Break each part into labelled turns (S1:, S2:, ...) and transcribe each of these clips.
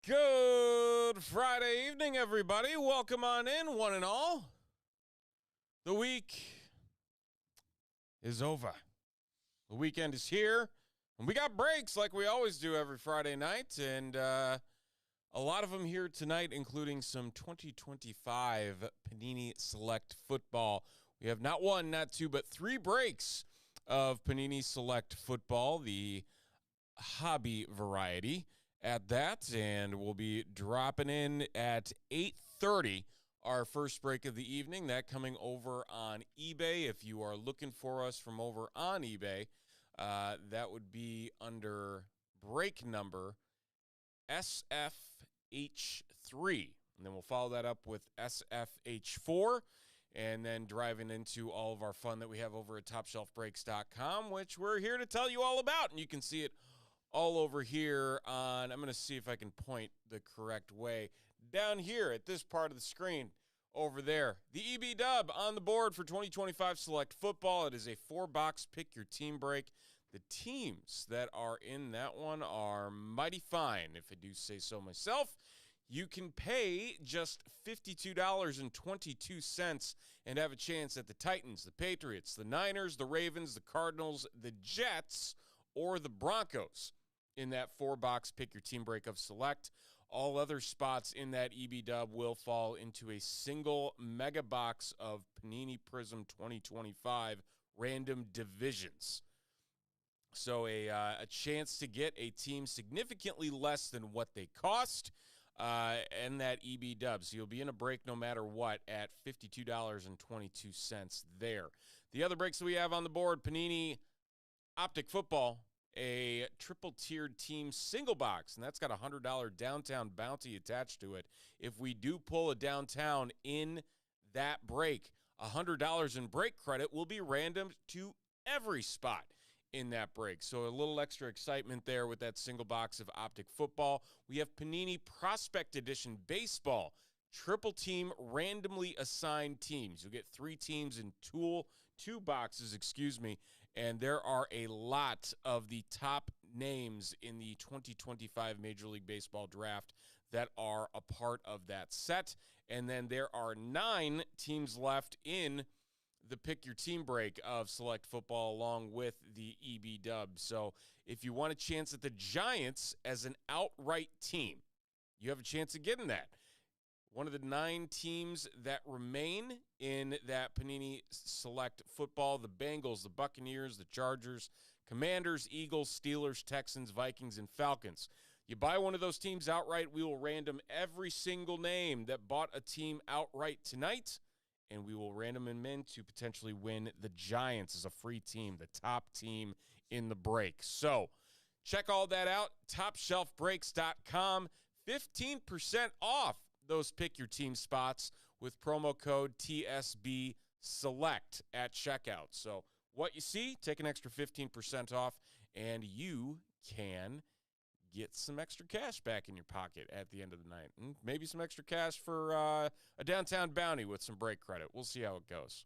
S1: Good Friday evening, everybody. Welcome on in, one and all. The week is over. The weekend is here, and we got breaks like we always do every Friday night, and a lot of them here tonight, including some 2025 Panini Select football. We have not one, not two, but three breaks of Panini Select football, the hobby variety at that, and we'll be dropping in at 8:30, our first break of the evening. That coming over on eBay. If you are looking for us from over on eBay, that would be under break number SFH3, and then we'll follow that up with SFH4, and then driving into all of our fun that we have over at TopShelfBreaks.com, which we're here to tell you all about, and you can see it all over here on, I'm going to see if I can point the correct way, down here at this part of the screen over there. The EB Dub on the board for 2025 Select Football. It is a 4-box pick your team break. The teams that are in that one are mighty fine, if I do say so myself. You can pay just $52.22 and have a chance at the Titans, the Patriots, the Niners, the Ravens, the Cardinals, the Jets, or the Broncos in that 4-box pick your team break of Select. All other spots in that EB Dub will fall into a single mega box of Panini Prism 2025 random divisions. So a chance to get a team significantly less than what they cost and that EB Dub. So you'll be in a break no matter what at $52.22 there. The other breaks that we have on the board, Panini Optic Football, a triple-tiered team single box, and that's got a $100 downtown bounty attached to it. If we do pull a downtown in that break, $100 in break credit will be random to every spot in that break. So a little extra excitement there with that single box of Optic Football. We have Panini Prospect Edition Baseball, triple team randomly assigned teams. You'll get 3 teams in two boxes, and there are a lot of the top names in the 2025 Major League Baseball draft that are a part of that set. And then there are 9 teams left in the pick your team break of Select Football along with the EB Dub. So if you want a chance at the Giants as an outright team, you have a chance of getting that. One of the 9 teams that remain in that Panini Select Football, the Bengals, the Buccaneers, the Chargers, Commanders, Eagles, Steelers, Texans, Vikings, and Falcons. You buy one of those teams outright, we will random every single name that bought a team outright tonight, and we will random them in to potentially win the Giants as a free team, the top team in the break. So check all that out, TopShelfBreaks.com, 15% off those pick your team spots with promo code TSB Select at checkout. So what you see, take an extra 15% off, and you can get some extra cash back in your pocket at the end of the night. And maybe some extra cash for a downtown bounty with some break credit. We'll see how it goes.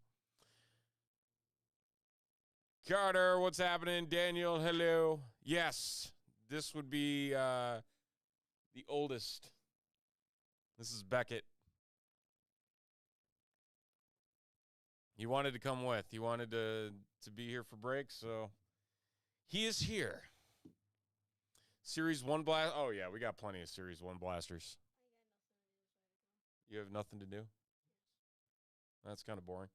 S1: Carter, what's happening? Daniel, hello. Yes, this would be the oldest. This is Beckett. He wanted to come with. He wanted to be here for break, so he is here. Series 1 blast. Oh, yeah, we got plenty of Series 1 blasters. You have nothing to do? That's kind of boring.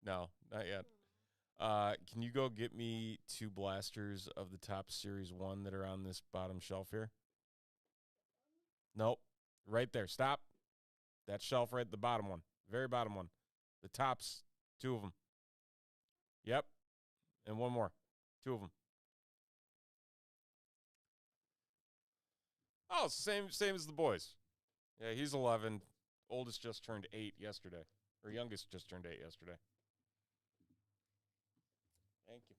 S1: No, not yet. Can you go get me 2 blasters of the top Series 1 that are on this bottom shelf here? Nope. Right there. Stop. That shelf right at the bottom one. Very bottom one. The tops, 2 of them. Yep. And one more. 2 of them. Oh, same as the boys. Yeah, he's 11. Oldest just turned 8 yesterday. Or youngest just turned 8 yesterday. Thank you.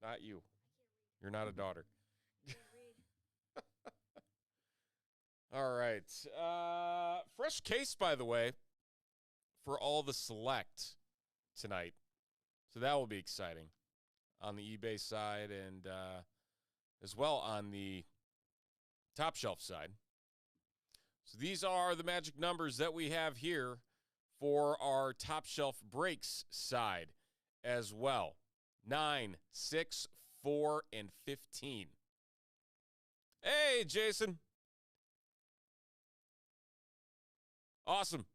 S1: Not you. You're not a daughter. All right. Fresh case, by the way, for all the Select. tonight. So that will be exciting on the eBay side and as well on the Top Shelf side. So these are the magic numbers that we have here for our Top Shelf breaks side as well. 9, 6, 4, and 15. Hey, Jason. Awesome.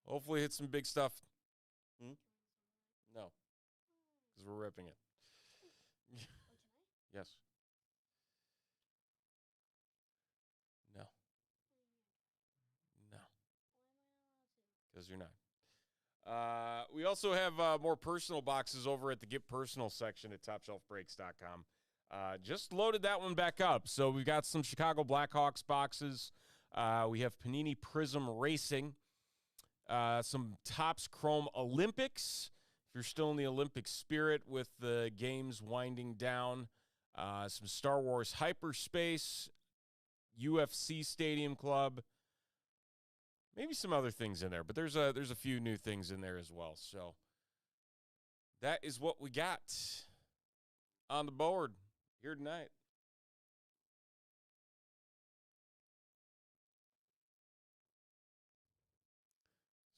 S1: Hopefully hit some big stuff. No, because we're ripping it. Yes. No. No. Because you're not. We also have more personal boxes over at the Get Personal section at TopShelfBreaks.com. Just loaded that one back up. So we've got some Chicago Blackhawks boxes. We have Panini Prism Racing. Some Topps Chrome Olympics. If you're still in the Olympic spirit with the games winding down. Some Star Wars Hyperspace. UFC Stadium Club. Maybe some other things in there, but there's a few new things in there as well. So that is what we got on the board here tonight.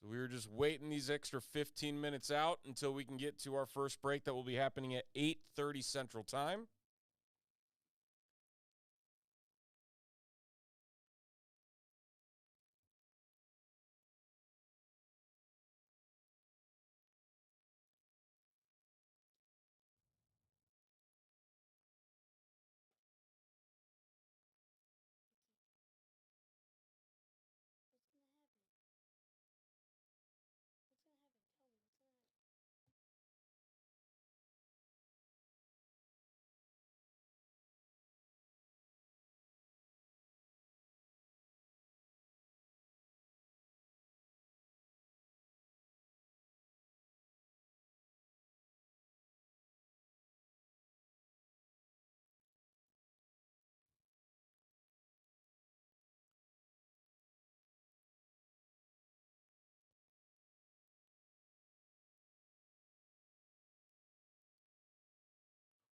S1: So we were just waiting these extra 15 minutes out until we can get to our first break that will be happening at 8:30 Central Time.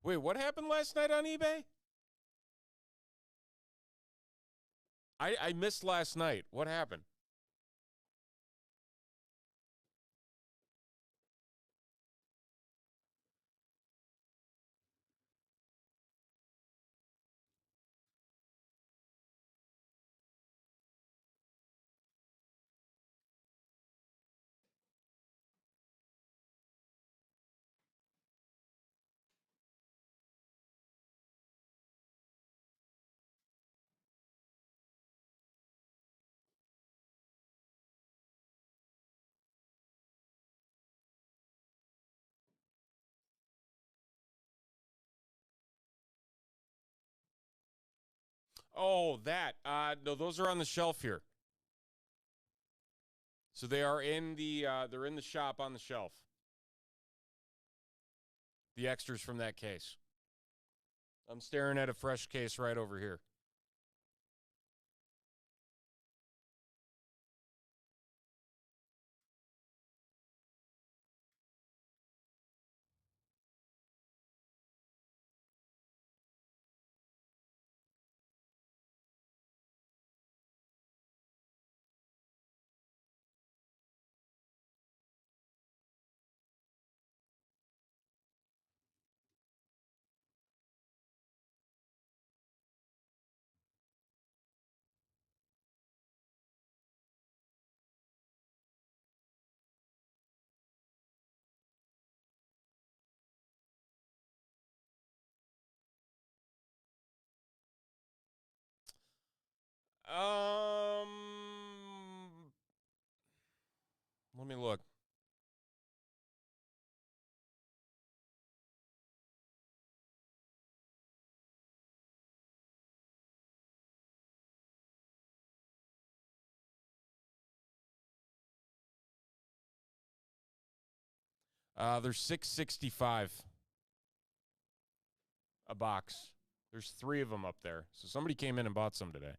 S1: Wait, what happened last night on eBay? I missed last night. What happened? Oh, that. No, those are on the shelf here. So they are in the they're in the shop on the shelf. The extras from that case. I'm staring at a fresh case right over here. Let me look. There's $6.65 a box. There's 3 of them up there. So somebody came in and bought some today.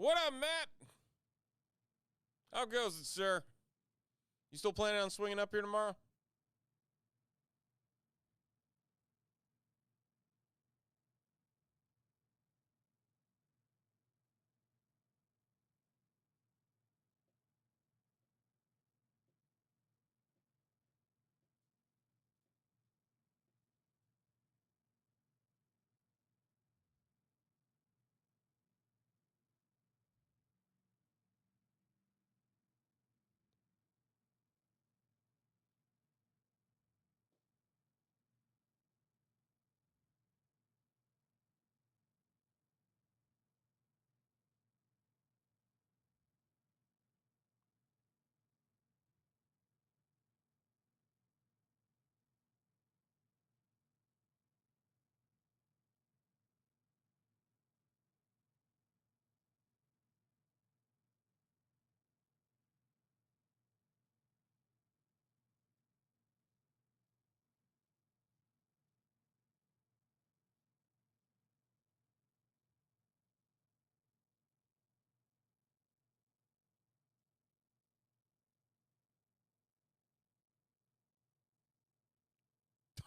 S1: What up, Matt? How goes it, sir? You still planning on swinging up here tomorrow?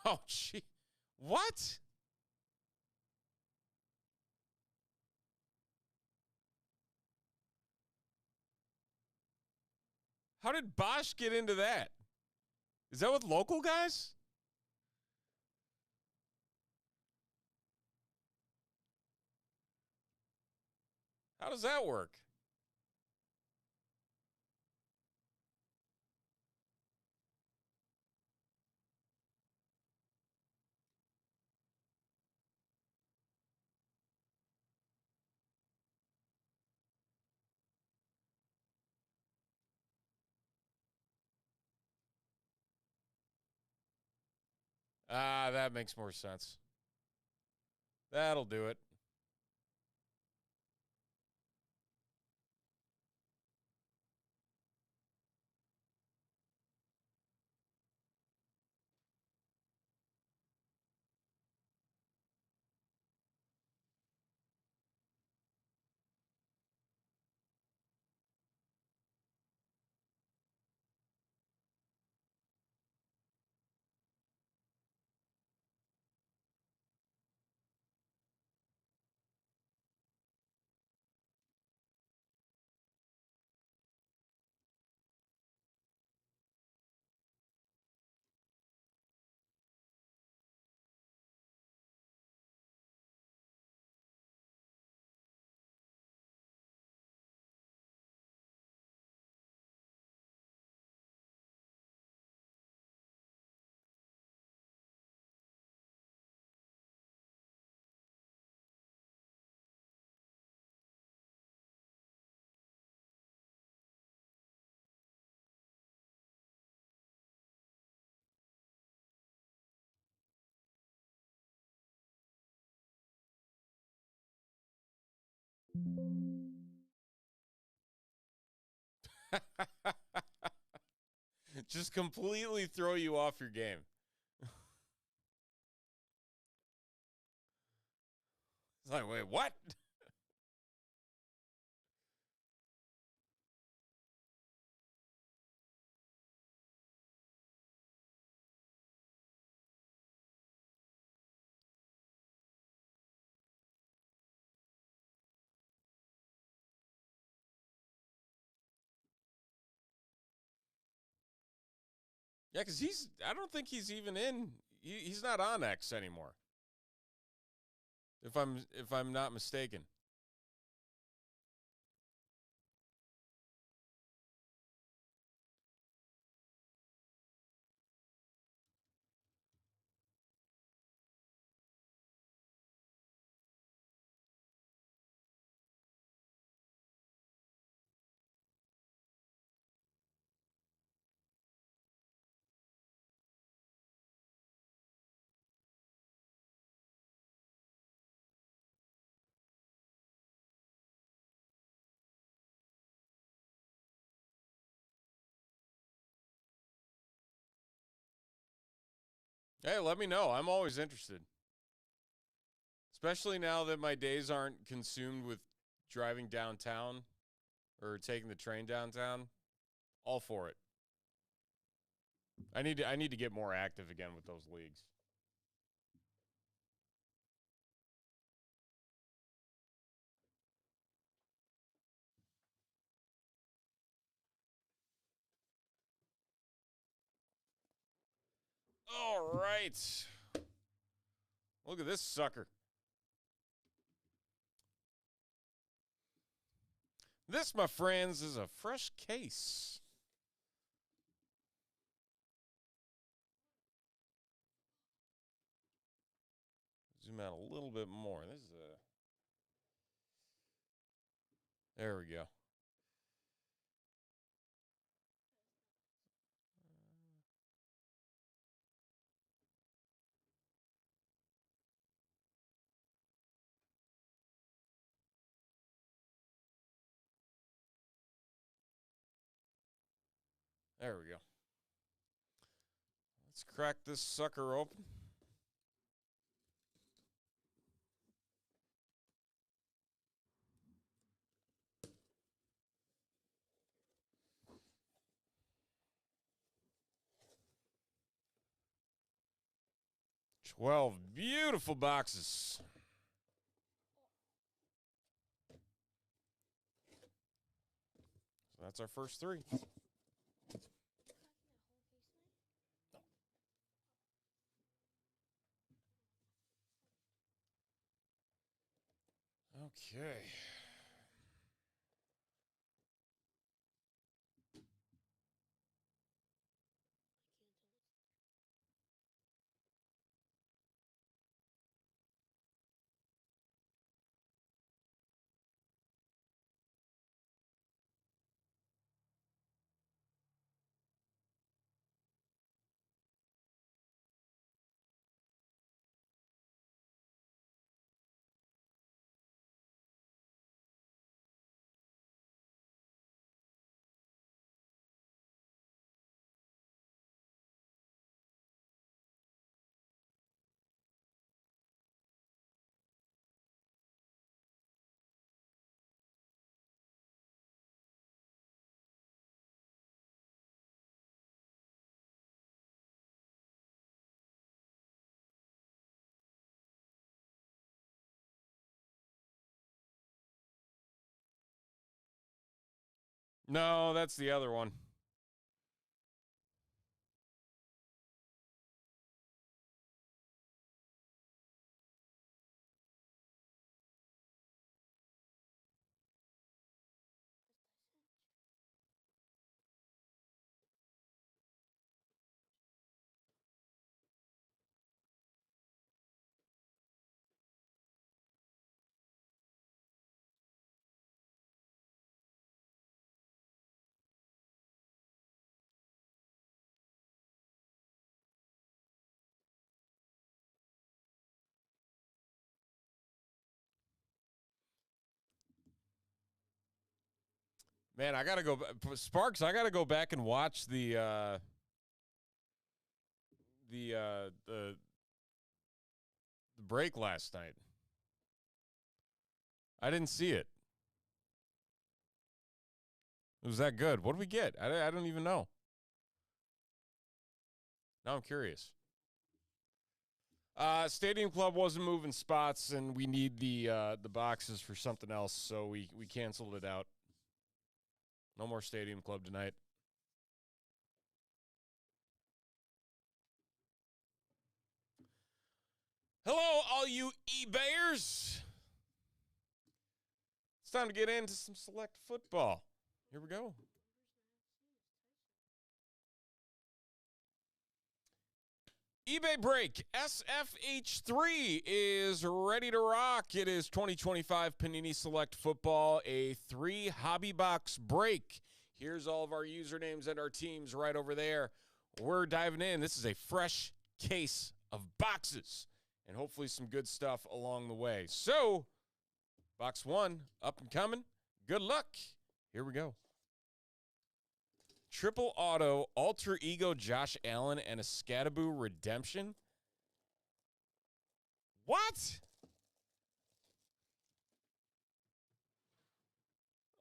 S1: Oh, gee. What? How did Bosch get into that? Is that with local guys? How does that work? Ah, that makes more sense. That'll do it. Just completely throw you off your game. It's like, wait, what? Yeah, because I don't think he's even in. He's not on X anymore. If I'm not mistaken. Hey, let me know. I'm always interested. Especially now that my days aren't consumed with driving downtown or taking the train downtown, all for it. I need to get more active again with those leagues. All right. Look at this sucker. This, my friends, is a fresh case. Zoom out a little bit more. This is there we go. There we go. Let's crack this sucker open. $12 beautiful boxes. So that's our first three. Okay. No, that's the other one. Man, I gotta go. Sparks, I gotta go back and watch the break last night. I didn't see it. It was that good. What did we get? I don't even know. Now I'm curious. Stadium Club wasn't moving spots, and we need the boxes for something else, so we canceled it out. No more Stadium Club tonight. Hello, all you eBayers. It's time to get into some select football. Here we go. eBay break. SFH3 is ready to rock. It is 2025 Panini Select Football, a 3 hobby box break. Here's all of our usernames and our teams right over there. We're diving in. This is a fresh case of boxes and hopefully some good stuff along the way. So, box 1, up and coming. Good luck. Here we go. Triple auto, alter ego Josh Allen, and a Scattaboo redemption. What?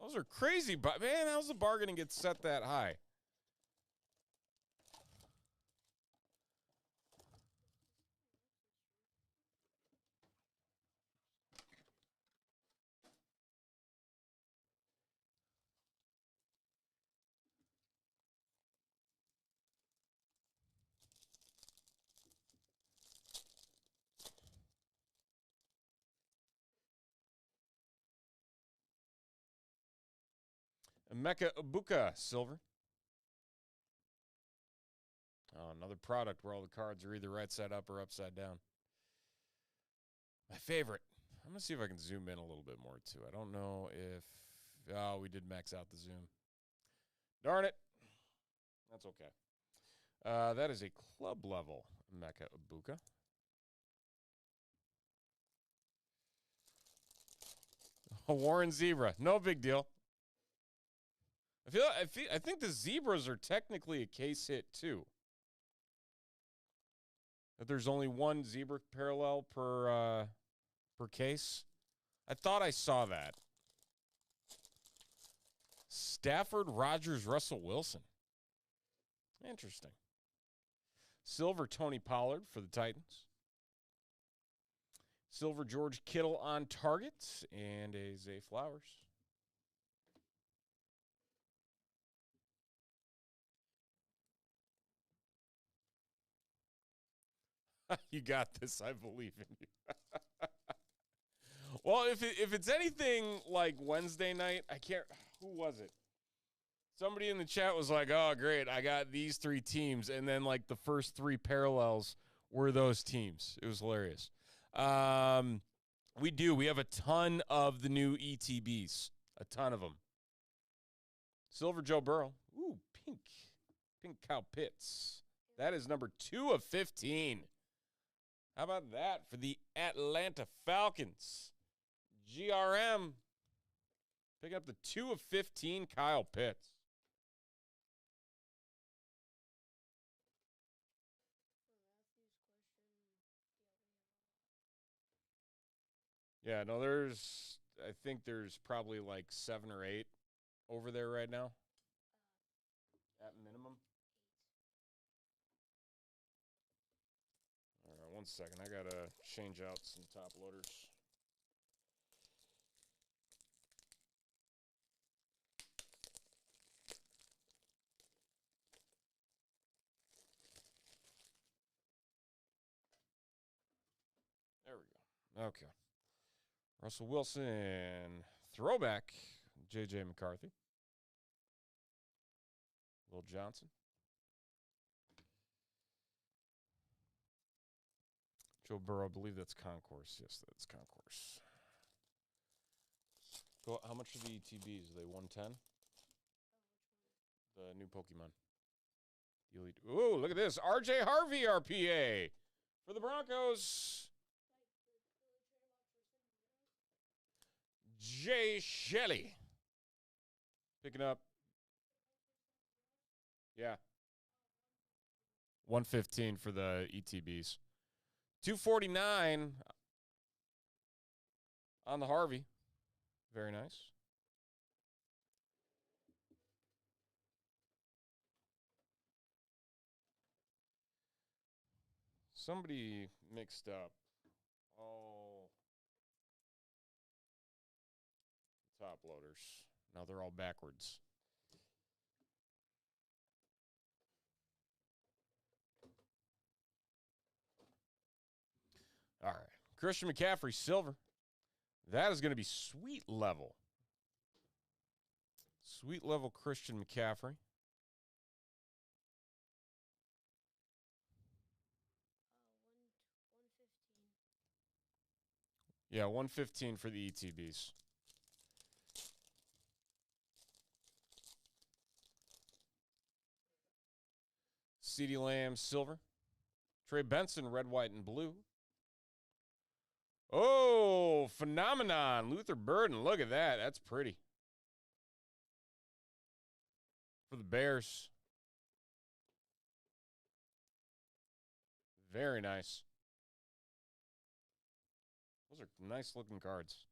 S1: Those are crazy, but man, how's the bargaining get set that high? Emeka Ibuka, silver. Oh, another product where all the cards are either right side up or upside down. My favorite. I'm going to see if I can zoom in a little bit more, too. I don't know if... Oh, we did max out the zoom. Darn it. That's okay. That is a club level Emeka Ibuka. A Warren Zebra. No big deal. I think the Zebras are technically a case hit, too. That there's only one Zebra parallel per case. I thought I saw that. Stafford, Rodgers, Russell Wilson. Interesting. Silver, Tony Pollard for the Titans. Silver, George Kittle on target. And a Zay Flowers. You got this. I believe in you. Well, if it's anything like Wednesday night, I can't. Who was it? Somebody in the chat was like, "Oh, great! I got these 3 teams," and then like the first 3 parallels were those teams. It was hilarious. We have a ton of the new ETBs, a ton of them. Silver Joe Burrow. Ooh, pink Kyle Pitts. That is number 2 of 15. How about that for the Atlanta Falcons? GRM picking up the 2 of 15 Kyle Pitts. Yeah, no, I think there's probably like 7 or 8 over there right now. At minimum. All right, 1 second. I got to change out some top loaders. There we go. Okay. Russell Wilson, throwback, J.J. McCarthy. Will Johnson. Joe Burrow, I believe that's Concourse. Yes, that's Concourse. Go, how much are the ETBs? Are they 110? The new Pokemon. Elite. Ooh, look at this. RJ Harvey RPA for the Broncos. Jay Shelley. Picking up. Yeah. 115 for the ETBs. 249 on the Harvey. Very nice. Somebody mixed up. Oh. Top loaders. Now they're all backwards. All right. Christian McCaffrey, silver. That is going to be sweet level. Sweet level Christian McCaffrey. Yeah, 115 for the ETBs. CeeDee Lamb, silver. Trey Benson, red, white, and blue. Oh, phenomenon. Luther Burden. Look at that. That's pretty. For the Bears. Very nice. Those are nice looking cards.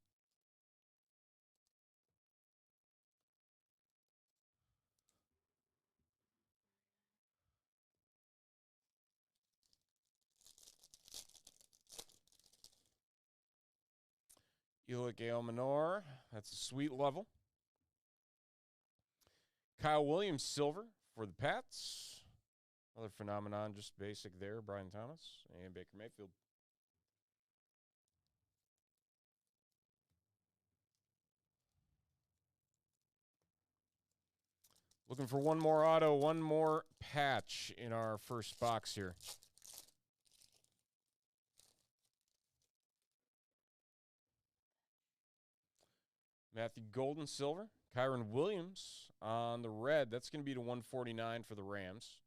S1: Elic Eomanor. That's a sweet level. Kyle Williams, silver for the Pats. Another phenomenon, just basic there. Brian Thomas and Baker Mayfield. Looking for one more auto, one more patch in our first box here. Matthew Golden, silver. Kyron Williams on the red. That's going to be to 149 for the Rams.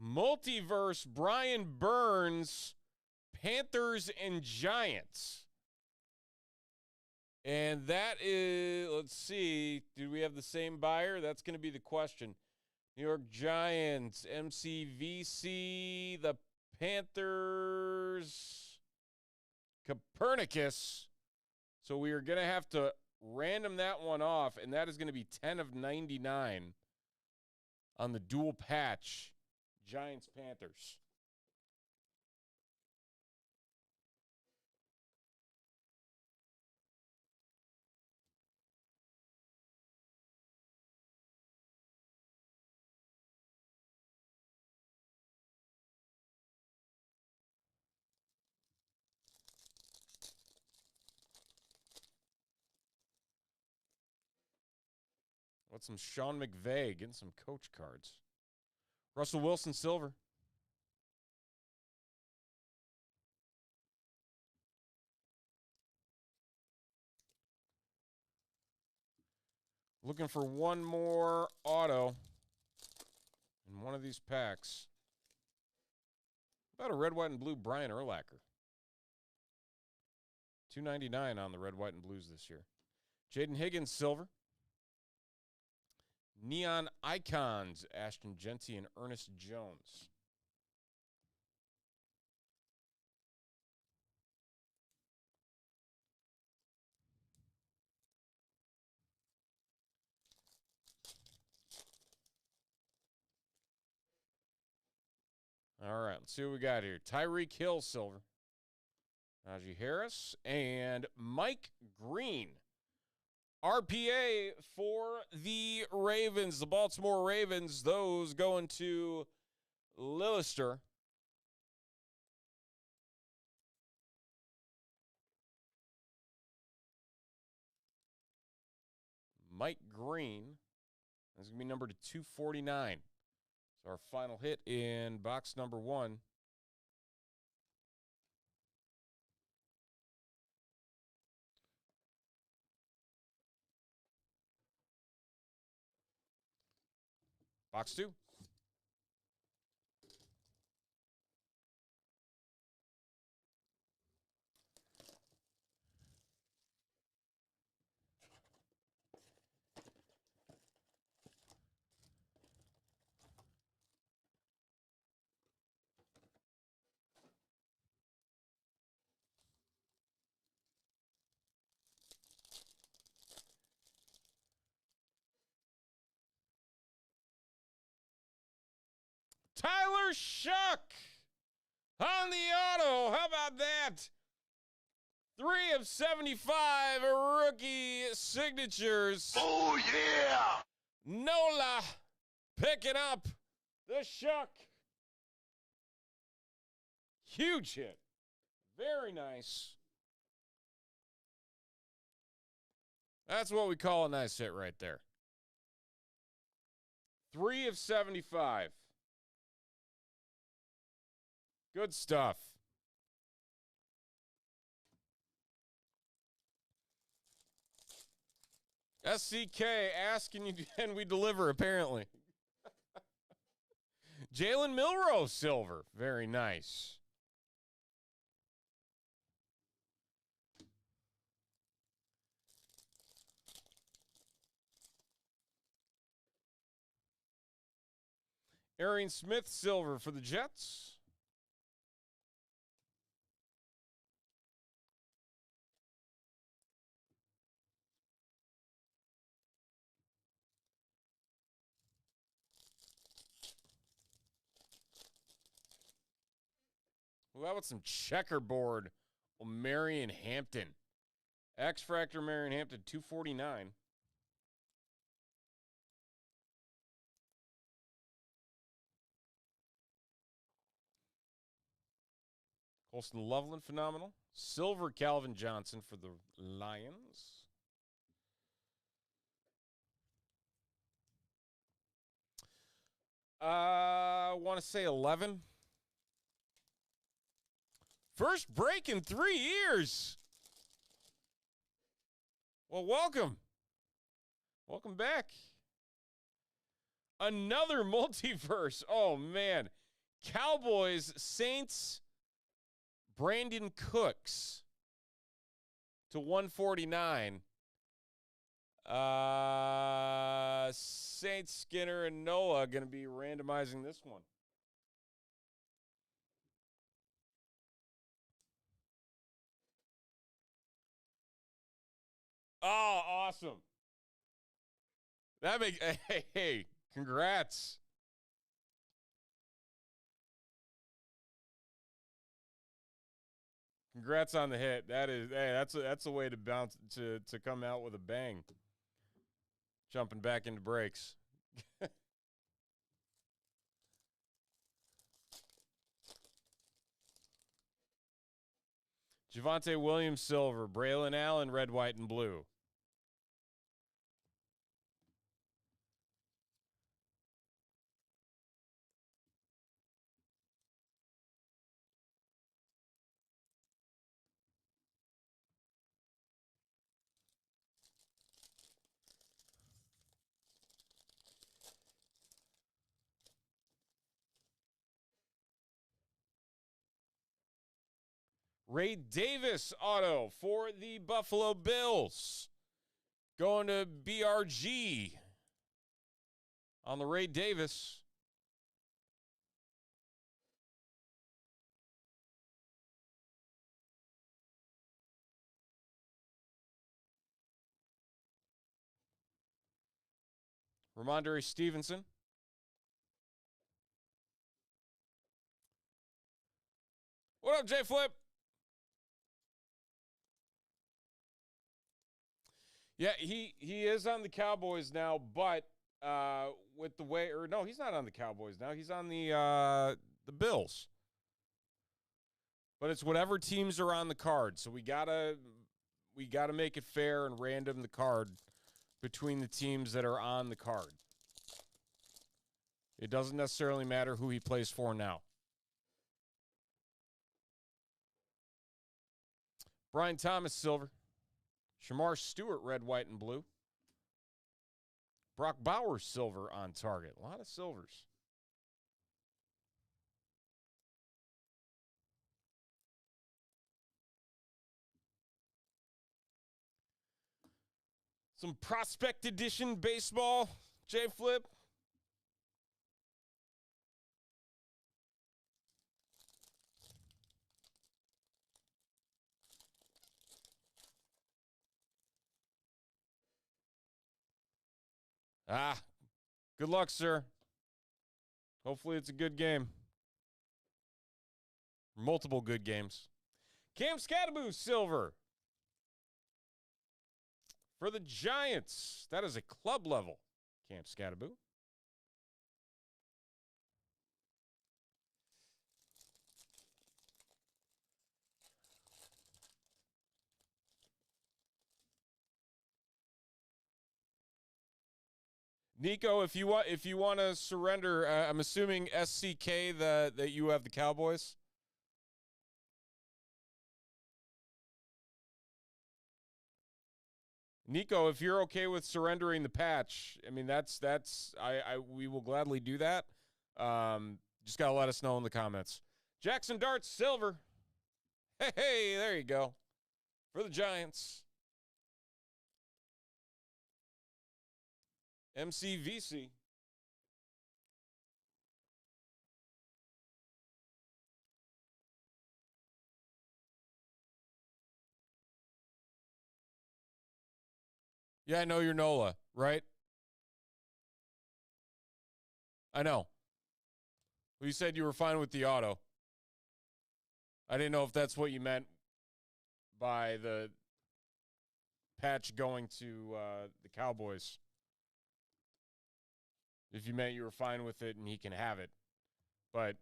S1: Multiverse Brian Burns, Panthers and Giants. And that is, let's see, do we have the same buyer? That's going to be the question. New York Giants, MCVC, the Panthers, Copernicus. So we are going to have to random that one off, and that is going to be 10 of 99 on the dual patch. Giants, Panthers. What's some Sean McVay getting some coach cards? Russell Wilson, silver. Looking for one more auto in one of these packs. About a red, white, and blue Brian Urlacher. $2.99 on the red, white, and blues this year. Jaden Higgins, silver. Neon Icons, Ashton Genty and Ernest Jones. All right, let's see what we got here. Tyreek Hill, silver. Najee Harris and Mike Green. RPA for the Ravens, the Baltimore Ravens. Those going to Lillister. Mike Green. That's going to be numbered to 249. So our final hit in box number 1. Box 2. Tyler Shuck on the auto. How about that? 3 of 75 rookie signatures.
S2: Oh, yeah!
S1: Nola picking up the Shuck. Huge hit. Very nice. That's what we call a nice hit right there. 3 of 75. Good stuff. SCK asking you, can we deliver, apparently. Jalen Milroe, silver. Very nice. Arian Smith, silver for the Jets. Well, how about some checkerboard? Well, Marion Hampton. X-Fractor Marion Hampton, 249. Colston Loveland, phenomenal. Silver Calvin Johnson for the Lions. I want to say 11. First break in 3 years. Well, welcome. Welcome back. Another multiverse. Oh, man. Cowboys, Saints, Brandon Cooks to 149. Saints, Skinner, and Noah going to be randomizing this one. Oh, awesome. That makes, hey, congrats. Congrats on the hit. That is, hey, that's a way to bounce to come out with a bang. Jumping back into breaks. Javonte Williams, silver. Braylon Allen, red, white, and blue. Ray Davis auto for the Buffalo Bills. Going to BRG on the Ray Davis. Ramondre Stevenson. What up, J Flip? Yeah, he is on the Cowboys now, but with the way, or no, he's not on the Cowboys now. He's on the Bills. But it's whatever teams are on the card. So we gotta make it fair and random the card between the teams that are on the card. It doesn't necessarily matter who he plays for now. Brian Thomas, silver. Shamar Stewart, red, white, and blue. Brock Bowers, silver on target. A lot of silvers. Some prospect edition baseball, J Flip. Good luck, sir. Hopefully it's a good game. Multiple good games. Cam Scattaboo, silver. For the Giants. That is a club level. Cam Scattaboo. Nico, if you want to surrender, I'm assuming SCK that you have the Cowboys. Nico, if you're okay with surrendering the patch, I mean we will gladly do that. Just gotta let us know in the comments. Jackson Darts, silver. Hey, there you go. For the Giants. MCVC. Yeah, I know you're Nola, right? I know. Well, you said you were fine with the auto. I didn't know if that's what you meant by the patch going to the Cowboys. If you meant you were fine with it and he can have it. But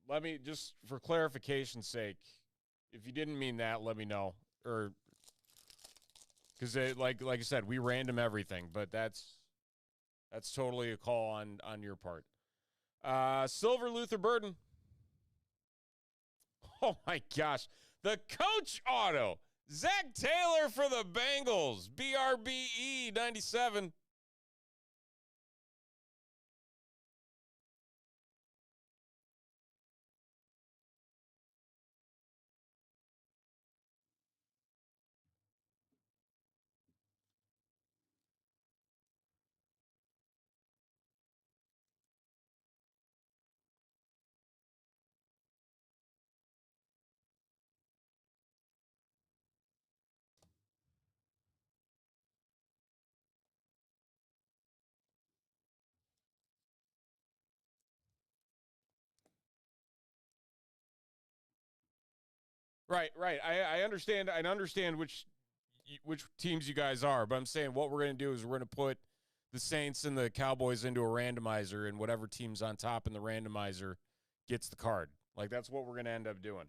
S1: let me, just for clarification's sake, if you didn't mean that, let me know. Or, because like I said, we random everything, but that's totally a call on your part. Silver Luther Burden. Oh my gosh. The coach auto. Zach Taylor for the Bengals. BRBE 97. Right. I understand. I understand which teams you guys are, but I'm saying what we're going to do is we're going to put the Saints and the Cowboys into a randomizer, and whatever team's on top in the randomizer gets the card. Like, that's what we're going to end up doing.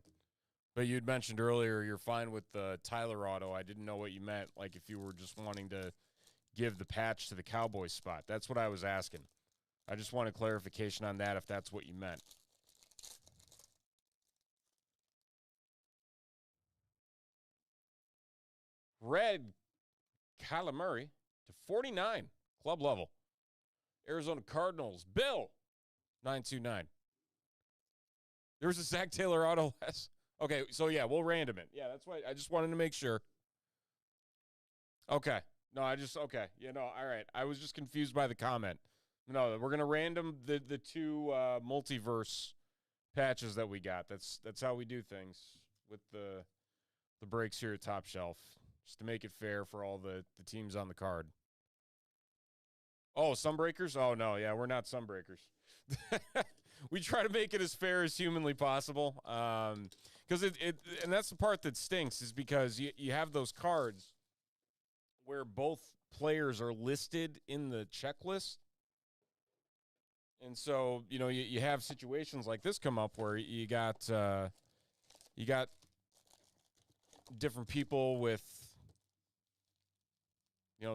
S1: But you'd mentioned earlier you're fine with the Tyler auto. I didn't know what you meant, like if you were just wanting to give the patch to the Cowboys spot. That's what I was asking. I just wanted clarification on that if that's what you meant. Red Kyler Murray to 49, club level. Arizona Cardinals, Bill, 929. There's a Zach Taylor auto. Okay, so yeah, we'll random it. Yeah, that's why I just wanted to make sure. Okay. No, okay. Yeah, no, all right. I was just confused by the comment. No, we're going to random the two multiverse patches that we got. That's how we do things with the breaks here at Top Shelf, just to make it fair for all the teams on the card. Oh, Sunbreakers? Oh, no. Yeah, we're not Sunbreakers. We try to make it as fair as humanly possible. Because and that's the part that stinks, is because you have those cards where both players are listed in the checklist. And so, you have situations like this come up where you got different people with,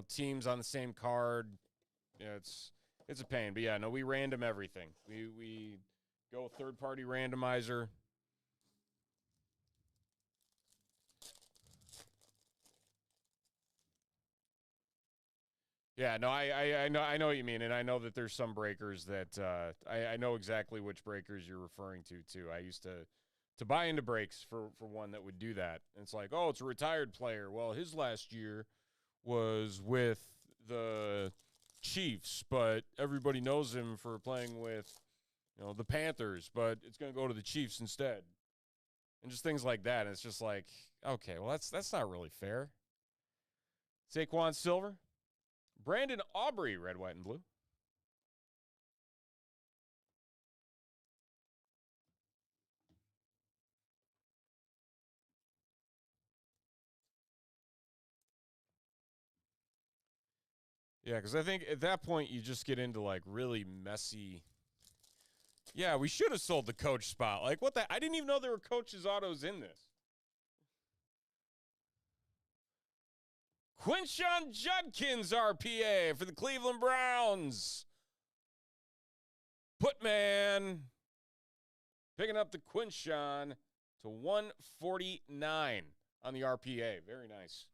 S1: teams on the same card. It's a pain. But yeah, no, we random everything. We go third-party randomizer. Yeah, no, I know what you mean, and I know that there's some breakers that I know exactly which breakers you're referring to too. I used to buy into breaks for one that would do that. And it's like, oh, it's a retired player. Well, his last year was with the Chiefs, but everybody knows him for playing with, the Panthers, but it's going to go to the Chiefs instead. And just things like that. And it's just like, okay, well, that's not really fair. Saquon Silver. Brandon Aubrey, red, white, and blue. Yeah, because I think at that point you just get into like really messy. Yeah, we should have sold the coach spot. Like, what the? I didn't even know there were coaches' autos in this. Quinshon Judkins, RPA for the Cleveland Browns. Putman picking up the Quinshon to 149 on the RPA. Very nice.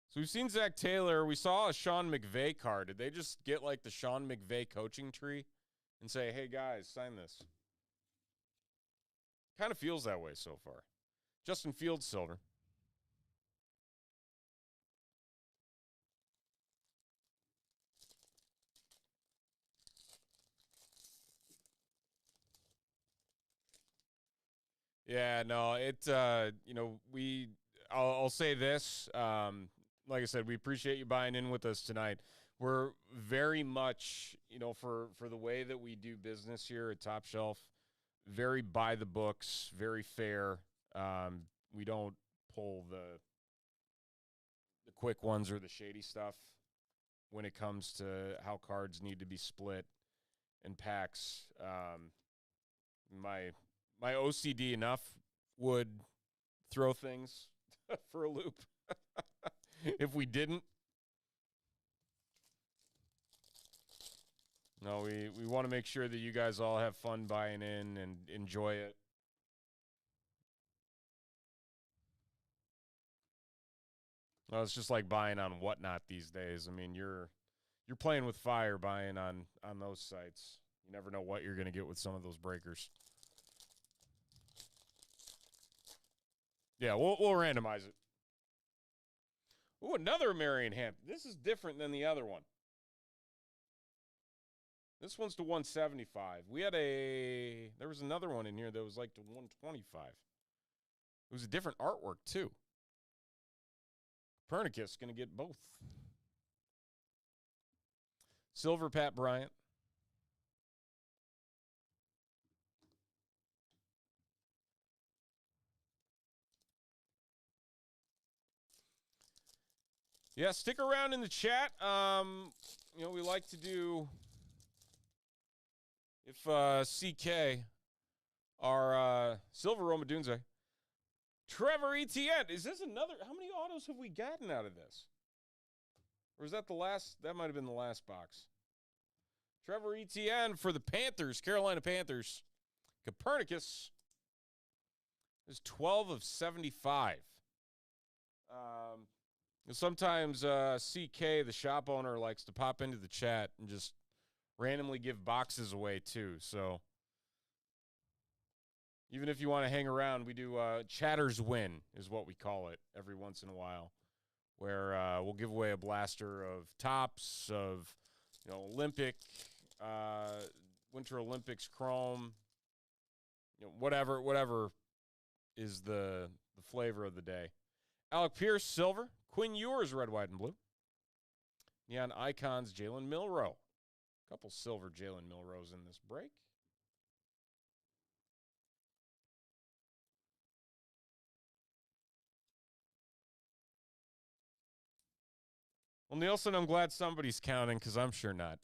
S1: So we've seen Zach Taylor. We saw a Sean McVay card. Did they just get like the Sean McVay coaching tree and say, hey, guys, sign this? Kind of feels that way so far. Justin Fields, silver. Yeah, no, I'll say this. Like I said, we appreciate you buying in with us tonight. We're very much, for the way that we do business here at Top Shelf, very by the books, very fair. We don't pull the quick ones or the shady stuff when it comes to how cards need to be split and packs. My OCD enough would throw things for a loop if we didn't. No, we want to make sure that you guys all have fun buying in and enjoy it. Well, it's just like buying on Whatnot these days. I mean, you're playing with fire buying on those sites. You never know what you're going to get with some of those breakers. Yeah, we'll randomize it. Ooh, another Marion Hampton. This is different than the other one. This one's to 175. There was another one in here that was like to 125. It was a different artwork, too. Copernicus going to get both. Silver Pat Bryant. Yeah, stick around in the chat. We like to do, if CK, our Silver Roma Dunze. Trevor Etienne. Is this another? How many autos have we gotten out of this? Or is that the last? That might have been the last box. Trevor Etienne for the Panthers, Carolina Panthers. Copernicus is 12 of 75. Sometimes CK, the shop owner, likes to pop into the chat and just randomly give boxes away, too. So even if you want to hang around, we do Chatters Win is what we call it every once in a while, where we'll give away a blaster of tops of, Olympic, Winter Olympics Chrome, whatever is the flavor of the day. Alec Pierce, silver. Quinn Ewers, red, white, and blue. Neon Icons, Jalen Milroe. A couple silver Jalen Milroes in this break. Well, Nielsen, I'm glad somebody's counting because I'm sure not.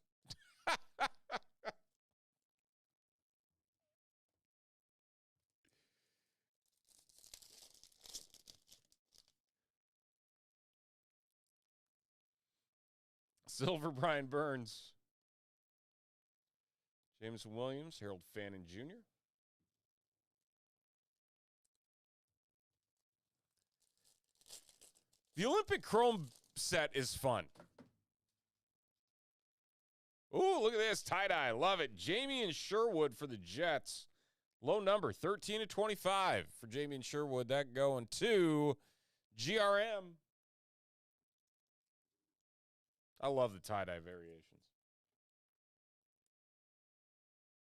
S1: Silver Brian Burns. Jameson Williams, Harold Fannin Jr. The Olympic Chrome set is fun. Ooh, look at this. Tie-dye. Love it. Jamie and Sherwood for the Jets. Low number, 13 to 25 for Jamie and Sherwood. That going to GRM. I love the tie-dye variations.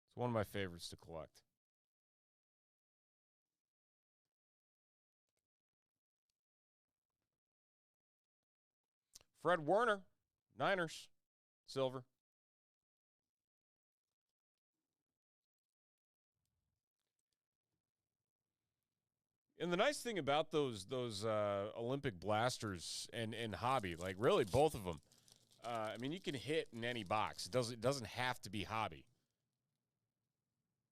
S1: It's one of my favorites to collect. Fred Warner, Niners, silver. And the nice thing about those Olympic blasters and hobby, like really both of them, I mean, you can hit in any box. It doesn't have to be hobby.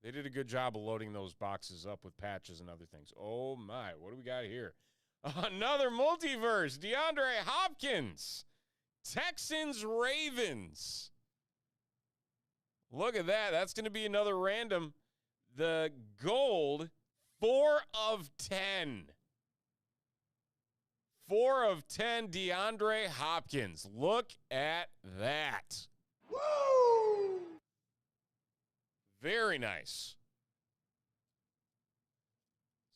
S1: They did a good job of loading those boxes up with patches and other things. Oh, my. What do we got here? Another multiverse. DeAndre Hopkins. Texans, Ravens. Look at that. That's going to be another random. The gold, 4 of 10. 4 of 10, DeAndre Hopkins. Look at that. Woo! Very nice.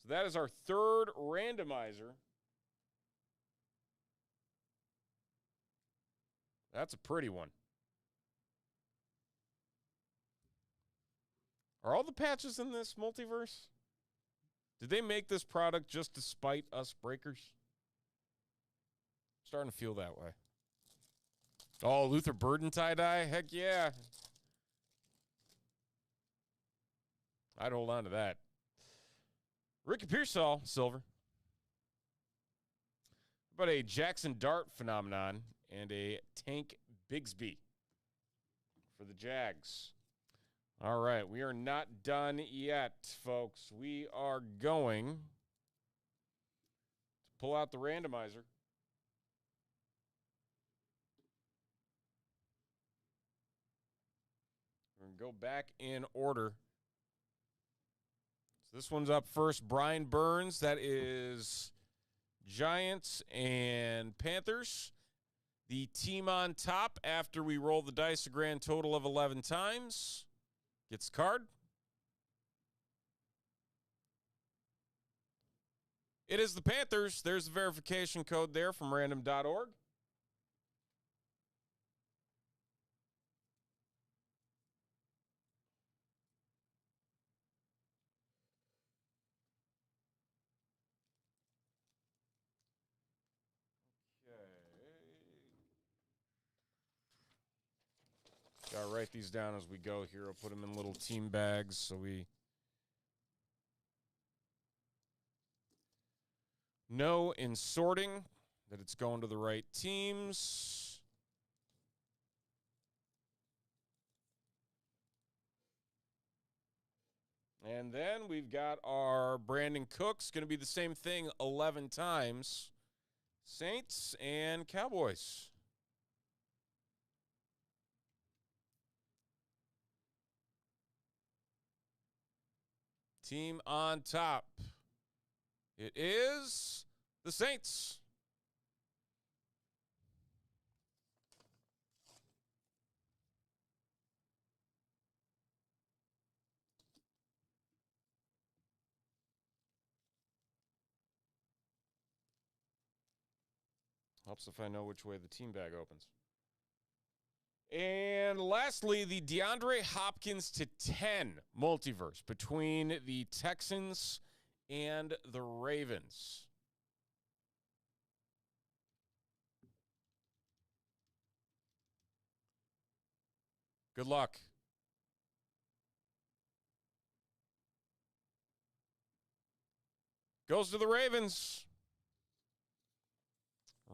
S1: So that is our third randomizer. That's a pretty one. Are all the patches in this multiverse? Did they make this product just to spite us breakers? Starting to feel that way. Oh, Luther Burden tie-dye? Heck yeah. I'd hold on to that. Ricky Pearsall, silver. How about a Jackson Dart phenomenon and a Tank Bigsby for the Jags? All right, we are not done yet, folks. We are going to pull out the randomizer. We're going to go back in order. So this one's up first. Brian Burns, that is Giants and Panthers. The team on top after we roll the dice a grand total of 11 times gets the card. It is the Panthers. There's the verification code there from random.org. Gotta write these down as we go here. I'll put them in little team bags so we know in sorting that it's going to the right teams. And then we've got our Brandon Cooks, going to be the same thing 11 times. Saints and Cowboys. Team on top. It is the Saints. Helps if I know which way the team bag opens. And lastly, the DeAndre Hopkins to 10 multiverse between the Texans and the Ravens. Good luck. Goes to the Ravens.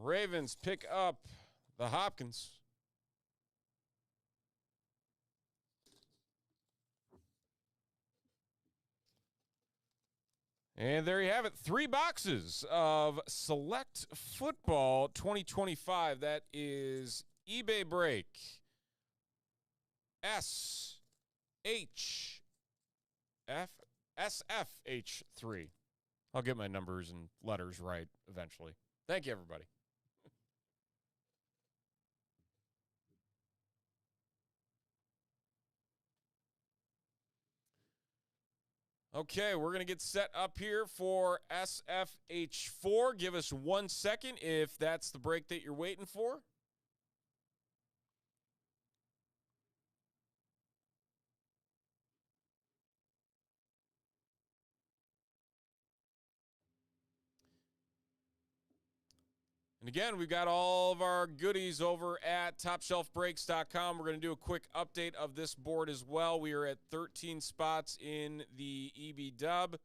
S1: Ravens pick up the Hopkins. And there you have it. 3 boxes of Select Football 2025. That is eBay break SFH3. I'll get my numbers and letters right eventually. Thank you, everybody. Okay, we're going to get set up here for SFH4. Give us 1 second if that's the break that you're waiting for. And again, we've got all of our goodies over at TopShelfBreaks.com. We're going to do a quick update of this board as well. We are at 13 spots in the EB Dub,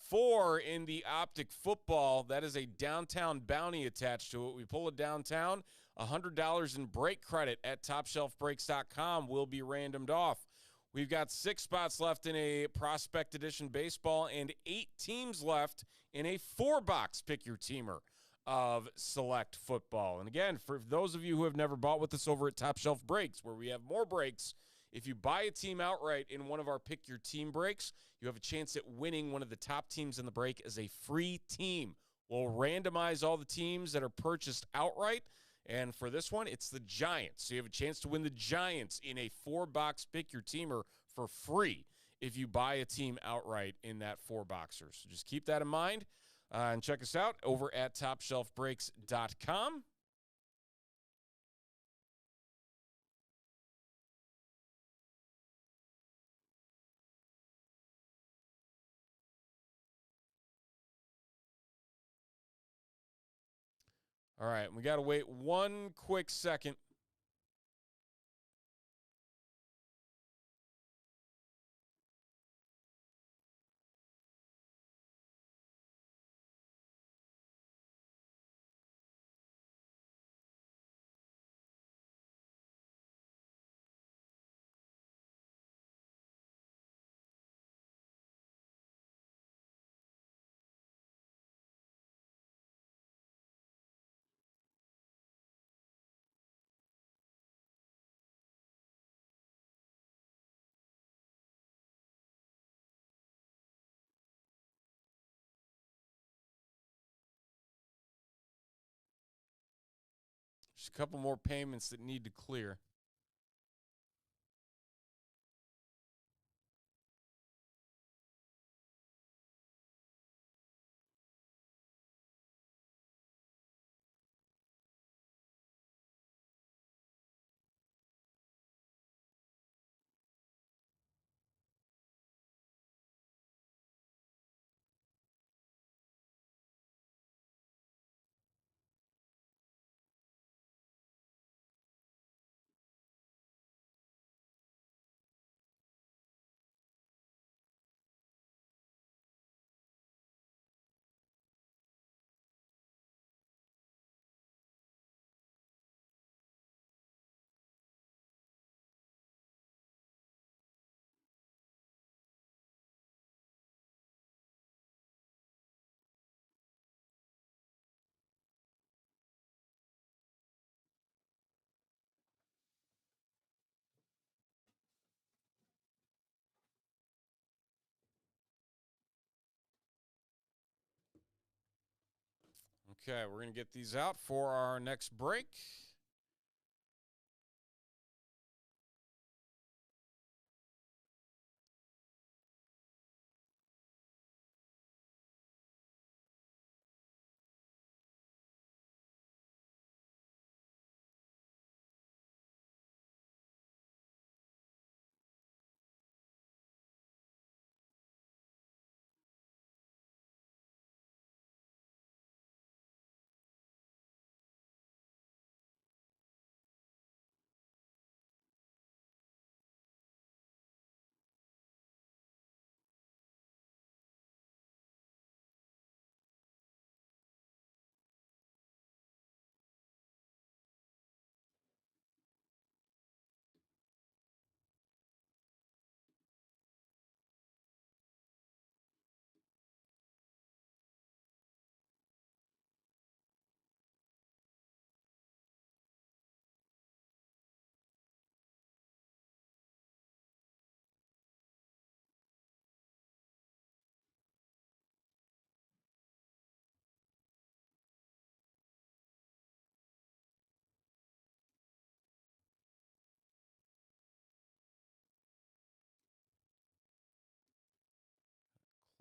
S1: 4 in the Optic Football. That is a downtown bounty attached to it. We pull it downtown, $100 in break credit at TopShelfBreaks.com will be randomed off. We've got 6 spots left in a Prospect Edition baseball and 8 teams left in a 4-box Pick Your Teamer of Select Football. And again, for those of you who have never bought with us over at Top Shelf Breaks, where we have more breaks, if you buy a team outright in one of our Pick Your Team breaks, you have a chance at winning one of the top teams in the break as a free team. We'll randomize all the teams that are purchased outright, and for this one, it's the Giants. So you have a chance to win the Giants in a 4-box Pick Your Teamer for free if you buy a team outright in that 4-boxer. So just keep that in mind. And check us out over at TopShelfBreaks.com. All right, we got to wait one quick second. Just a couple more payments that need to clear. Okay, we're going to get these out for our next break.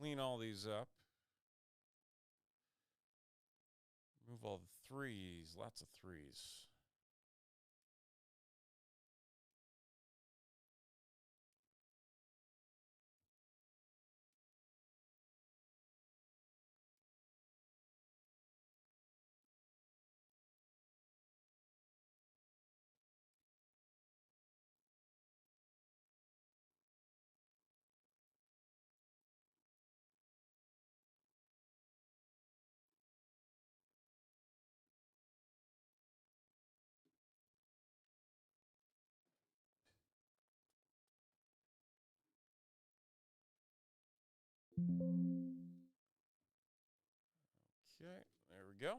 S1: Clean all these up. Move all the threes. Lots of threes. Okay, there we go. Good. Oh.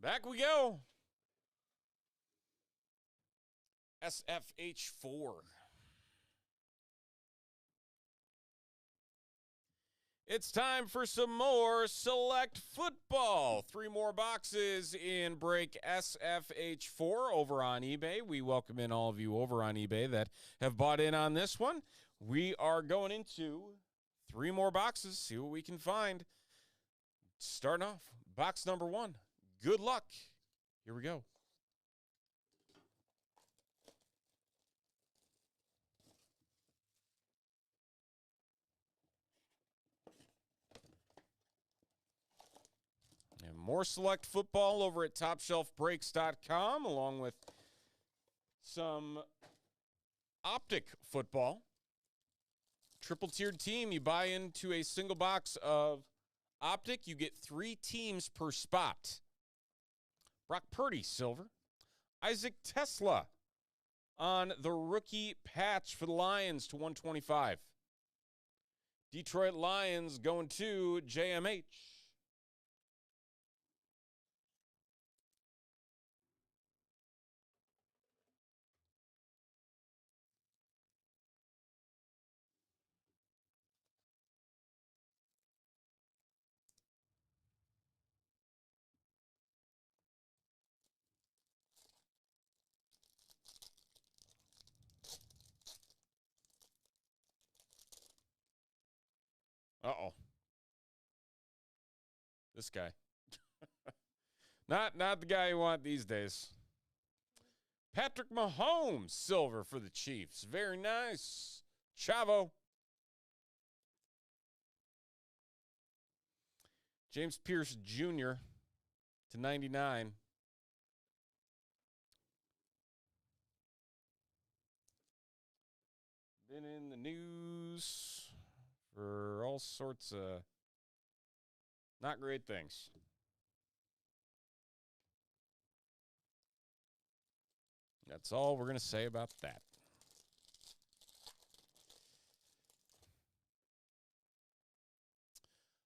S1: Back we go. SFH4. It's time for some more Select Football. 3 more boxes in break SFH4 over on eBay. We welcome in all of you over on eBay that have bought in on this one. We are going into 3 more boxes, see what we can find. Starting off, box number 1. Good luck. Here we go. And more Select Football over at TopShelfBreaks.com, along with some Optic Football. Triple tiered team, you buy into a single box of Optic, you get 3 teams per spot. Brock Purdy, silver. Isaac Tesla on the rookie patch for the Lions to 125. Detroit Lions going to JMH. Uh-oh. This guy. Not the guy you want these days. Patrick Mahomes, silver for the Chiefs. Very nice. Chavo. James Pierce Jr. to 99. Been in the news for all sorts of not great things. That's all we're going to say about that.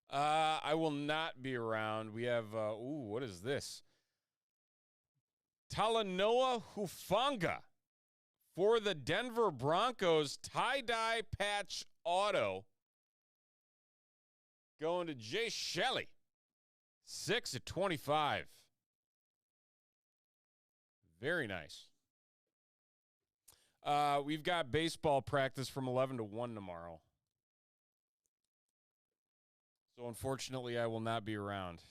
S1: I will not be around. We have, what is this? Talanoa Hufanga for the Denver Broncos. Tie-dye patch auto. Going to Jay Shelley. 6/25. Very nice. We've got baseball practice from 11 to 1 tomorrow. So, unfortunately, I will not be around.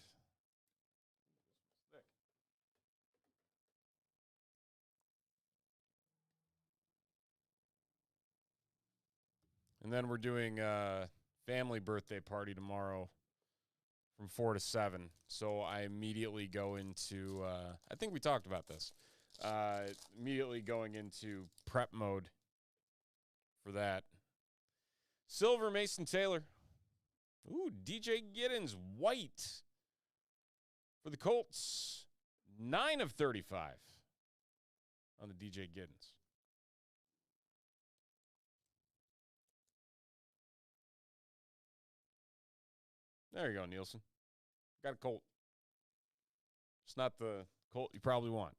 S1: And then we're doing a family birthday party tomorrow from 4 to 7. So I immediately go into, I think we talked about this, immediately going into prep mode for that. Silver Mason Taylor. Ooh, DJ Giddens, white for the Colts. 9/35 on the DJ Giddens. There you go, Nielsen. Got a Colt. It's not the Colt you probably want.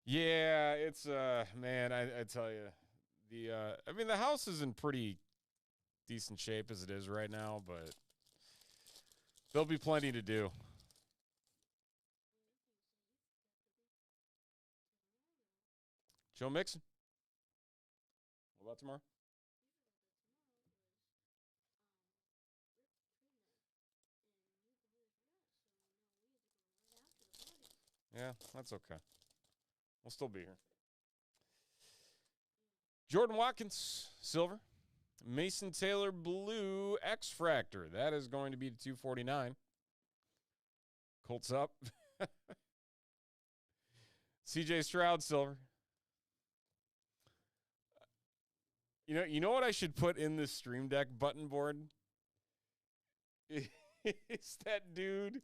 S1: Yeah, it's man, I tell you, the house is in pretty decent shape as it is right now, but there'll be plenty to do. Joe Mixon. What about tomorrow? Yeah, that's okay. We'll still be here. Jordan Watkins, silver. Mason Taylor, blue, X-Fractor. That is going to be to 249. Colts up. CJ Stroud, silver. You know what I should put in this Stream Deck button board? It's that dude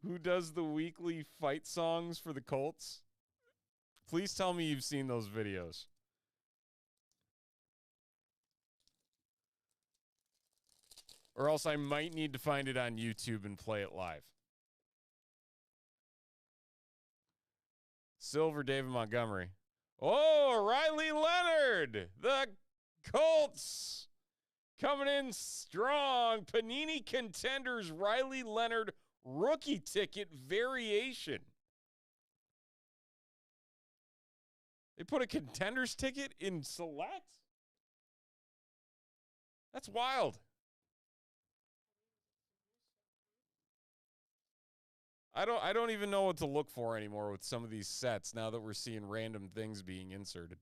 S1: who does the weekly fight songs for the Colts. Please tell me you've seen those videos. Or else I might need to find it on YouTube and play it live. Silver, David Montgomery. Oh, Riley Leonard. The Colts coming in strong. Panini Contenders Riley Leonard rookie ticket variation. They put a Contenders ticket in Select? That's wild. I don't even know what to look for anymore with some of these sets now that we're seeing random things being inserted.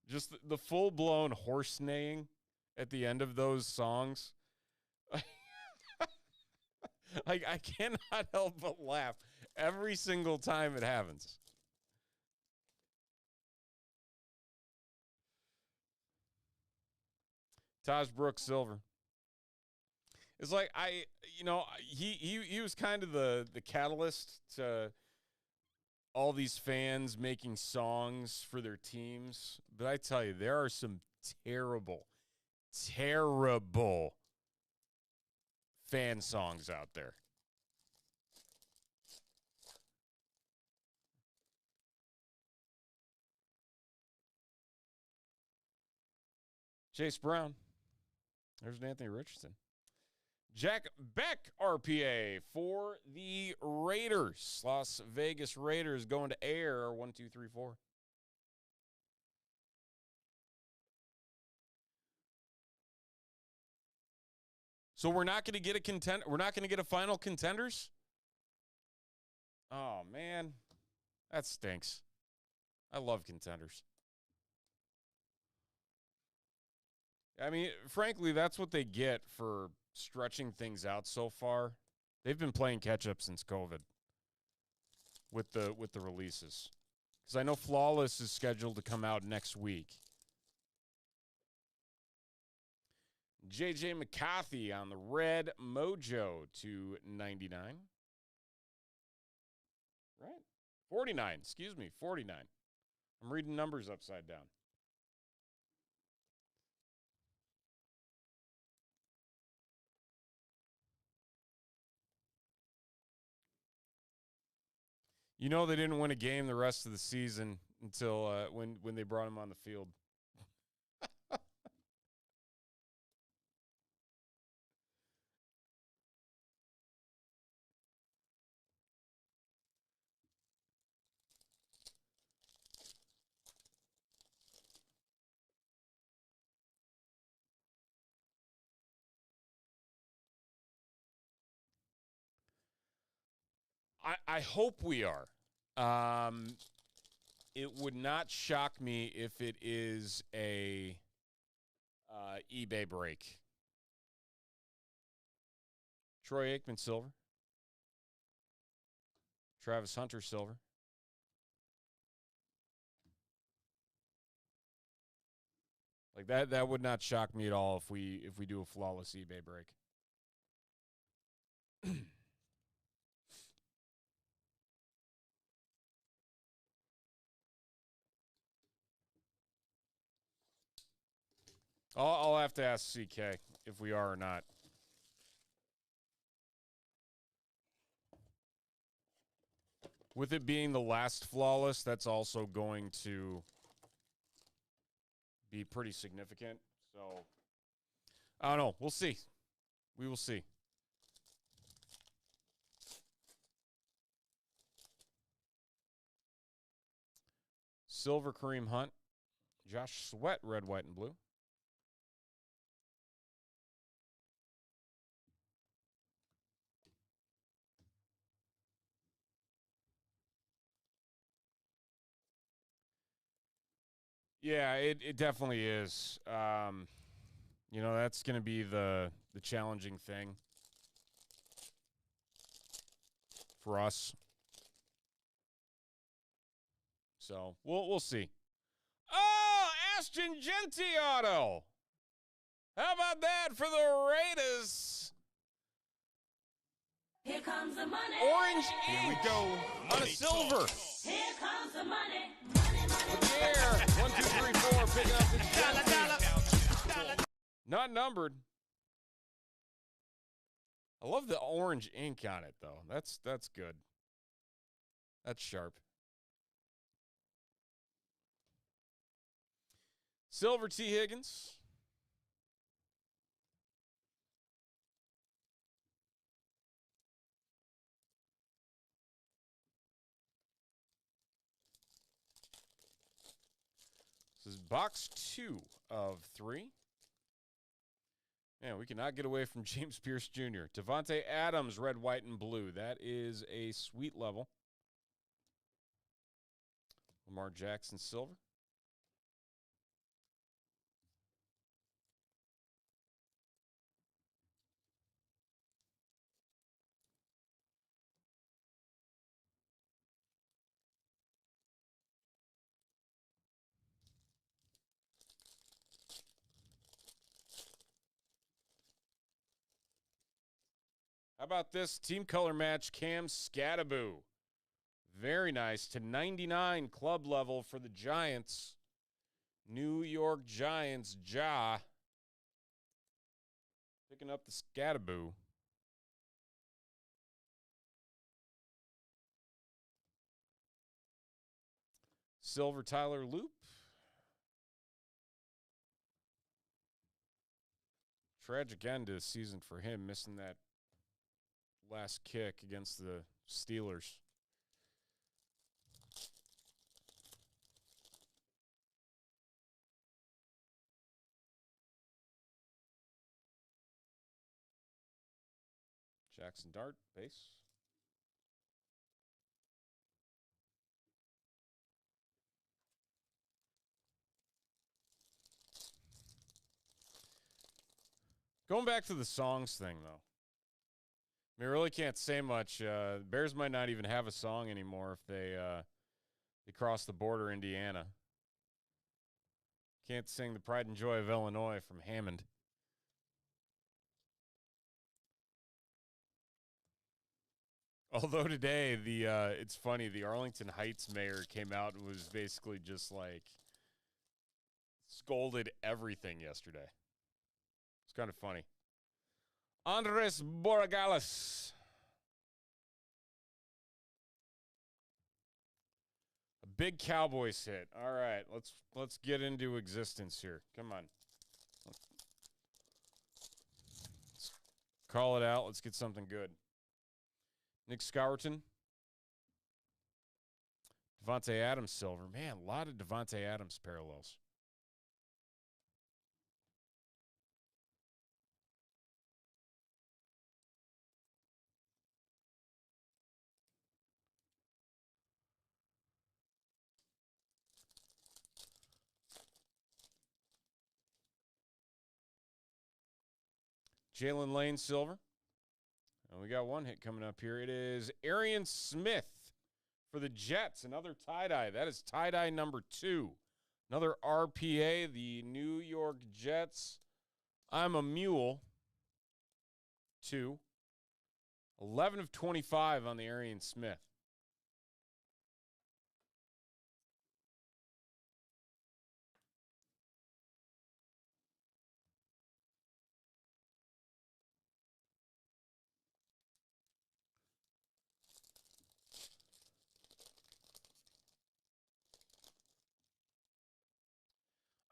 S1: Just the full-blown horse neighing at the end of those songs. I cannot help but laugh every single time it happens. Taj Brooks Silver. It's like he was kind of the catalyst to all these fans making songs for their teams. But I tell you, there are some terrible fan songs out there. Chase Brown. There's an Anthony Richardson. Jack Beck, RPA for the Raiders. Las Vegas Raiders going to air 1, 2, 3, 4. So we're not going to get we're not going to get a final contenders? Oh, man. That stinks. I love contenders. I mean, frankly, that's what they get for stretching things out so far. They've been playing catch up since COVID with the releases. Because I know Flawless is scheduled to come out next week. J.J. McCarthy on the red Mojo to 99. Right? 49. Excuse me, 49. I'm reading numbers upside down. You know they didn't win a game the rest of the season until when they brought him on the field. I hope we are. It would not shock me if it is a eBay break. Troy Aikman silver. Travis Hunter silver. Like that would not shock me at all if we do a flawless eBay break. I'll have to ask CK if we are or not. With it being the last flawless, that's also going to be pretty significant. So, I don't know. We'll see. We will see. Silver Kareem Hunt. Josh Sweat, red, white, and blue. Yeah, it definitely is. You know, that's going to be the challenging thing for us. So, we'll see. Oh, Ashton Genty auto. How about that for the Raiders?
S2: Here comes the money.
S1: Orange
S3: Here we
S1: ink
S3: go.
S1: on a silver.
S2: Here comes the money. Money, money.
S1: With the air. 1, 2, 3, 4. Picking up the Chelsea. Not numbered. I love the orange ink on it, though. That's good. That's sharp. Silver T. Higgins. This is box 2 of 3. Man, we cannot get away from James Pierce Jr. Devontae Adams, red, white, and blue. That is a sweet level. Lamar Jackson, silver. How about this team color match, Cam Scattaboo? Very nice. To 99 club level for the Giants. New York Giants, Ja. Picking up the Scattaboo. Silver Tyler Loop. Tragic end to the season for him, missing that last kick against the Steelers. Jackson Dart, base. Going back to the songs thing, though. I mean, I really can't say much. Bears might not even have a song anymore if they cross the border Indiana. Can't sing The Pride and Joy of Illinois from Hammond. Although today, it's funny, the Arlington Heights mayor came out and was basically just like scolded everything yesterday. It's kind of funny. Andres Borregales. A big Cowboys hit. All right, let's get into existence here. Come on. Let's call it out. Let's get something good. Nick Scourton. Devontae Adams silver. Man, a lot of Devontae Adams parallels. Jalen Lane silver. And we got one hit coming up here. It is Arian Smith for the Jets. Another tie-dye. That is tie-dye number 2. Another RPA, the New York Jets. I'm a Mule. 2. 11 of 25 on the Arian Smith.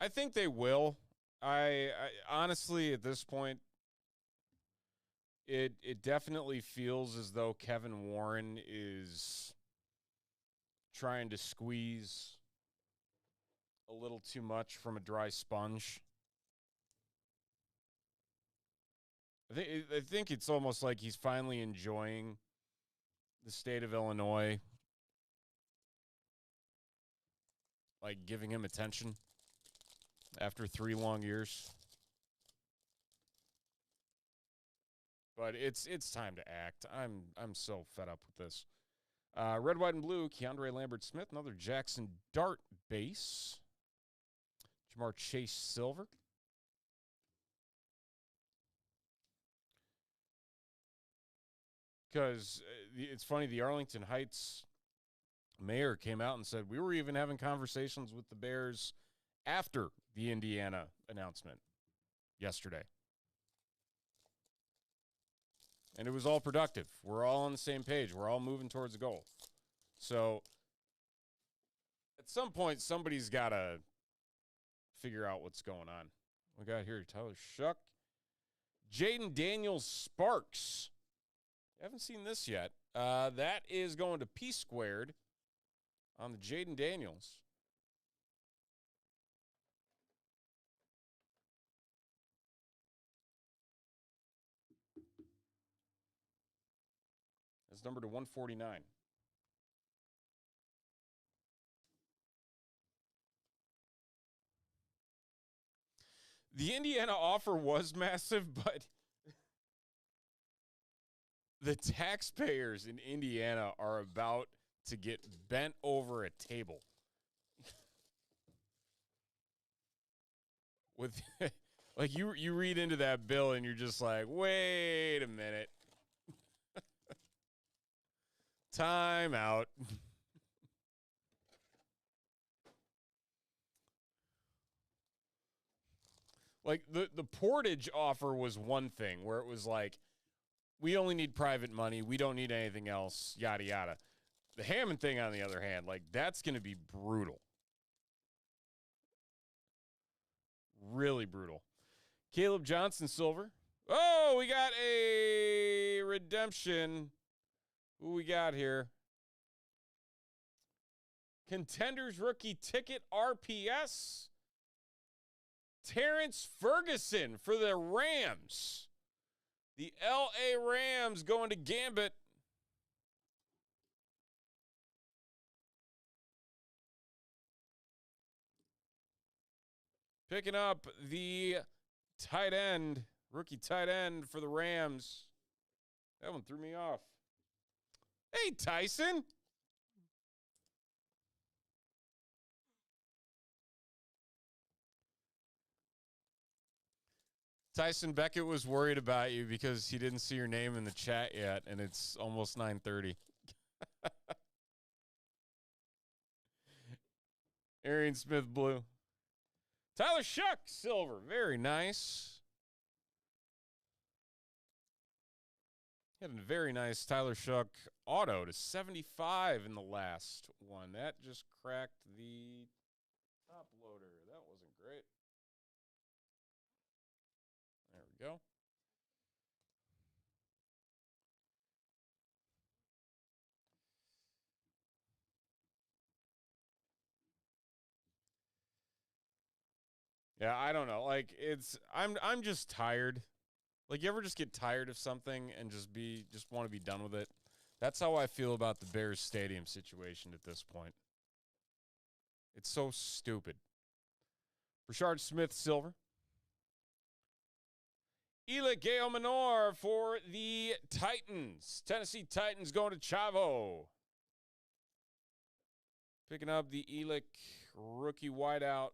S1: I think they will. I honestly, at this point, it definitely feels as though Kevin Warren is trying to squeeze a little too much from a dry sponge. I think it's almost like he's finally enjoying the state of Illinois, like giving him attention after 3 long years. But it's time to act. I'm so fed up with this. Red, white, and blue, Keandre Lambert-Smith, another Jackson Dart base. Jamar Chase silver. Because it's funny, the Arlington Heights mayor came out and said, we were even having conversations with the Bears after the Indiana announcement yesterday. And it was all productive. We're all on the same page. We're all moving towards a goal. So at some point, somebody's got to figure out what's going on. We got here Tyler Shuck, Jaden Daniels Sparks. Haven't seen this yet. That is going to P squared on the Jaden Daniels. That's number to 149. The Indiana offer was massive, but the taxpayers in Indiana are about to get bent over a table. With like you read into that bill and you're just like, wait a minute. Time out. Like the Portage offer was one thing where it was like, we only need private money. We don't need anything else, yada, yada. The Hammond thing, on the other hand, like that's going to be brutal. Really brutal. Caleb Johnson Silver. Oh, we got a redemption. Who we got here? Contenders rookie ticket RPS. Terrence Ferguson for the Rams. The LA Rams going to Gambit. Picking up the tight end, rookie tight end for the Rams. That one threw me off. Hey, Tyson. Tyson Beckett was worried about you because he didn't see your name in the chat yet, and it's almost 9:30. Arian Smith blue. Tyler Shuck silver. Very nice. Had a very nice Tyler Shuck auto to 75 in the last one. That just cracked the top loader. That wasn't great. There we go. Yeah, I don't know. Like I'm just tired. Like you ever just get tired of something and just want to be done with it? That's how I feel about the Bears stadium situation at this point. It's so stupid. Rashard Smith silver. Ela Gale Minor for the Titans. Tennessee Titans going to Chavo. Picking up the Elick rookie wideout.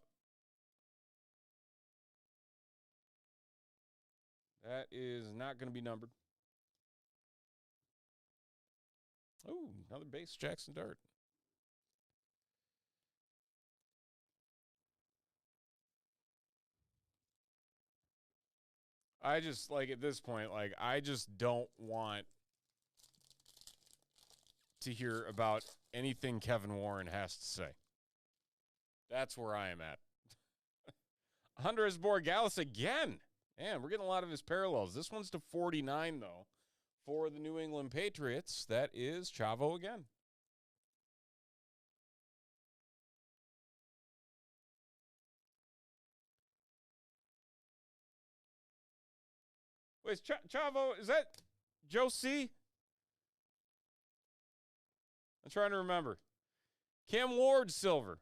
S1: That is not going to be numbered. Oh, another base, Jackson Dart. I just, like, at this point, like, I just don't want to hear about anything Kevin Warren has to say. That's where I am at. Andres Borregales again. Man, we're getting a lot of his parallels. This one's to 49, though, for the New England Patriots. That is Chavo again. Wait, Chavo, is that Joe C? I'm trying to remember. Cam Ward silver.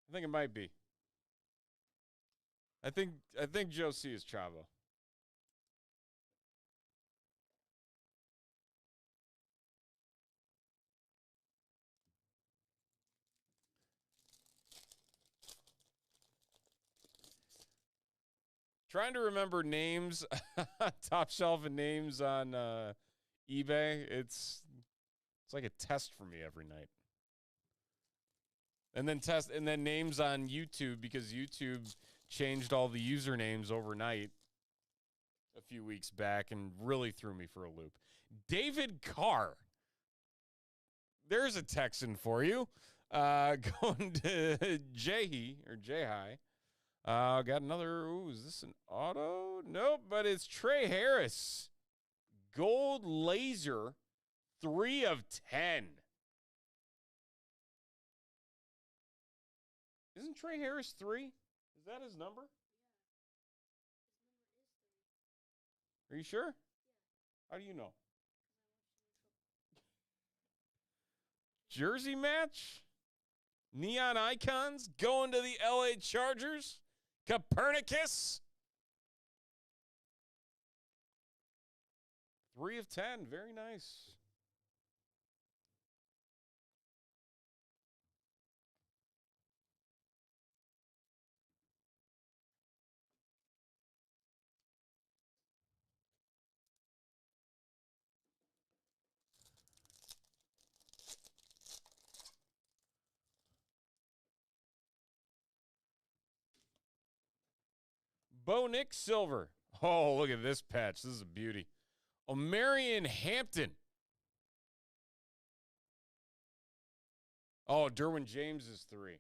S1: I think it might be. I think Joe C is Chavo. Trying to remember names, top shelf and names on eBay. It's like a test for me every night. And then names on YouTube, because YouTube changed all the usernames overnight a few weeks back and really threw me for a loop. David Carr. There's a Texan for you. Going to Jehi or Jai. Got another. Ooh, is this an auto? Nope, but it's Trey Harris. Gold laser, 3 of 10. Isn't Trey Harris 3? Is that his number? Are you sure? How do you know? Jersey match? Neon Icons going to the LA Chargers? Copernicus? 3 of 10. Very nice. Bo Nick Silver. Oh, look at this patch. This is a beauty. O'Marion Hampton. Oh, Derwin James is 3.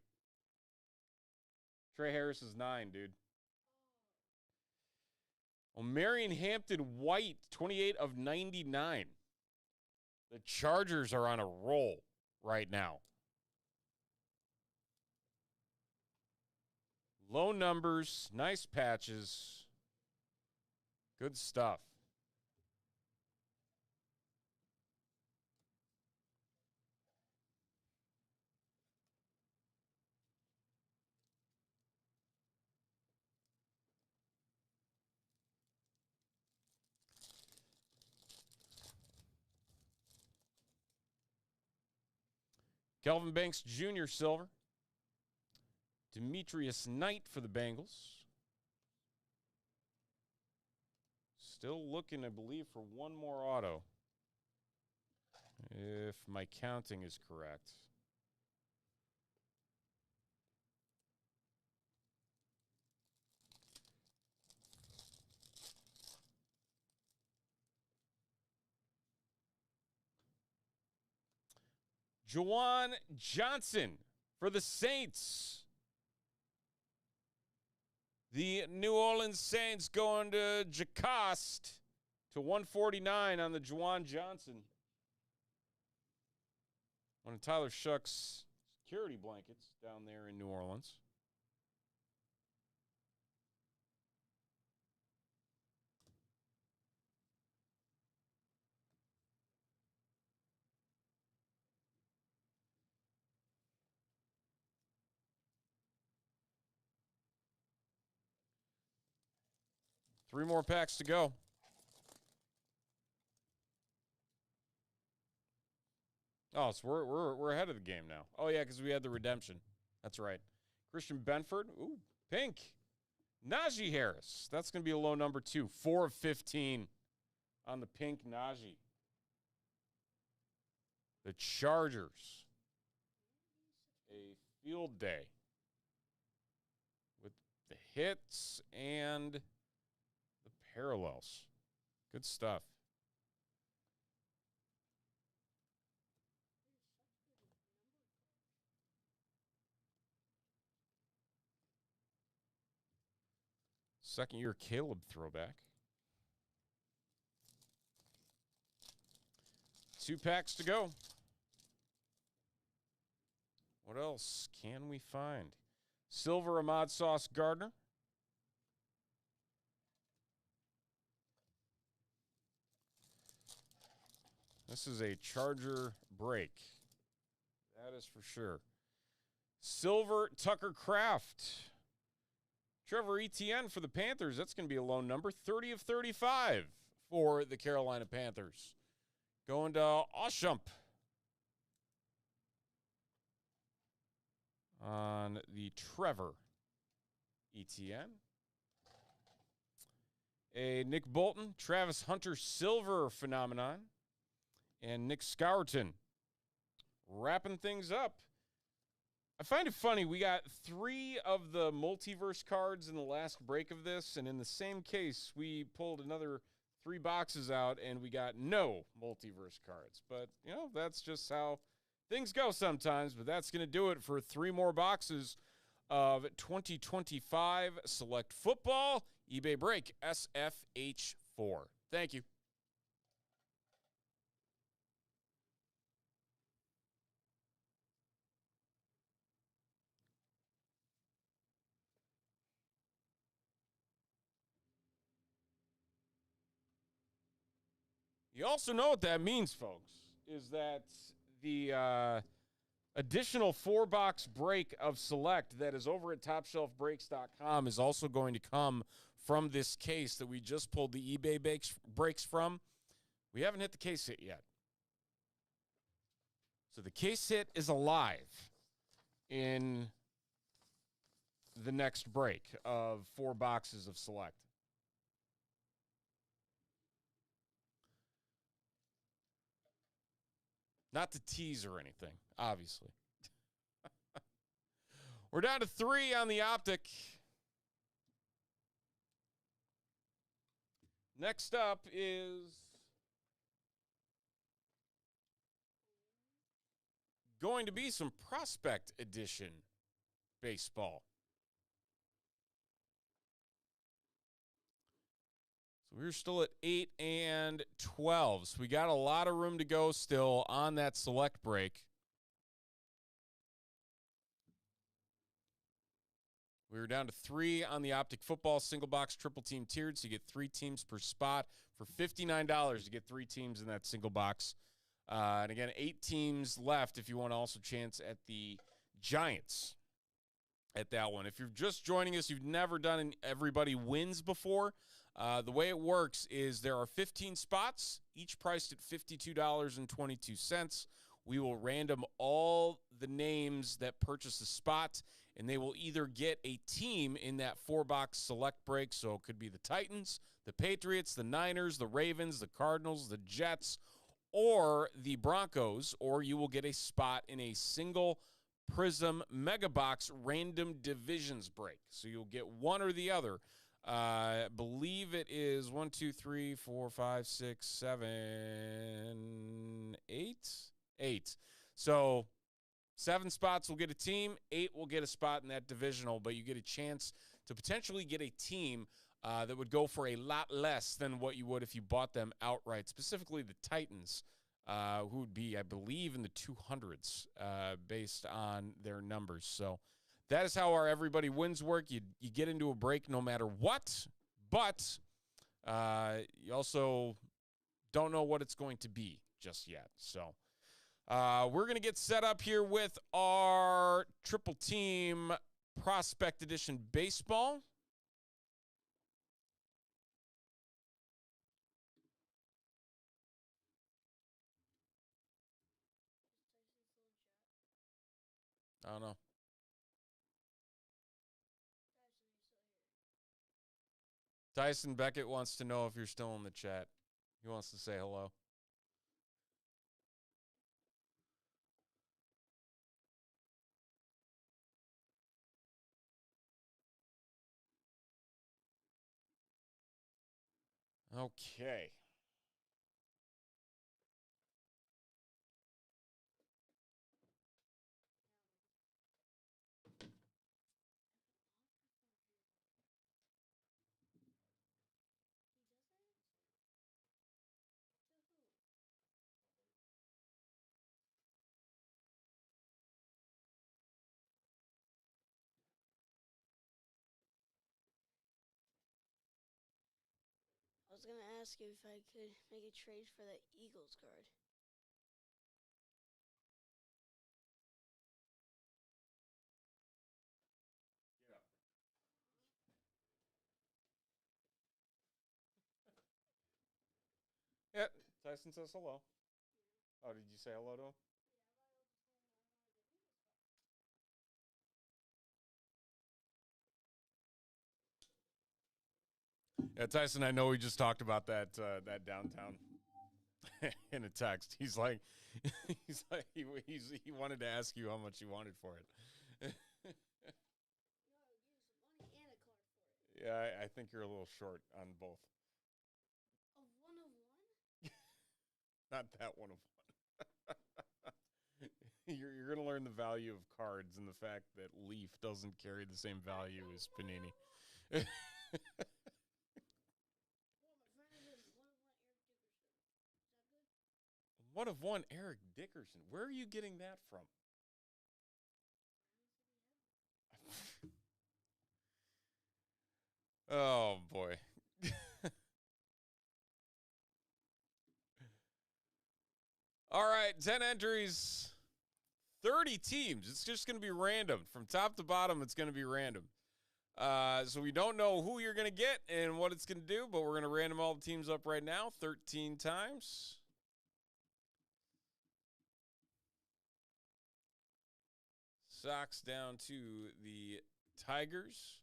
S1: Trey Harris is 9, dude. O'Marion Hampton White, 28 of 99. The Chargers are on a roll right now. Low numbers, nice patches. Good stuff. Kelvin Banks Jr. Silver. Demetrius Knight for the Bengals. Still looking, I believe, for one more auto, if my counting is correct. Juwan Johnson for the Saints. The New Orleans Saints going to Jacost to 149 on the Juwan Johnson. One of Tyler Shuck's security blankets down there in New Orleans. Three more packs to go. Oh, so we're ahead of the game now. Oh yeah, because we had the redemption. That's right. Christian Benford. Ooh, pink. Najee Harris. That's going to be a low number 2. 4 of 15 on the pink Najee. The Chargers. A field day with the hits and the parallels. Good stuff. Second year Caleb throwback. 2 packs to go. What else can we find? Silver Ahmad Sauce Gardner. This is a Charger break. That is for sure. Silver Tucker Kraft. Trevor Etienne for the Panthers. That's going to be a low number. 30 of 35 for the Carolina Panthers. Going to Oshump on the Trevor Etienne. a Nick Bolton, Travis Hunter Silver phenomenon, and Nick Scourton. Wrapping things up. I find it funny, we got 3 of the multiverse cards in the last break of this, and in the same case, we pulled another 3 boxes out, and we got no multiverse cards. But, you know, that's just how things go sometimes, but that's going to do it for 3 more boxes of 2025 Select Football eBay Break SFH4. Thank you. You also know what that means, folks, is that the additional 4-box break of Select that is over at TopShelfBreaks.com is also going to come from this case that we just pulled the eBay breaks from. We haven't hit the case hit yet. So the case hit is alive in the next break of 4 boxes of Select. Not to tease or anything, obviously. We're down to 3 on the Optic. Next up is going to be some Prospect Edition baseball. So we're still at 8 and 12. So we got a lot of room to go still on that Select break. We were down to 3 on the Optic Football single box triple team tiered. So you get 3 teams per spot for $59 to get 3 teams in that single box. And again, 8 teams left if you want to also chance at the Giants at that one. If you're just joining us, you've never done an Everybody Wins before. The way it works is there are 15 spots, each priced at $52.22. We will random all the names that purchase a spot, and they will either get a team in that 4-box Select break. So it could be the Titans, the Patriots, the Niners, the Ravens, the Cardinals, the Jets, or the Broncos, or you will get a spot in a single Prism Mega Box random divisions break. So you'll get one or the other. I believe it is 1, 2, 3, 4, 5, 6, 7, 8. 8. So 7 spots will get a team, 8 will get a spot in that divisional, but you get a chance to potentially get a team that would go for a lot less than what you would if you bought them outright, specifically the Titans, who would be, I believe, in the 200s based on their numbers. So that is how our Everybody Wins work. You get into a break no matter what, but you also don't know what it's going to be just yet. So we're going to get set up here with our Triple Team Prospect Edition Baseball. I don't know. Tyson Beckett wants to know if you're still in the chat. He wants to say hello. Okay.
S3: I was going to ask you if I could make a trade for that Eagles card.
S1: Yeah, Tyson says hello. Oh, did you say hello to him? Yeah, Tyson, I know we just talked about that that downtown in a text. He's like, he wanted to ask you how much you wanted for it. Yeah, I think you're a little short on both.
S3: A 1 of 1?
S1: Not that one of one. You're going to learn the value of cards and the fact that Leaf doesn't carry the same value as Panini. One of one Eric Dickerson. Where are you getting that from? Oh, boy. All right, 10 entries, 30 teams. It's just going to be random. From top to bottom, it's going to be random. So we don't know who you're going to get and what it's going to do, but we're going to random all the teams up right now 13 times. Sox down to the Tigers.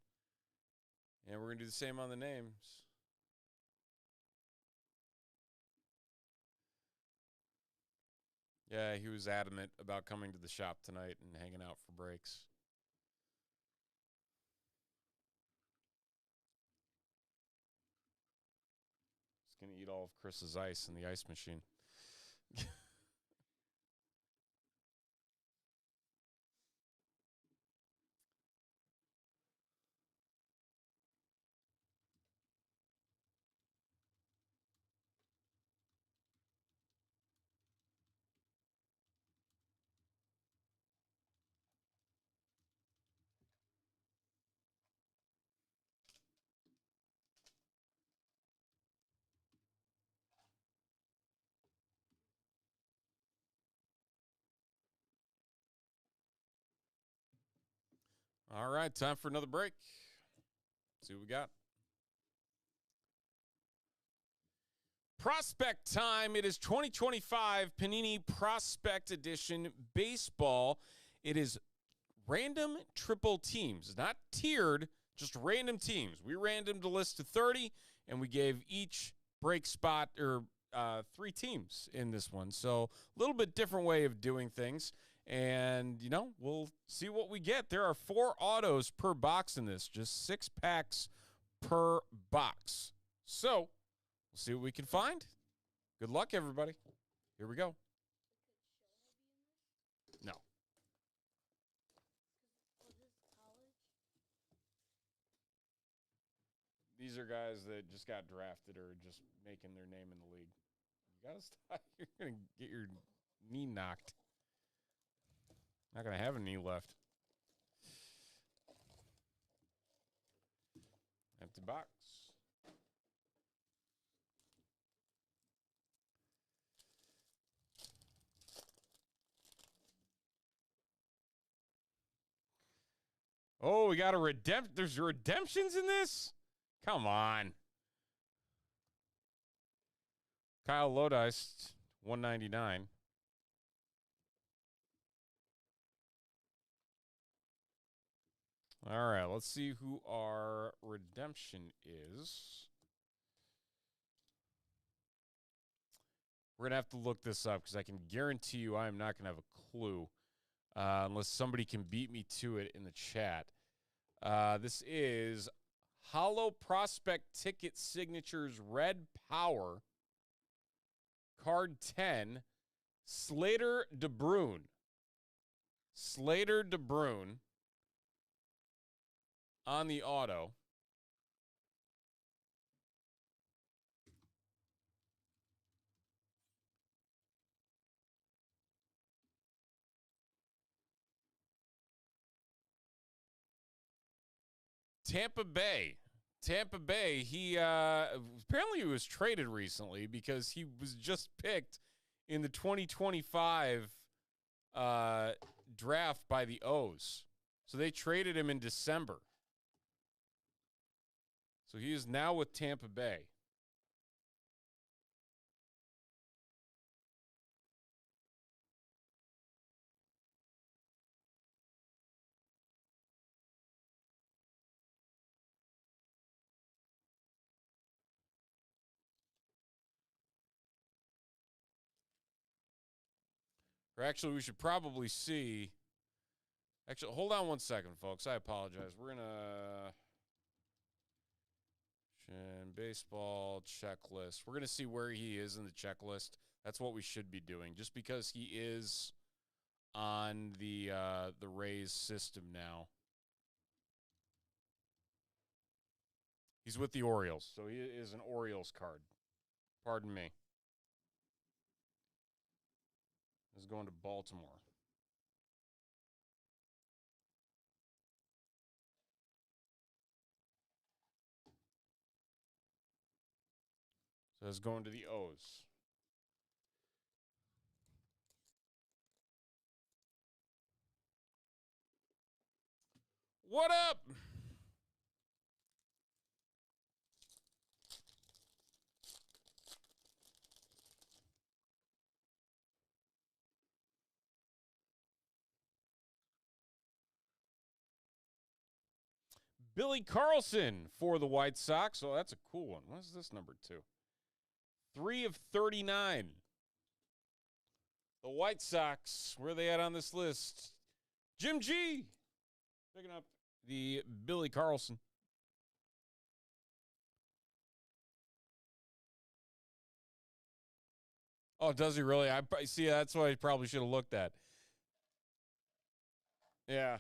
S1: And we're going to do the same on the names. Yeah, he was adamant about coming to the shop tonight and hanging out for breaks. He's going to eat all of Chris's ice in the ice machine. All right, time for another break. See what we got. Prospect time. It is 2025 Panini Prospect Edition Baseball. It is random triple teams, not tiered, just random teams. We randomed a list of 30, and we gave each break spot or 3 teams in this one. So a little bit different way of doing things. And, you know, we'll see what we get. There are 4 autos per box in this, just 6 packs per box. So we'll see what we can find. Good luck, everybody. Here we go. No. These are guys that just got drafted or just making their name in the league. You gotta stop. You're gonna get your knee knocked. Not gonna have a knee left. Empty box. Oh, we got a redemption. There's redemptions in this? Come on. Kyle Lodice, 199. All right, let's see who our redemption is. We're going to have to look this up because I can guarantee you I am not going to have a clue unless somebody can beat me to it in the chat. This is Hollow Prospect Ticket Signatures Red Power, Card 10, Slater DeBrune. Slater DeBrune on the auto. Tampa Bay. Tampa Bay, he apparently he was traded recently because he was just picked in the 2025 draft by the O's. So they traded him in December. So he is now with Tampa Bay. Or actually, we should probably see. Actually, hold on one second, folks. I apologize. We're going to. Baseball checklist. We're going to see where he is in the checklist. That's what we should be doing. Just because he is on the Rays system now. He's with the Orioles, so he is an Orioles card. Pardon me. He's going to Baltimore. So it's going to the O's. What up? Billy Carlson for the White Sox. Oh, that's a cool one. What's this number 2? 3 of 39. The White Sox, where are they at on this list? Jim G. Picking up the Billy Carlson. Oh, does he really? I see. That's what I probably should have looked at. Yeah.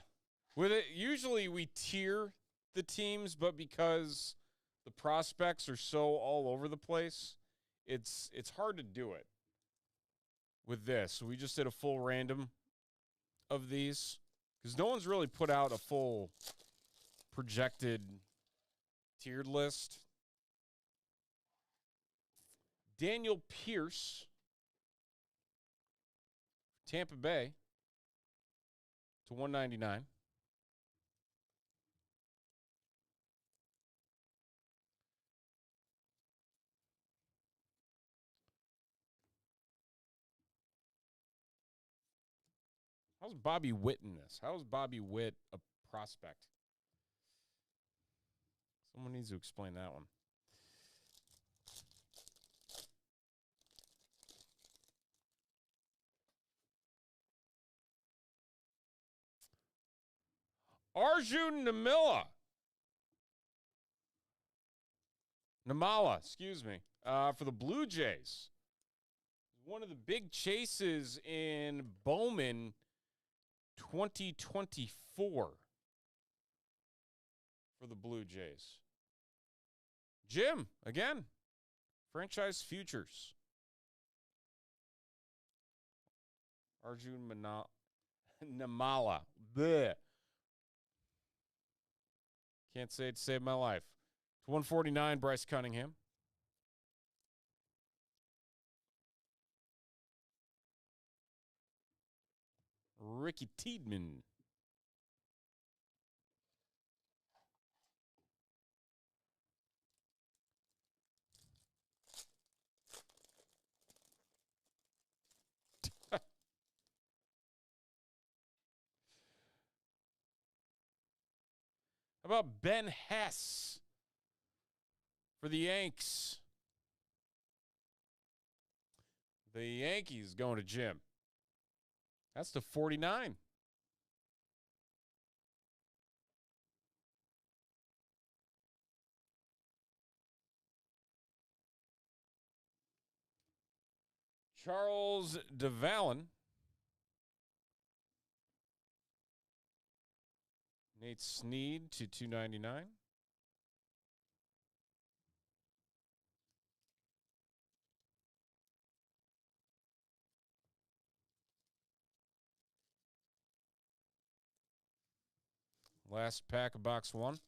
S1: With it, usually we tier the teams, but because the prospects are so all over the place, it's hard to do it with this. We just did a full random of these because no one's really put out a full projected tiered list. Daniel Pierce, Tampa Bay, to 199. How's Bobby Witt in this? How is Bobby Witt a prospect? Someone needs to explain that one. Arjun Namala, excuse me, for the Blue Jays. One of the big chases in Bowman 2024 for the Blue Jays. Jim, again, franchise futures. Arjun Namala. Bleh. Can't say it to save my life. To 149, Bryce Cunningham. Ricky Tiedemann. How about Ben Hess for the Yanks? The Yankees going to Jim. That's the 49. Charles DeValin. Nate Snead to 299. Last pack of box 1.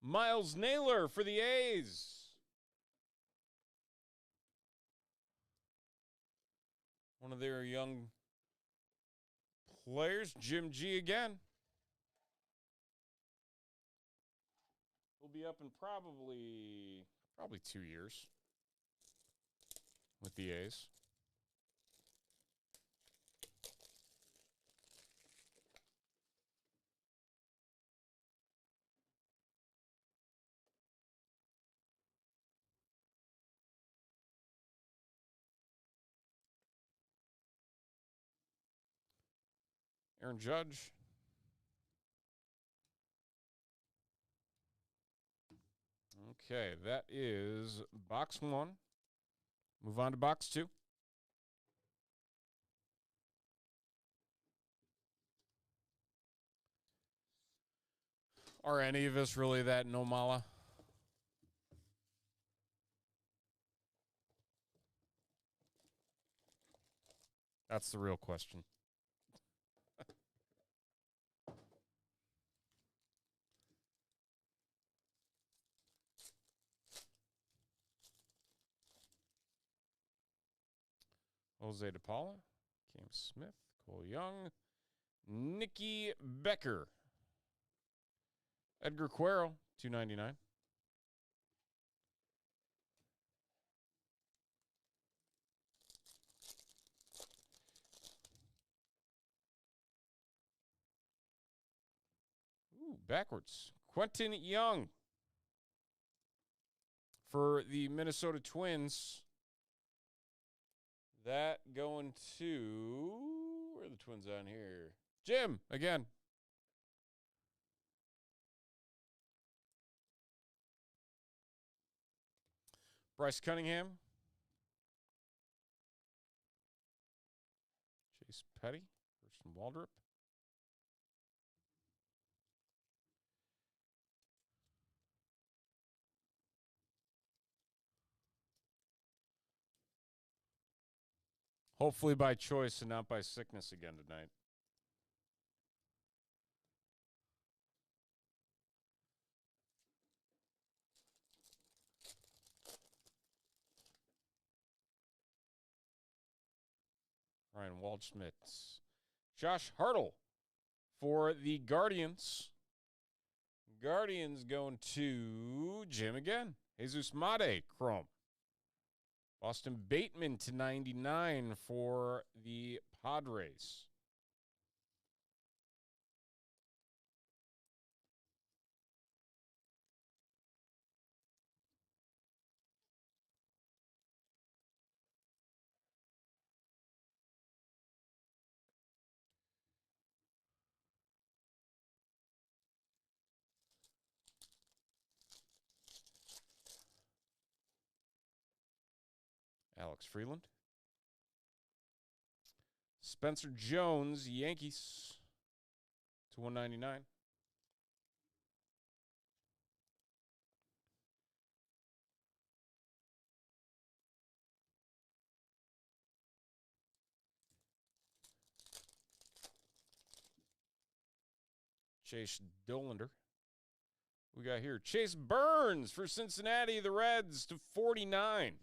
S1: Miles Naylor for the A's. One of their young players, Jim G again. He'll be up in probably 2 years with the A's. Aaron Judge. Okay, that is box 1. Move on to box 2. Are any of us really that Nomala? That's the real question. Jose DePaula, Cam Smith, Cole Young, Nikki Becker, Edgar Cuero, $2.99. Ooh, backwards. Quentin Young for the Minnesota Twins. That going to, where are the Twins on here? Jim, again. Bryce Cunningham. Chase Petty. Christian Waldrop. Hopefully by choice and not by sickness again tonight. Ryan Waldschmidt. Josh Hartle for the Guardians. Guardians going to Jim again. Jesus Mate, Chrome. Boston Bateman /99 for the Padres. Alex Freeland. Spencer Jones, Yankees /199. Chase Dollander. We got here Chase Burns for Cincinnati, the Reds /49.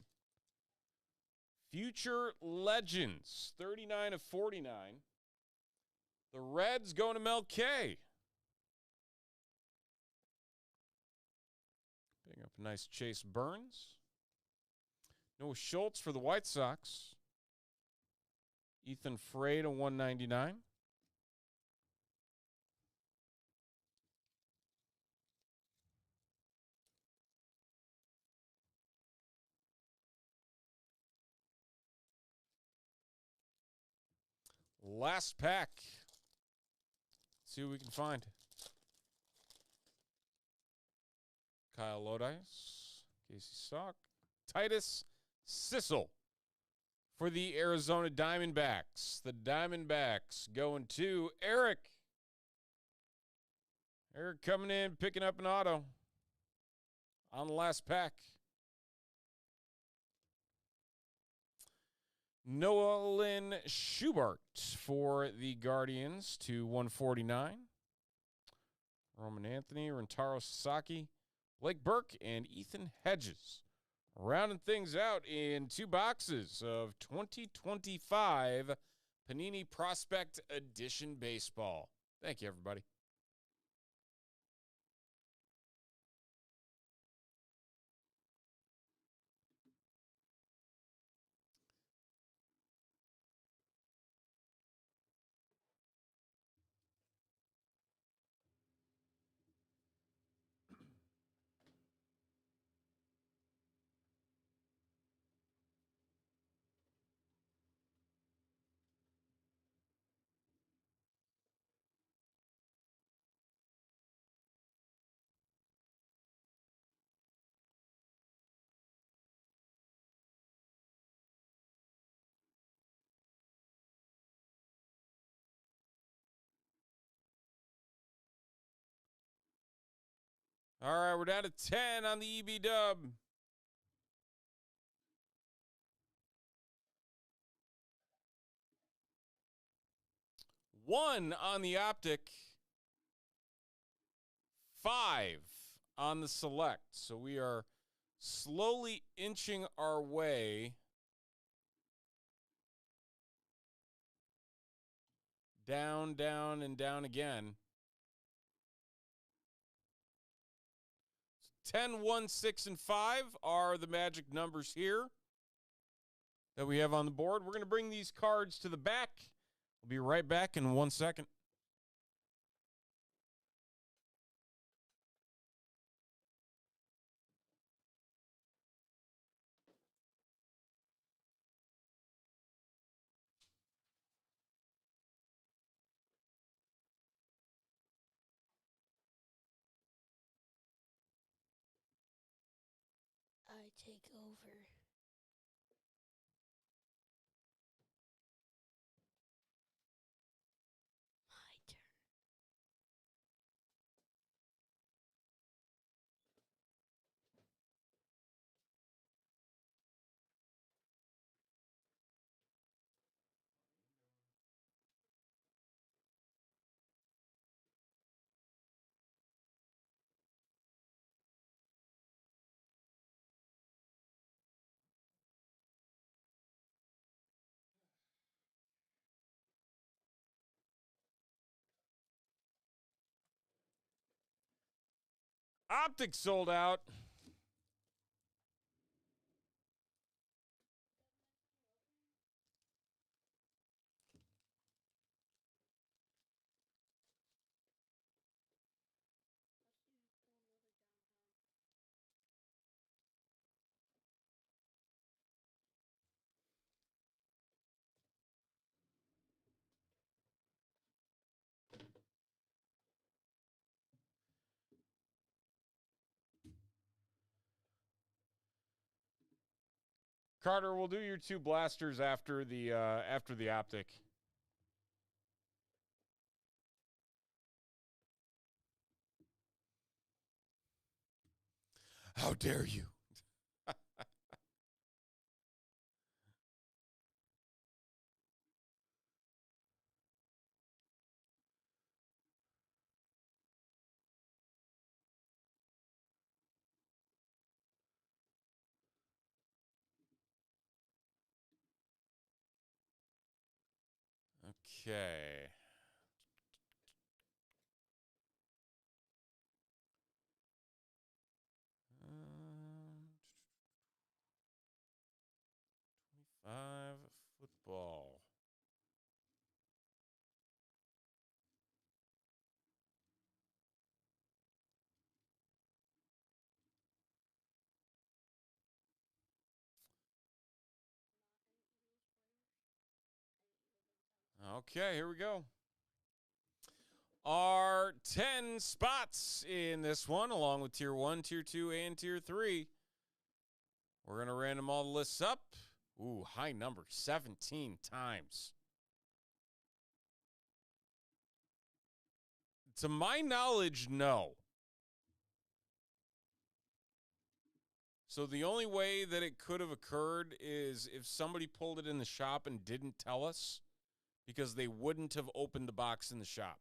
S1: Future Legends, 39/49. The Reds going to Mel K. Picking up a nice Chase Burns. Noah Schultz for the White Sox. Ethan Frey /199. Last pack. See what we can find. Kyle Lodice, Casey Stock, Titus Sissel for the Arizona Diamondbacks. The Diamondbacks going to Eric. Eric coming in, picking up an auto on the last pack. Nolan Schubert for the Guardians /149. Roman Anthony, Rentaro Sasaki, Blake Burke, and Ethan Hedges. Rounding things out in 2 boxes of 2025 Panini Prospect Edition Baseball. Thank you, everybody. All right, we're down to 10 on the EB dub. One on the optic. 5 on the select. So we are slowly inching our way down, down, and down again. 10, 1, 6, and 5 are the magic numbers here that we have on the board. We're going to bring these cards to the back. We'll be right back in 1 second.
S3: I take over. My turn.
S1: Optic sold out. Carter, we'll do your 2 blasters after the optic. How dare you? Okay. Um, 25 football. Okay, here we go. Our 10 spots in this one, along with Tier 1, Tier 2, and Tier 3. We're going to random all the lists up. Ooh, high number, 17 times. To my knowledge, no. So the only way that it could have occurred is if somebody pulled it in the shop and didn't tell us, because they wouldn't have opened the box in the shop.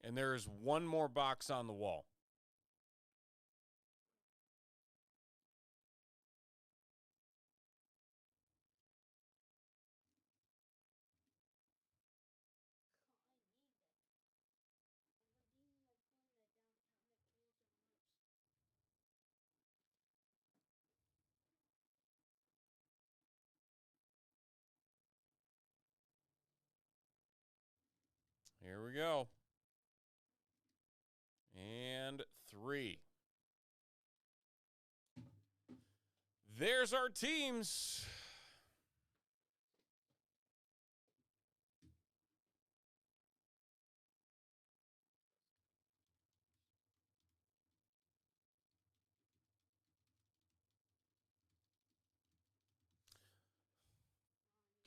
S1: And there is one more box on the wall. Here we go. And 3. There's our teams.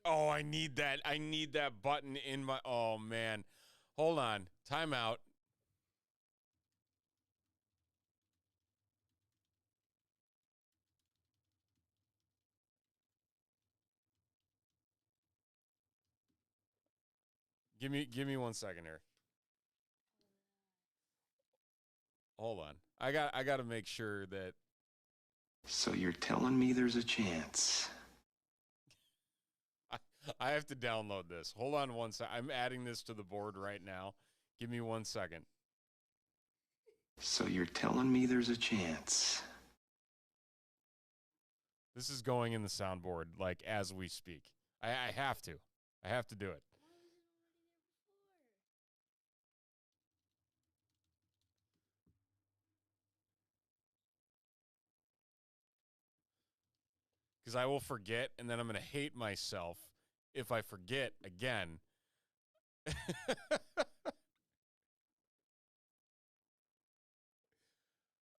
S1: Oh, I need that. I need that button in my. Oh, man. Hold on. Timeout. Give me 1 second here. Hold on. I got to make sure that.
S4: So you're telling me there's a chance?
S1: I have to download this. Hold on 1 sec. I'm adding this to the board right now. Give me 1 second.
S4: So you're telling me there's a chance?
S1: This is going in the soundboard like as we speak. I have to. I have to do it. Because I will forget, and then I'm going to hate myself if I forget again.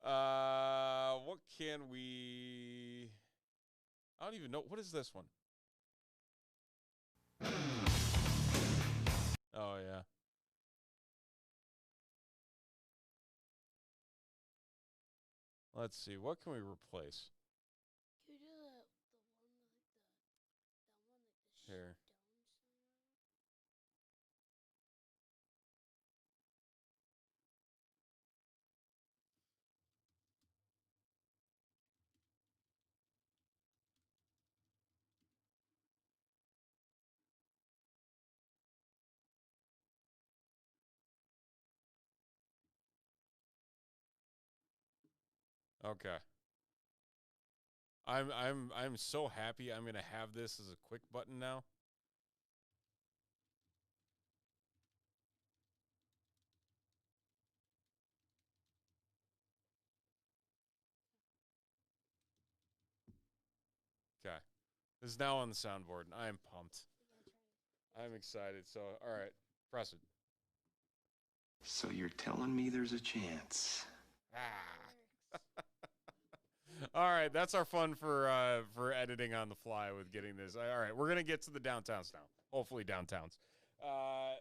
S1: What can we... I don't even know. What is this one? Oh, yeah. Let's see. What can we replace?
S3: Can you do the one with the
S1: Here. Okay. I'm so happy I'm gonna have this as a quick button now. Okay. This is now on the soundboard, and I am pumped. I'm excited. So, all right, press it.
S4: So you're telling me there's a chance?
S1: Ah. All right, that's our fun for editing on the fly with getting this. All right, we're gonna get to the downtowns now. Hopefully, downtowns.
S3: Hey,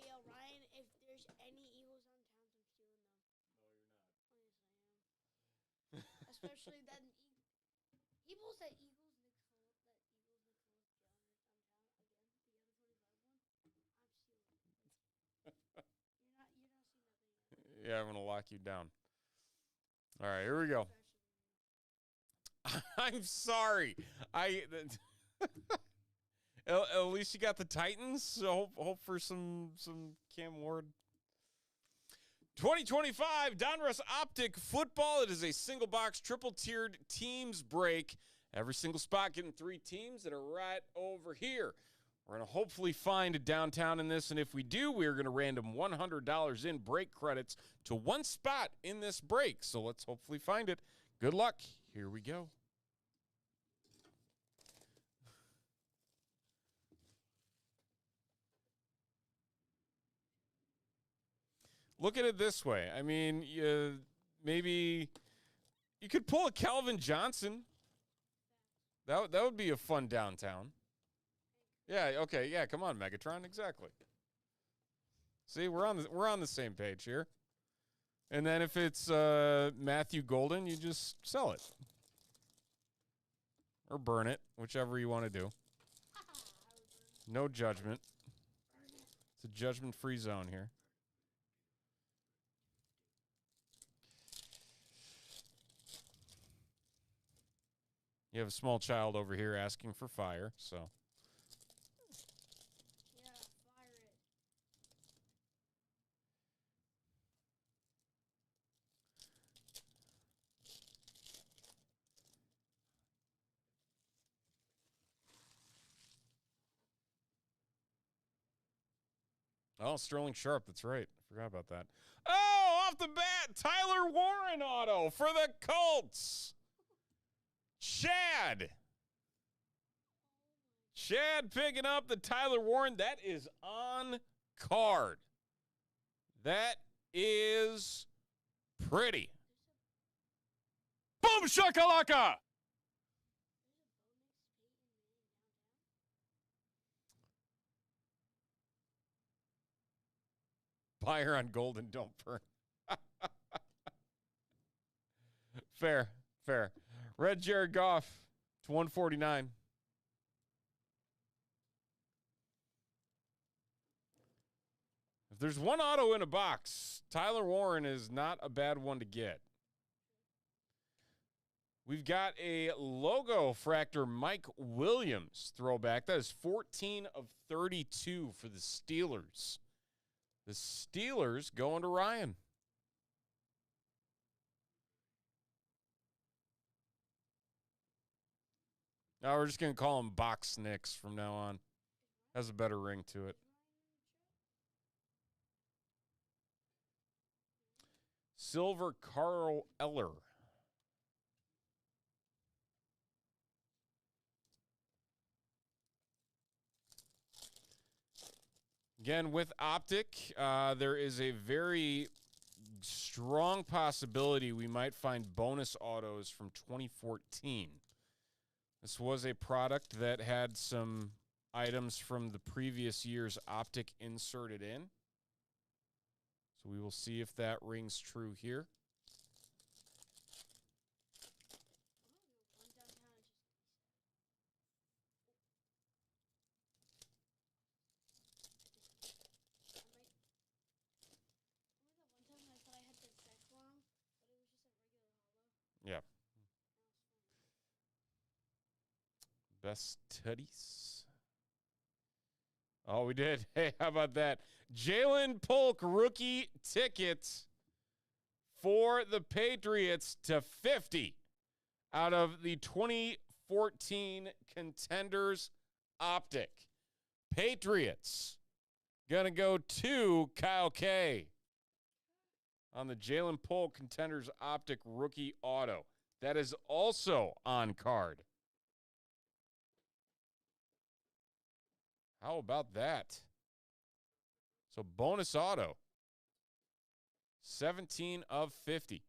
S3: yo, Ryan, if there's any Eagles on towns, I'm stealing them. No, you're not. Yes, I am. Especially that Eagles that Eagles Nick Phillip, You're not seeing nothing yet.
S1: Yeah, I'm gonna lock you down. All right, here we go. I'm sorry. At least you got the Titans. So hope for some Cam Ward. 2025 Donruss Optic Football. It is a single box, triple tiered teams break. Every single spot getting 3 teams that are right over here. We're going to hopefully find a downtown in this, and if we do, we're going to random $100 in break credits to one spot in this break. So let's hopefully find it. Good luck. Here we go. Look at it this way. I mean, maybe you could pull a Calvin Johnson. That would be a fun downtown. Yeah, okay. Yeah, come on, Megatron. Exactly. See, we're on the same page here. And then if it's Matthew Golden, you just sell it. Or burn it, whichever you want to do. No judgment. It's a judgment-free zone here. You have a small child over here asking for fire, so.
S3: Yeah, fire it.
S1: Oh, Sterling Sharp. That's right. I forgot about that. Oh, off the bat, Tyler Warren auto for the Colts. Chad picking up the Tyler Warren. That is on card. That is pretty. Boom shakalaka. expire on gold and don't burn. Fair. Red Jared Goff to 149. If there's one auto in a box, Tyler Warren is not a bad one to get. We've got a logo fractor Mike Williams throwback. That is 14 of 32 for the Steelers. The Steelers going to Ryan. Now we're just going to call him Box Nicks from now on. Has a better ring to it. Silver Carl Eller. Again, with Optic, there is a very strong possibility we might find bonus autos from 2014. This was a product that had some items from the previous year's Optic inserted in. So we will see if that rings true here. Yeah. Best Tutties. Oh, we did. Hey, how about that? Jalen Polk rookie ticket for the Patriots to 50 out of the 2014 Contenders Optic. Patriots gonna go to Kyle K on the Jalen Polk Contenders Optic rookie auto. That is also on card. How about that? So bonus auto. 17 of 50.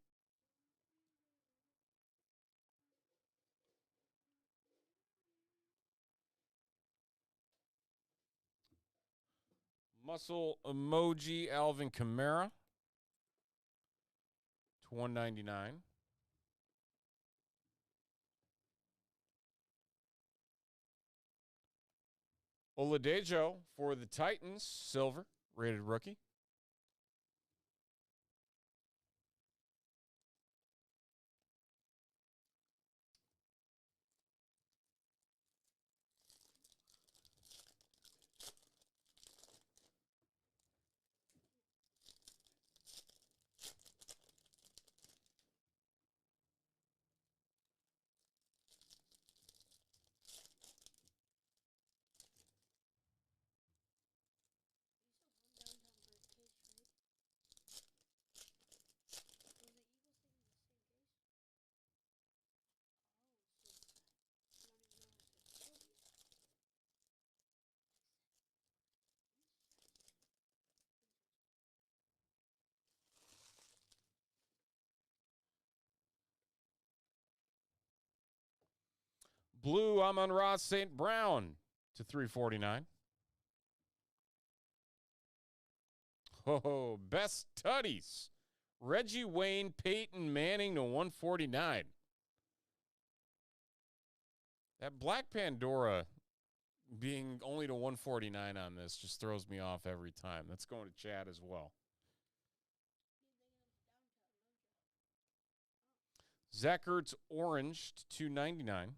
S1: Muscle emoji Alvin Kamara to 199. Oladejo for the Titans, silver, rated rookie. Blue Amon-Ra St. Brown to 349. Oh, best tutties. Reggie Wayne, Peyton Manning to 149. That Black Pandora being only to 149 on this just throws me off every time. That's going to Chad as well. Zach Ertz orange to 299.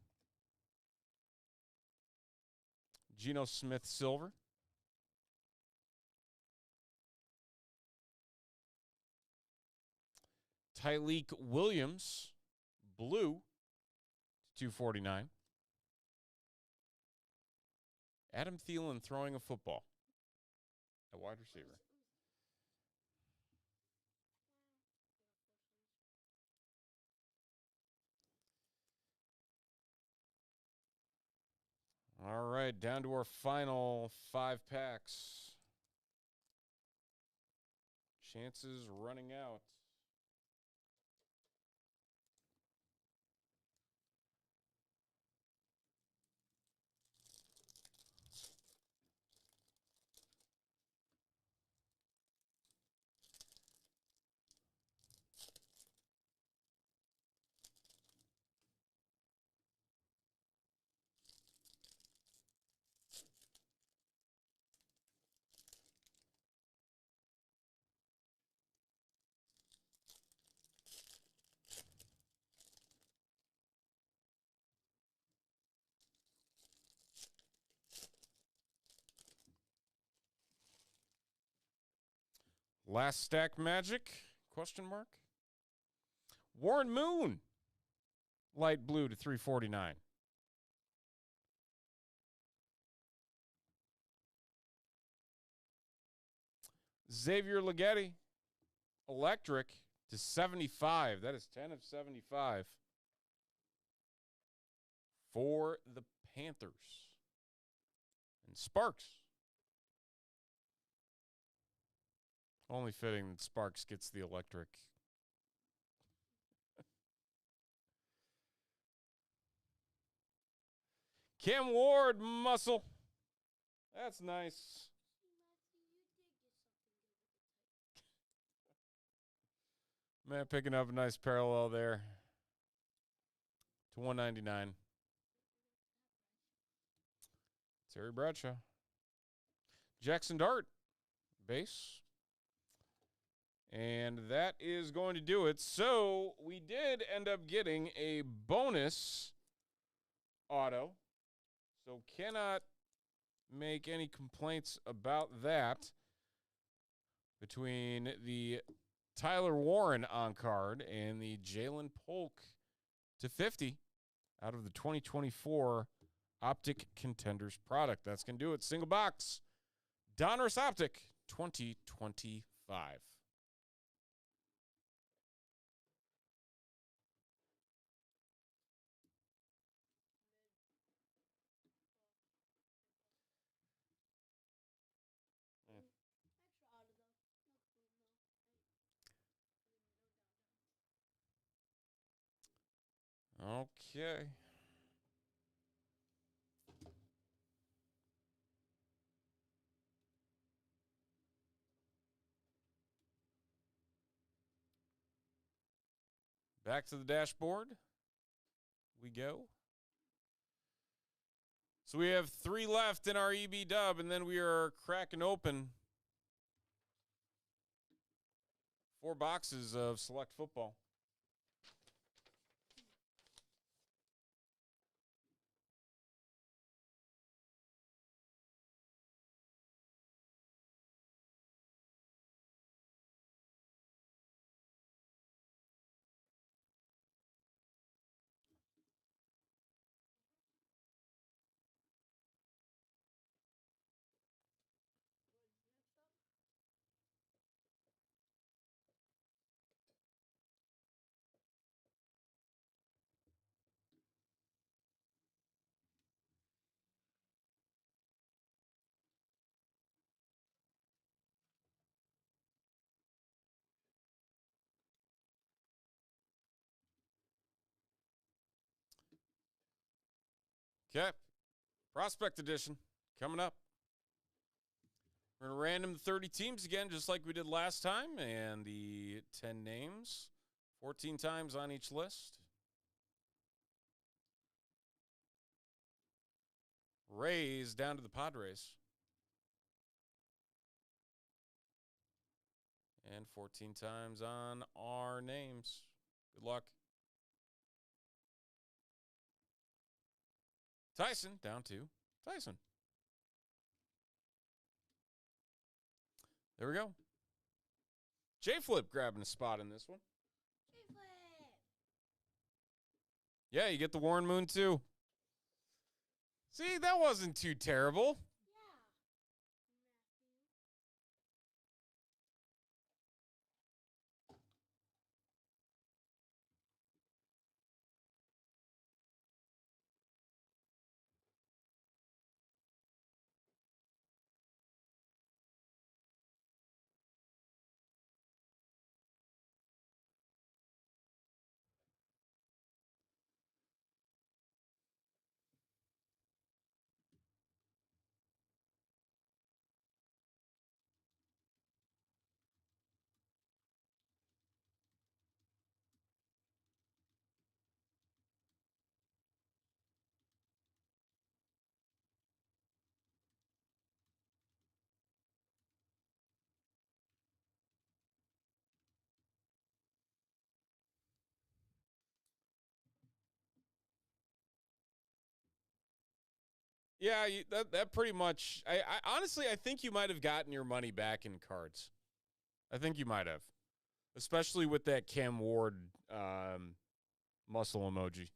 S1: Geno Smith silver. Tyleek Williams blue to 249. Adam Thielen throwing a football at wide receiver. All right, down to our final 5 packs. Chances running out. Last stack magic? Question mark. Warren Moon. Light blue to 349. Xavier Leggetti. Electric to 75. That is 10 of 75 for the Panthers. And Sparks. Only fitting that Sparks gets the electric. Cam Ward, muscle. That's nice. Man, picking up a nice parallel there to 199. Terry Bradshaw. Jackson Dart, base. And that is going to do it. So we did end up getting a bonus auto. So cannot make any complaints about that. Between the Tyler Warren on card and the Jalen Polk to 50 out of the 2024 Optic Contenders product. That's going to do it. Single box. Donruss Optic 2025. Okay. Back to the dashboard we go. So we have 3 left in our EB dub, and then we are cracking open 4 boxes of select football. Okay. Prospect edition coming up. We're going to random the 30 teams again, just like we did last time, and the 10 names, 14 times on each list. Rays down to the Padres. And 14 times on our names. Good luck. Tyson down to Tyson. There we go. J-Flip grabbing a spot in this one.
S3: J-Flip.
S1: Yeah, you get the Warren Moon too. See, that wasn't too terrible. Yeah, that pretty much. I honestly, I think you might have gotten your money back in cards. I think you might have. Especially with that Cam Ward muscle emoji.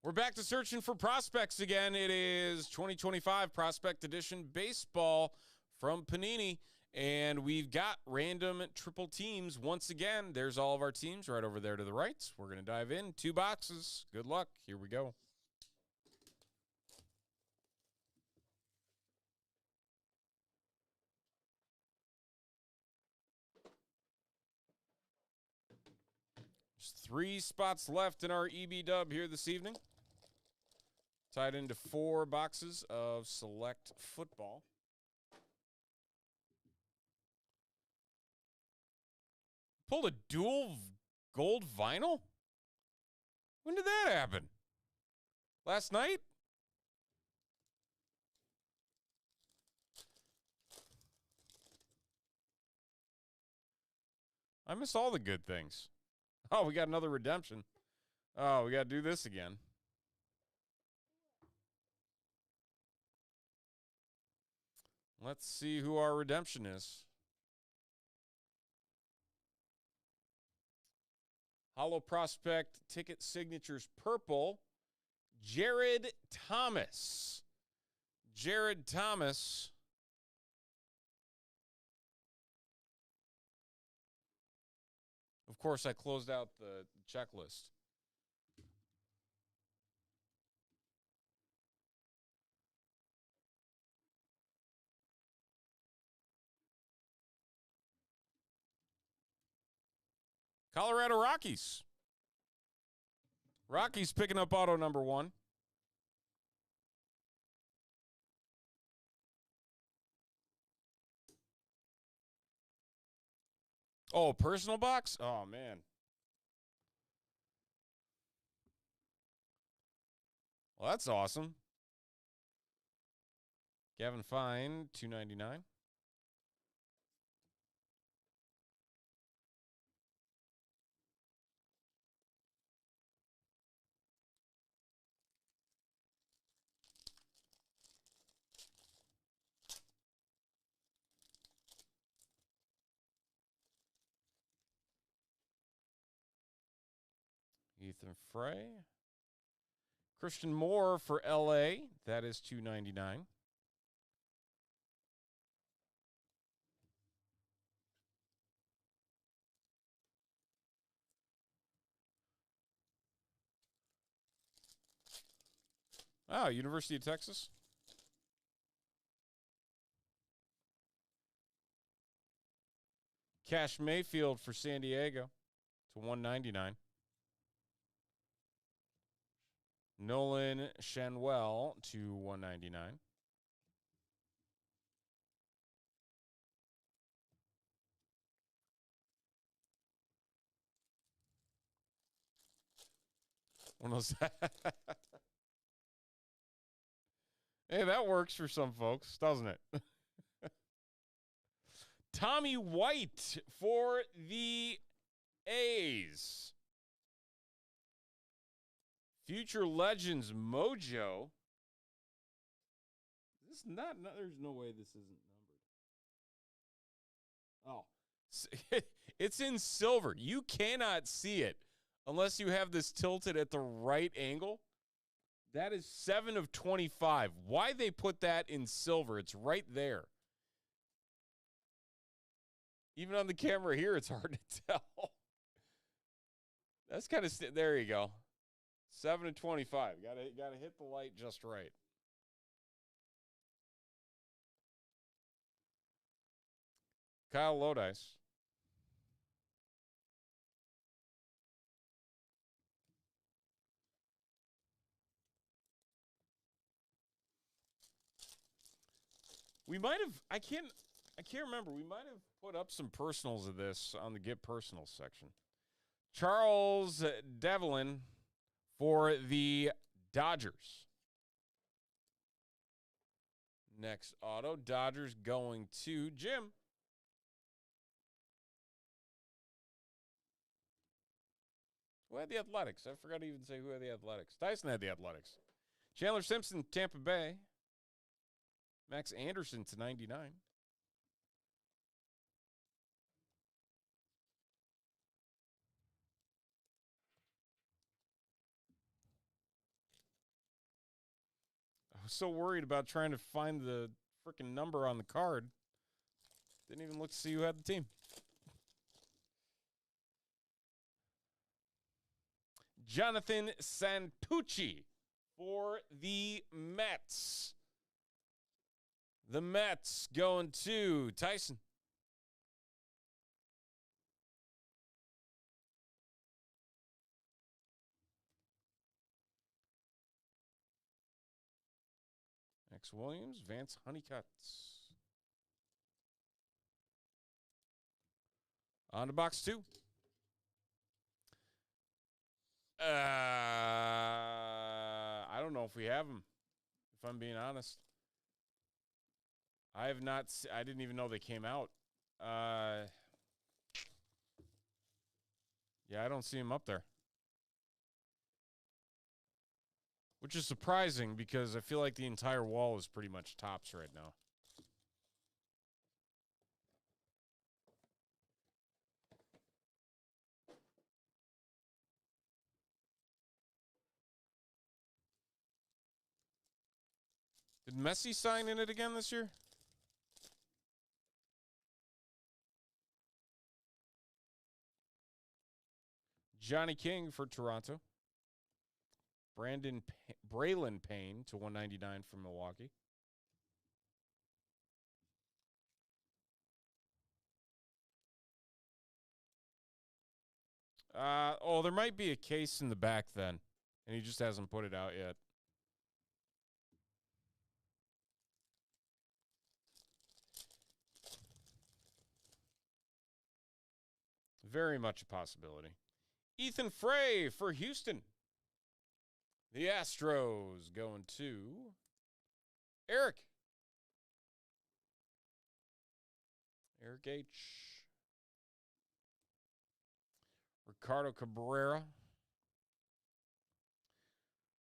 S1: We're back to searching for prospects again. It is 2025 Prospect Edition Baseball from Panini. And we've got random triple teams. Once again, there's all of our teams right over there to the right. We're going to dive in. 2 boxes. Good luck. Here we go. There's 3 spots left in our EB dub here this evening. Tied into 4 boxes of select football. Pulled a dual gold vinyl? When did that happen? Last night? I miss all the good things. Oh, we got another redemption. Oh, we got to do this again. Let's see who our redemption is. Holo Prospect ticket signatures purple. Jared Thomas. Jared Thomas. Of course, I closed out the checklist. Colorado Rockies. Rockies picking up auto number 1. Oh, personal box? Oh, man. Well, that's awesome. Gavin Fine, $2.99. Ethan Frey. Christian Moore for LA. That is $2.99. Oh, University of Texas. Cash Mayfield for San Diego to $1.99. Nolan Shanwell to $1.99. One of those. Hey, that works for some folks, doesn't it? Tommy White for the A's. Future Legends Mojo. This is not, there's no way this isn't numbered. Oh, it's in silver. You cannot see it unless you have this tilted at the right angle. That is 7 of 25. Why they put that in silver? It's right there. Even on the camera here, it's hard to tell. That's kind of, there you go. 7 of 25. Gotta hit the light just right. Kyle Lodice. We might have, I can't remember. We might have put up some personals of this on the Get Personals section. Charles Devlin for the Dodgers. Next auto, Dodgers going to Jim. Who had the Athletics? I forgot to even say who had the Athletics. Tyson had the Athletics. Chandler Simpson, Tampa Bay. Max Anderson to 99. I was so worried about trying to find the freaking number on the card. Didn't even look to see who had the team. Jonathan Santucci for the Mets. The Mets going to Tyson. X Williams, Vance Honeycutts. On to box 2. I don't know if we have them, if I'm being honest. I have not. I didn't even know they came out. Yeah, I don't see them up there. Which is surprising because I feel like the entire wall is pretty much tops right now. Did Messi sign in it again this year? Johnny King for Toronto. Braylon Payne to 199 from Milwaukee. There might be a case in the back then, and he just hasn't put it out yet. Very much a possibility. Ethan Frey for Houston. The Astros going to Eric. Eric H. Ricardo Cabrera.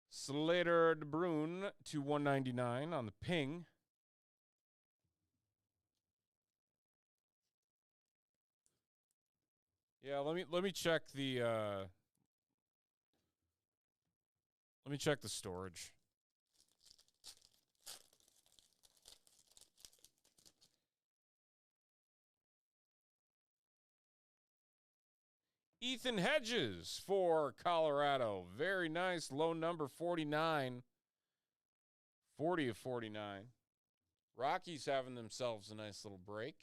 S1: Slater DeBrune to 199 on the ping. Yeah, let me check the storage. Ethan Hedges for Colorado. Very nice. Low number 49. 40 of 49. Rockies having themselves a nice little break.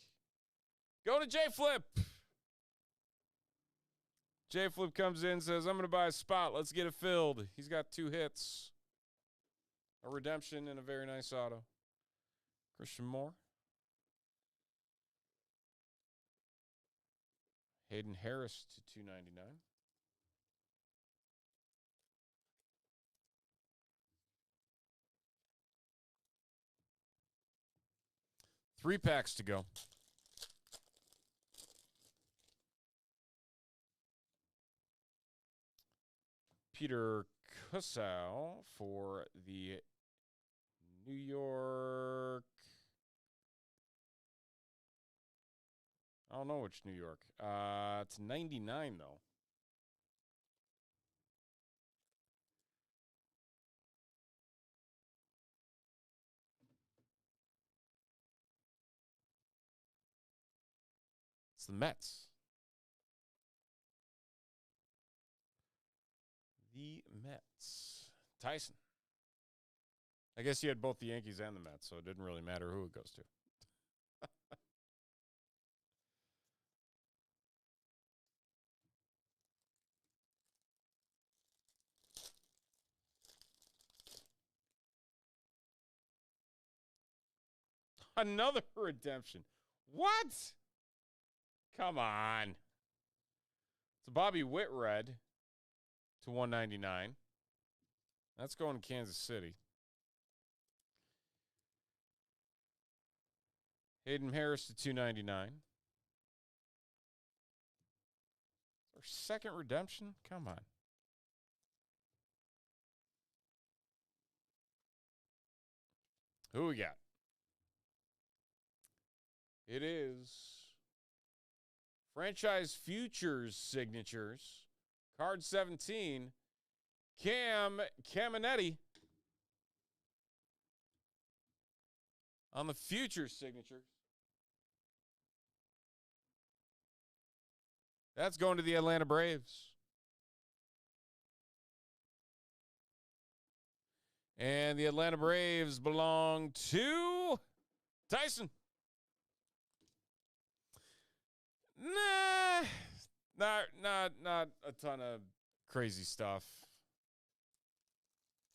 S1: Go to J Flip. J Flip comes in and says, I'm going to buy a spot. Let's get it filled. He's got 2 hits. A redemption and a very nice auto. Christian Moore. Hayden Harris to 299. Three packs to go. Peter Kusau for the New York. I don't know which New York. It's 99, though. It's the Mets. The Mets. Tyson. I guess you had both the Yankees and the Mets, so it didn't really matter who it goes to. Another redemption. What? Come on. It's a Bobby Witt red to 199. That's going to Kansas City. Hayden Harris to 299. Our second redemption? Come on. Who we got? It is Franchise Futures Signatures. Card 17, Cam Caminetti. On the Futures Signatures. That's going to the Atlanta Braves. And the Atlanta Braves belong to Tyson. Nah, not a ton of crazy stuff.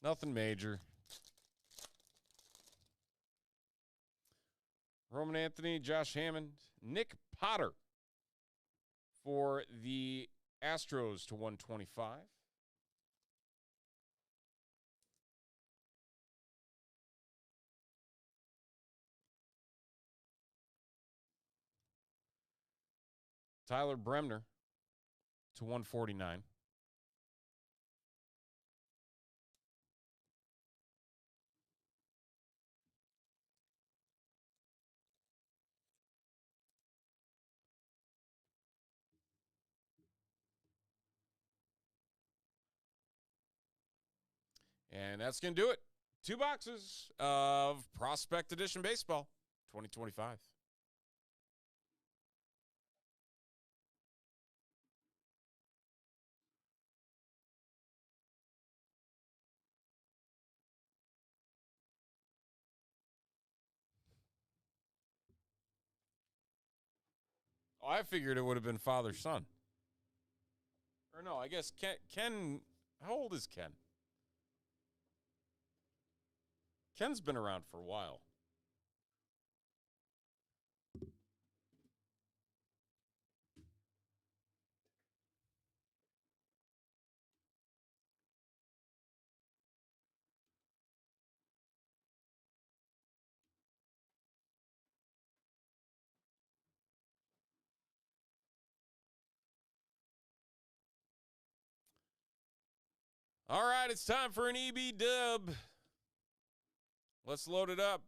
S1: Nothing major. Roman Anthony, Josh Hammond, Nick Potter for the Astros to 125. Tyler Bremner to 149. And that's going to do it. 2 boxes of Prospect Edition Baseball 2025. Oh, I figured it would have been father-son. Or no, I guess Ken, how old is Ken? Ken's been around for a while. All right, it's time for an EB dub. Let's load it up.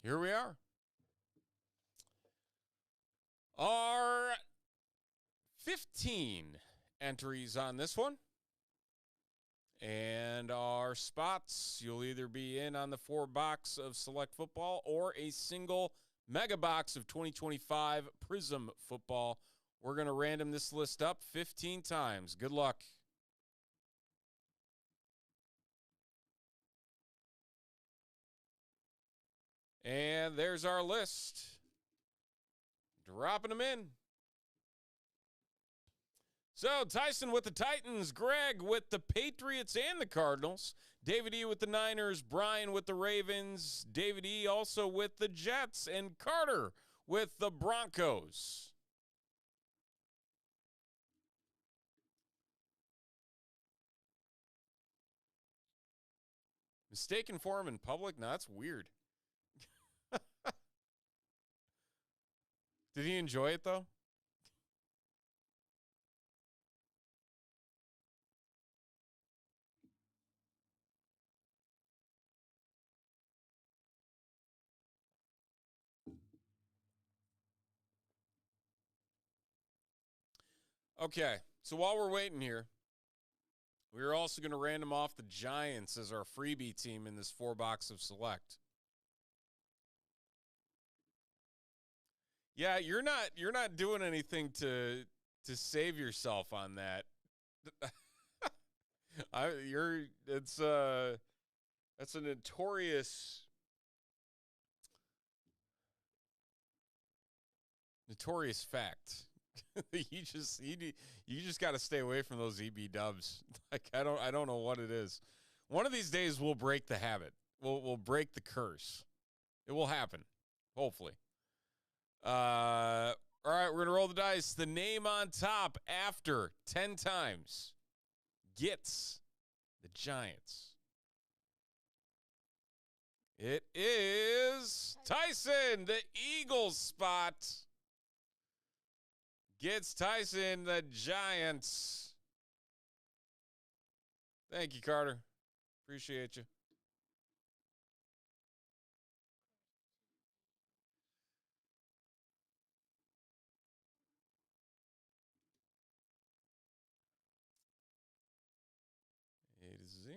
S1: Here we are. Our 15 entries on this one. And our spots, you'll either be in on the 4 box of Select Football or a single mega box of 2025 Prism Football. We're going to random this list up 15 times. Good luck. And there's our list. Dropping them in. So, Tyson with the Titans, Greg with the Patriots and the Cardinals, David E. with the Niners, Brian with the Ravens, David E. also with the Jets, and Carter with the Broncos. Mistaken for him in public? No, that's weird. Did he enjoy it, though? Okay, so while we're waiting here, we're also going to random off the Giants as our freebie team in this 4 box of Select. Yeah, you're not doing anything to save yourself on that. That's a notorious fact. you just got to stay away from those EB dubs. Like I don't know what it is. One of these days we'll break the habit. We'll break the curse. It will happen, hopefully. All right, we're gonna roll roll the dice. The name on top after 10 times gets the Giants. It is Tyson, the Eagles spot. Gets Tyson, the Giants. Thank you, Carter. Appreciate you. A to Z.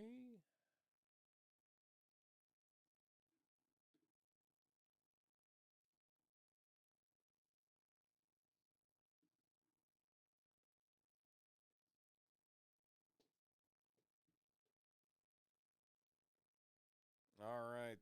S1: All right.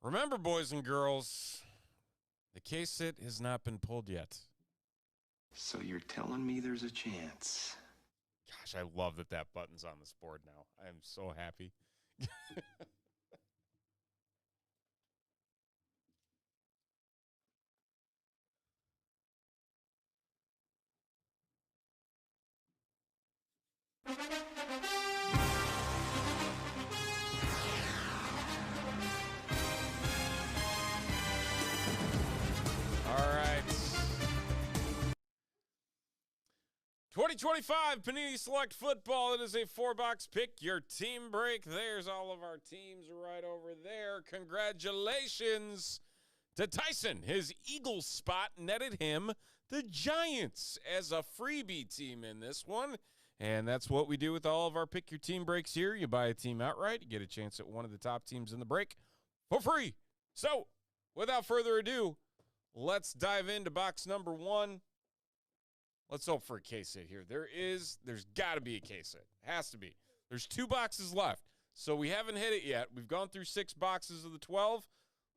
S1: Remember, boys and girls, the K-Sit has not been pulled yet.
S4: So you're telling me there's a chance?
S1: Gosh, I love that that button's on this board now. I am so happy. All right. 2025 Panini Select Football. It is a 4-box pick your team break. There's all of our teams right over there. Congratulations to Tyson. His Eagles spot netted him the Giants as a freebie team in this one. And that's what we do with all of our pick your team breaks here. You buy a team outright, you get a chance at one of the top teams in the break for free. So, without further ado, let's dive into box number 1. Let's hope for a K-Sit here. There's got to be a K-Sit. Has to be. There's 2 boxes left. So we haven't hit it yet. We've gone through 6 boxes of the 12.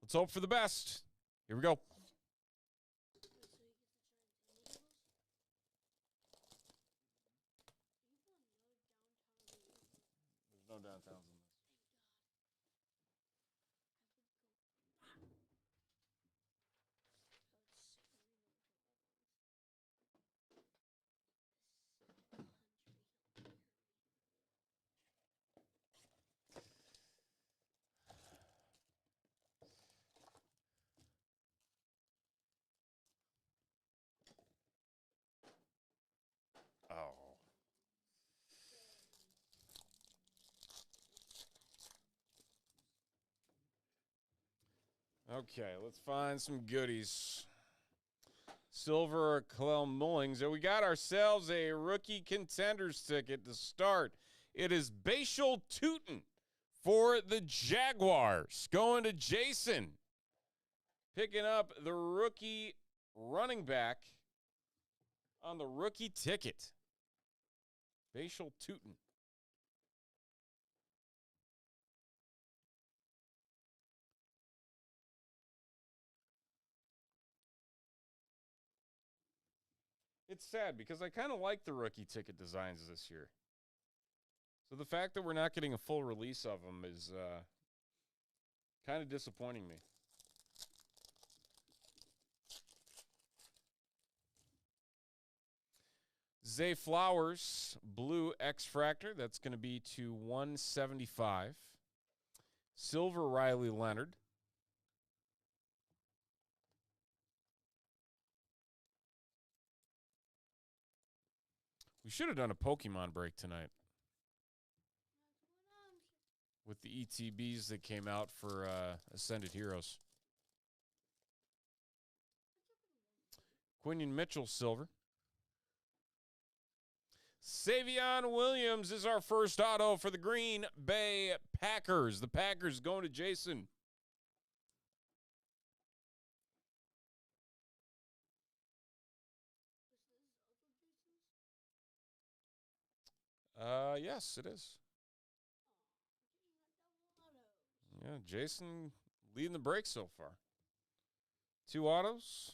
S1: Let's hope for the best. Here we go. There's no downtowns in this. Oh. Okay, let's find some goodies. Silver or Kalel Mullings. And we got ourselves a rookie contenders ticket to start. It is Bashal Tootin for the Jaguars. Going to Jason. Picking up the rookie running back on the rookie ticket. Bashal Tootin. It's sad because I kind of like the rookie ticket designs this year. So the fact that we're not getting a full release of them is kind of disappointing me. Zay Flowers, blue X-Fractor. That's going to be to 175. Silver Riley Leonard. We should have done a Pokemon break tonight with the ETBs that came out for Ascended Heroes. Quinion Mitchell, silver. Savion Williams is our first auto for the Green Bay Packers. The Packers going to Jason. Yes, it is. Yeah, Jason leading the break so far. 2 autos.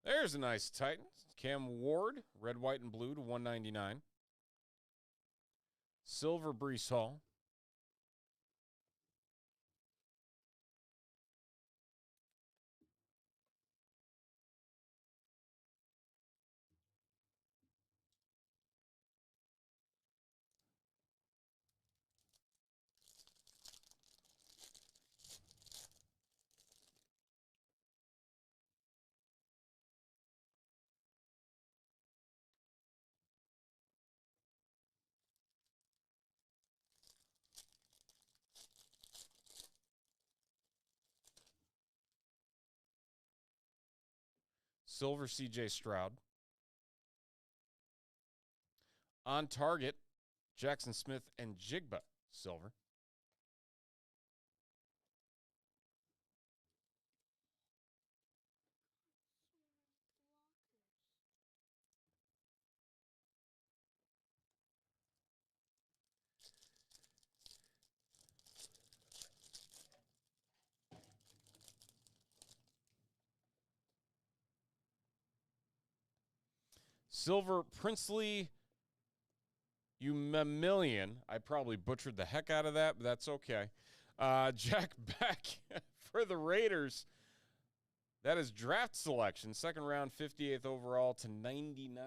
S1: There's a nice Titan. Cam Ward, red, white, and blue to 199. Silver Brees Hall. Silver CJ Stroud. On target, Jackson Smith and Jigba, silver. Silver Princely Umamillion. I probably butchered the heck out of that, but that's okay. Jack Beck for the Raiders. That is draft selection. Second round, 58th overall to 99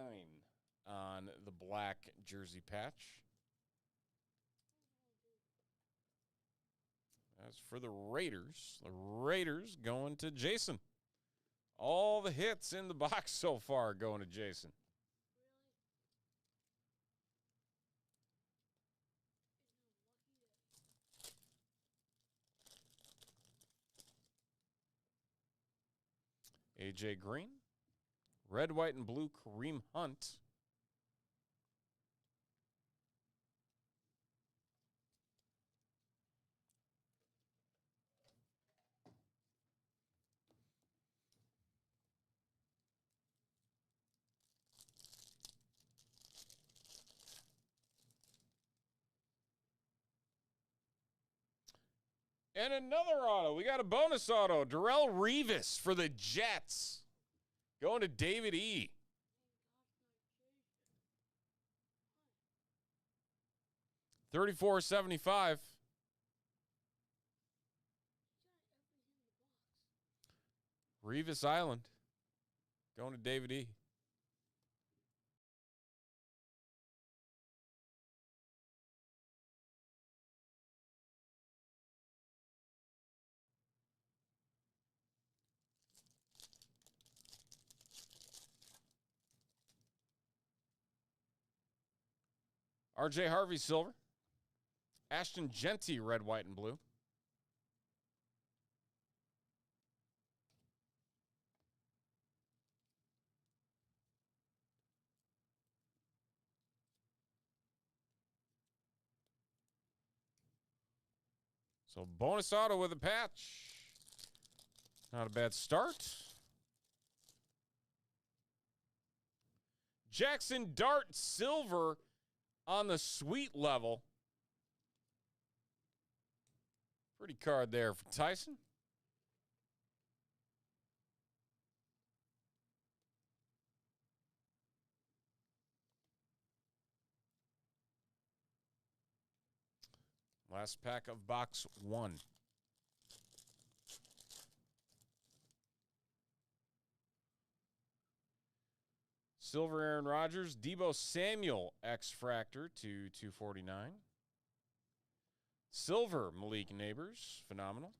S1: on the black jersey patch. As for the Raiders going to Jason. All the hits in the box so far going to Jason. AJ Green. Red, white, and blue, Kareem Hunt. And another auto. We got a bonus auto. Darrelle Revis for the Jets. Going to David E. $34.75. Revis Island. Going to David E. RJ Harvey, silver. Ashton Genty, red, white, and blue. So bonus auto with a patch. Not a bad start. Jackson Dart, silver on the sweet level. Pretty card there for Tyson. Last pack of box 1. Silver Aaron Rodgers, Deebo Samuel X-Fractor to 249. Silver Malik Neighbors, phenomenal.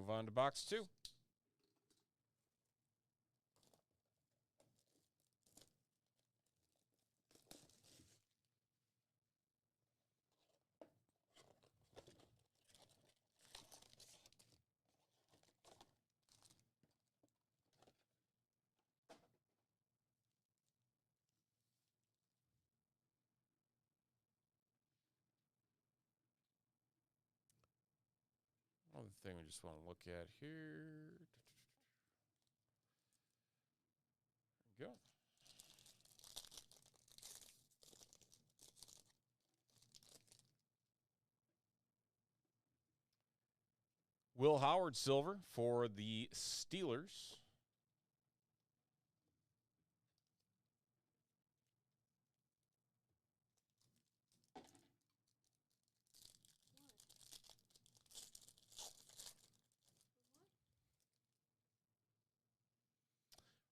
S1: Move on to box 2. Another thing we just want to look at here. There we go. Will Howard silver for the Steelers.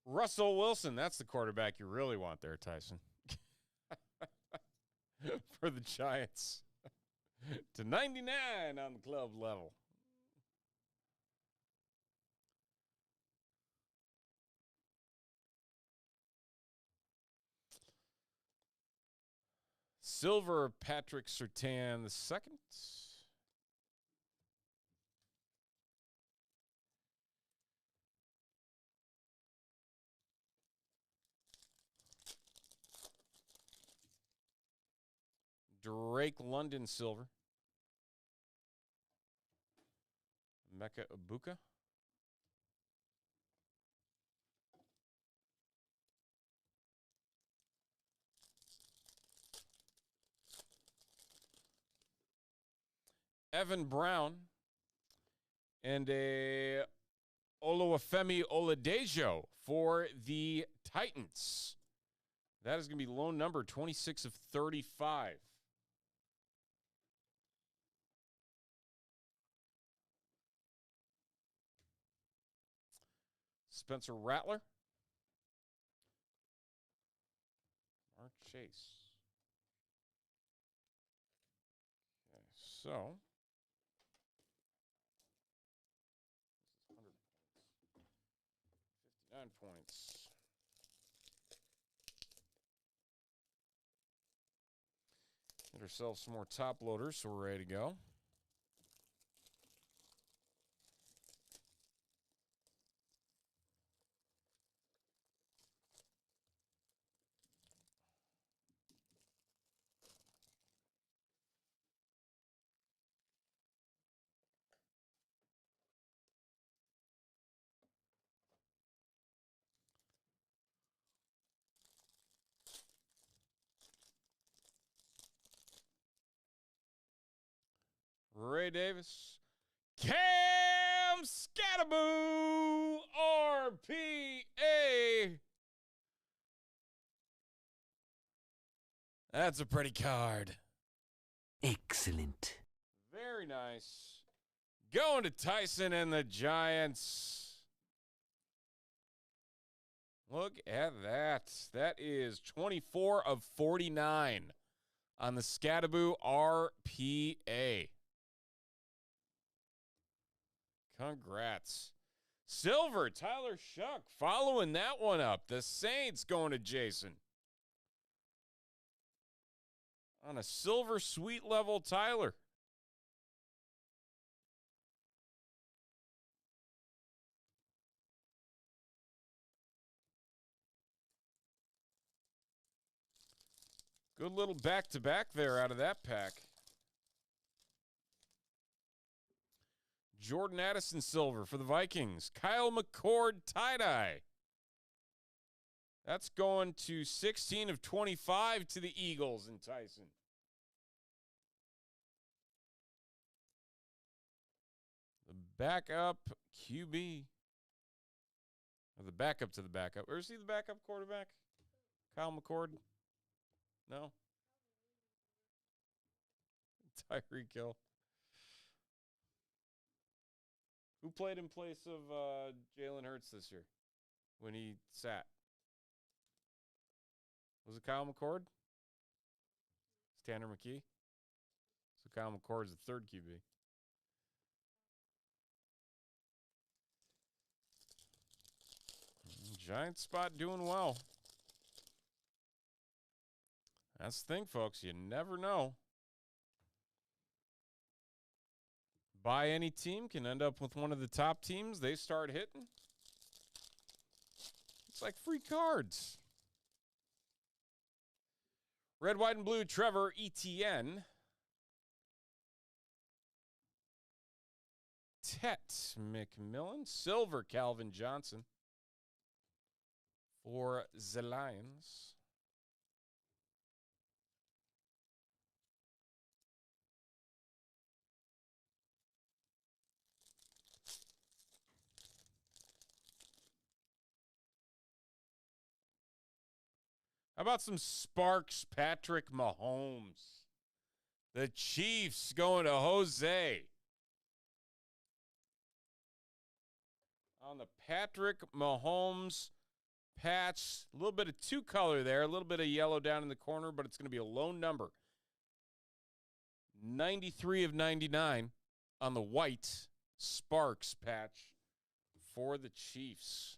S1: Russell Wilson, that's the quarterback you really want there, Tyson. For the Giants. To 99 on the club level. Silver, Patrick Surtain the second. Drake London silver. Mecca Ibuka. Evan Brown. And a Oluwafemi Oladejo for the Titans. That is going to be loan number 26 of 35. Spencer Rattler. Mark Chase. Okay, so this is 100 points. 59 points. Get ourselves some more top loaders so we're ready to go. Ray Davis. Cam Scattaboo, RPA. That's a pretty card.
S5: Excellent.
S1: Very nice. Going to Tyson and the Giants. Look at that. That is 24 of 49 on the Scattaboo RPA. Congrats. Silver, Tyler Shuck following that one up. The Saints going to Jason. On a silver suite level, Tyler. Good little back-to-back there out of that pack. Jordan Addison silver for the Vikings. Kyle McCord tie-dye. That's going to 16 of 25 to the Eagles and Tyson. The backup QB. Or the backup to the backup. Or is he the backup quarterback? Kyle McCord? No? Tyreek Hill. Who played in place of Jalen Hurts this year when he sat? Was it Kyle McCord? It's Tanner McKee. So Kyle McCord is the third QB. Giant spot doing well. That's the thing, folks. You never know. Buy any team, can end up with one of the top teams. They start hitting. It's like free cards. Red, white, and blue, Trevor Etienne. Tet McMillan. Silver, Calvin Johnson. For the Lions. How about some Sparks Patrick Mahomes? The Chiefs going to Jose. On the Patrick Mahomes patch, a little bit of two color there, a little bit of yellow down in the corner, but it's going to be a lone number. 93 of 99 on the white Sparks patch for the Chiefs.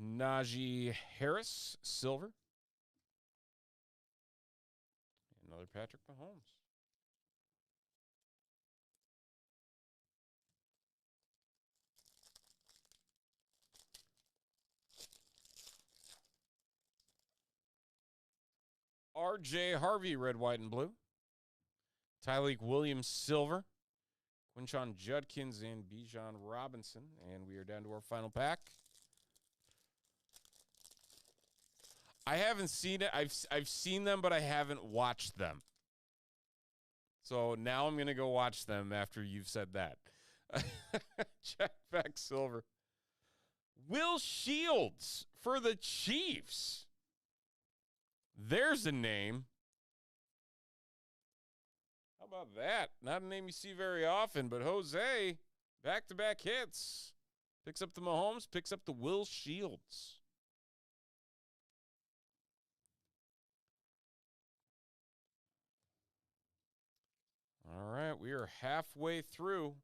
S1: Najee Harris, silver. Another Patrick Mahomes. R.J. Harvey, red, white, and blue. Tyleek Williams, silver. Quinshon Judkins and Bijan Robinson. And we are down to our final pack. I haven't seen it. I've seen them, but I haven't watched them. So now I'm going to go watch them after you've said that. Check back silver. Will Shields for the Chiefs. There's a name. How about that? Not a name you see very often, but Jose, back-to-back hits. Picks up the Mahomes, picks up the Will Shields. All right, we are halfway through.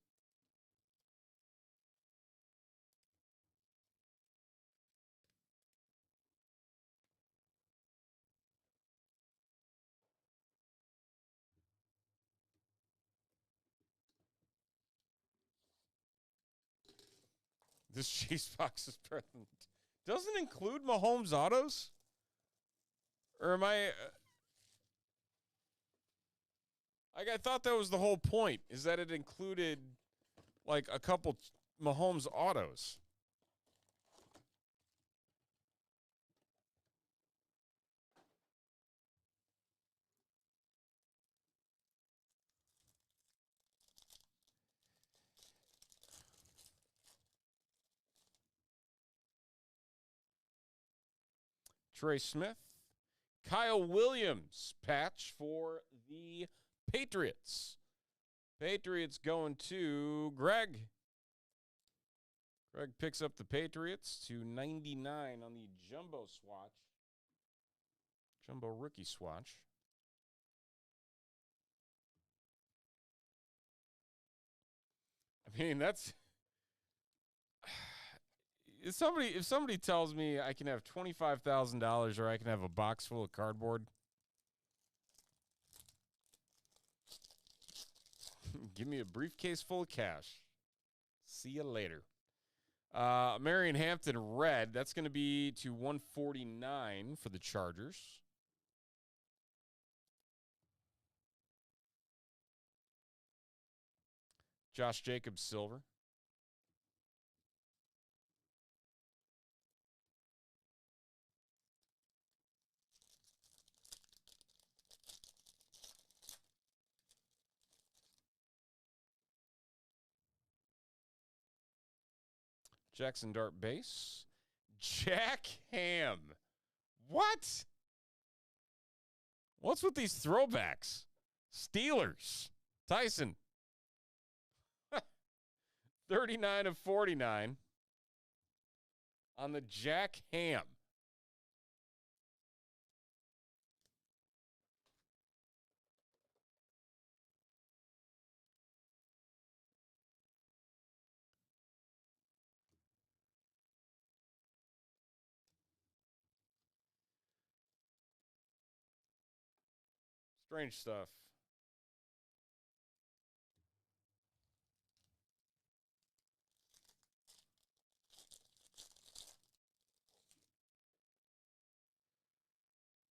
S1: This Chase box is present. Doesn't include Mahomes autos? Or am I... I thought that was the whole point, is that it included, like, a couple Mahomes autos. Trey Smith. Kyle Williams patch for the Patriots. Patriots going to Greg. Greg picks up the Patriots to 99 on the jumbo swatch. Jumbo rookie swatch. I mean, that's... If somebody tells me I can have $25,000 or I can have a box full of cardboard, give me a briefcase full of cash. See you later. Marion Hampton red. That's going to be to 149 for the Chargers. Josh Jacobs silver. Jackson Dart base. Jack Ham. What? What's with these throwbacks? Steelers. Tyson. 39 of 49 on the Jack Ham. Strange stuff.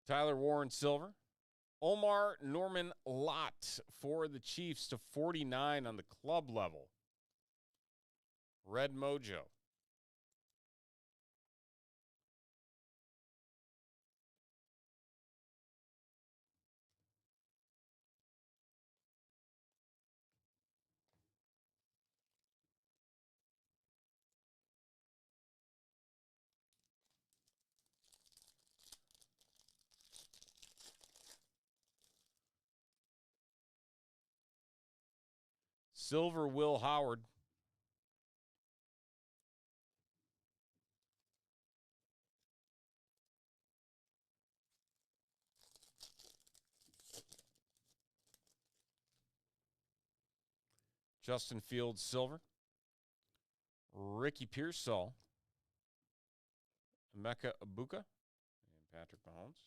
S1: Tyler Warren silver. Omar Norman Lott for the Chiefs to 49 on the club level. Red Mojo. Silver Will Howard. Justin Fields silver. Ricky Pearsall. Emeka Ibuka. And Patrick Mahomes.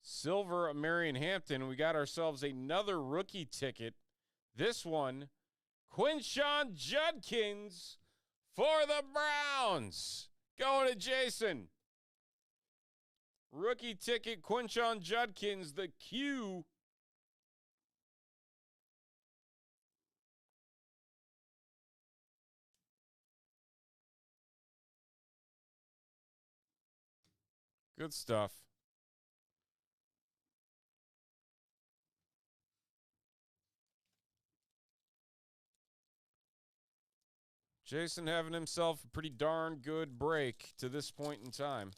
S1: Silver Marion Hampton. We got ourselves another rookie ticket. This one, Quinshon Judkins for the Browns. Going to Jason. Rookie ticket, Quinshon Judkins, the Q. Good stuff. Jason having himself a pretty darn good break to this point in time.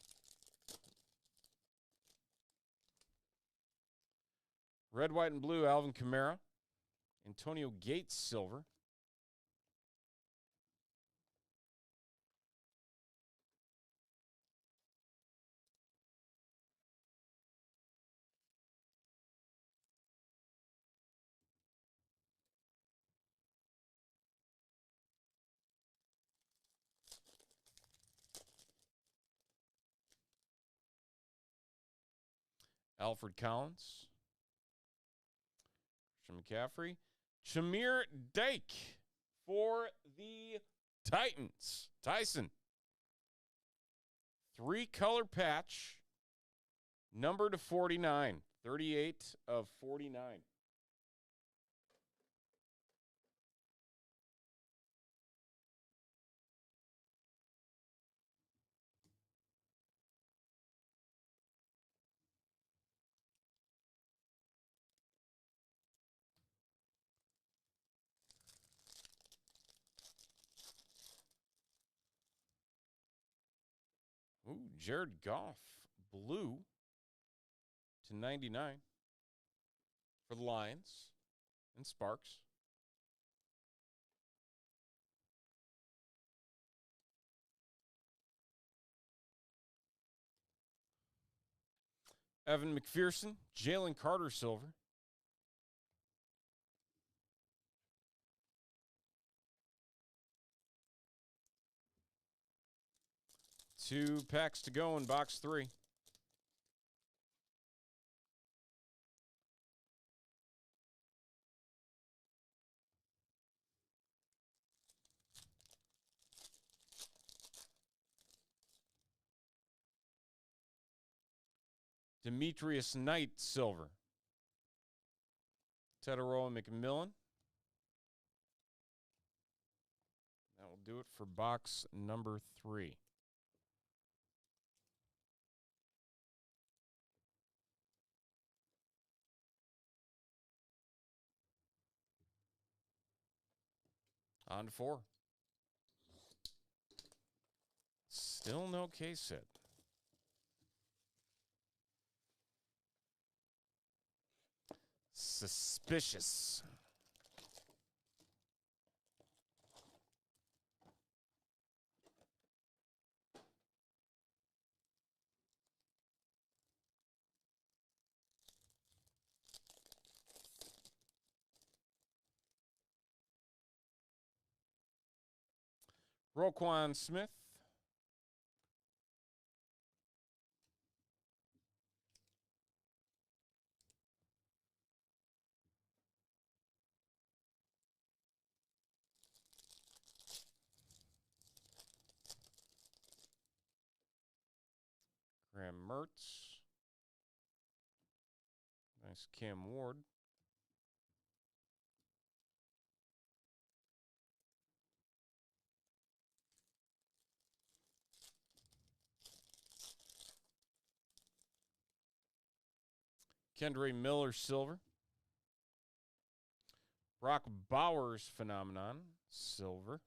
S1: Red, white, and blue, Alvin Kamara. Antonio Gates, silver. Alfred Collins. Christian McCaffrey. Shamir Dake for the Titans. Tyson. 3-color patch. Number to 49. 38 of 49. Ooh, Jared Goff, blue to 99 for the Lions and Sparks. Evan McPherson, Jalen Carter, silver. Two packs to go in box 3. Demetrius Knight, silver. Tetaroa McMillan. That will do it for box number 3. On to 4. Still no case hit. Suspicious. Roquan Smith. Graham Mertz. Nice Cam Ward. Kendre Miller silver. Brock Bowers phenomenon silver.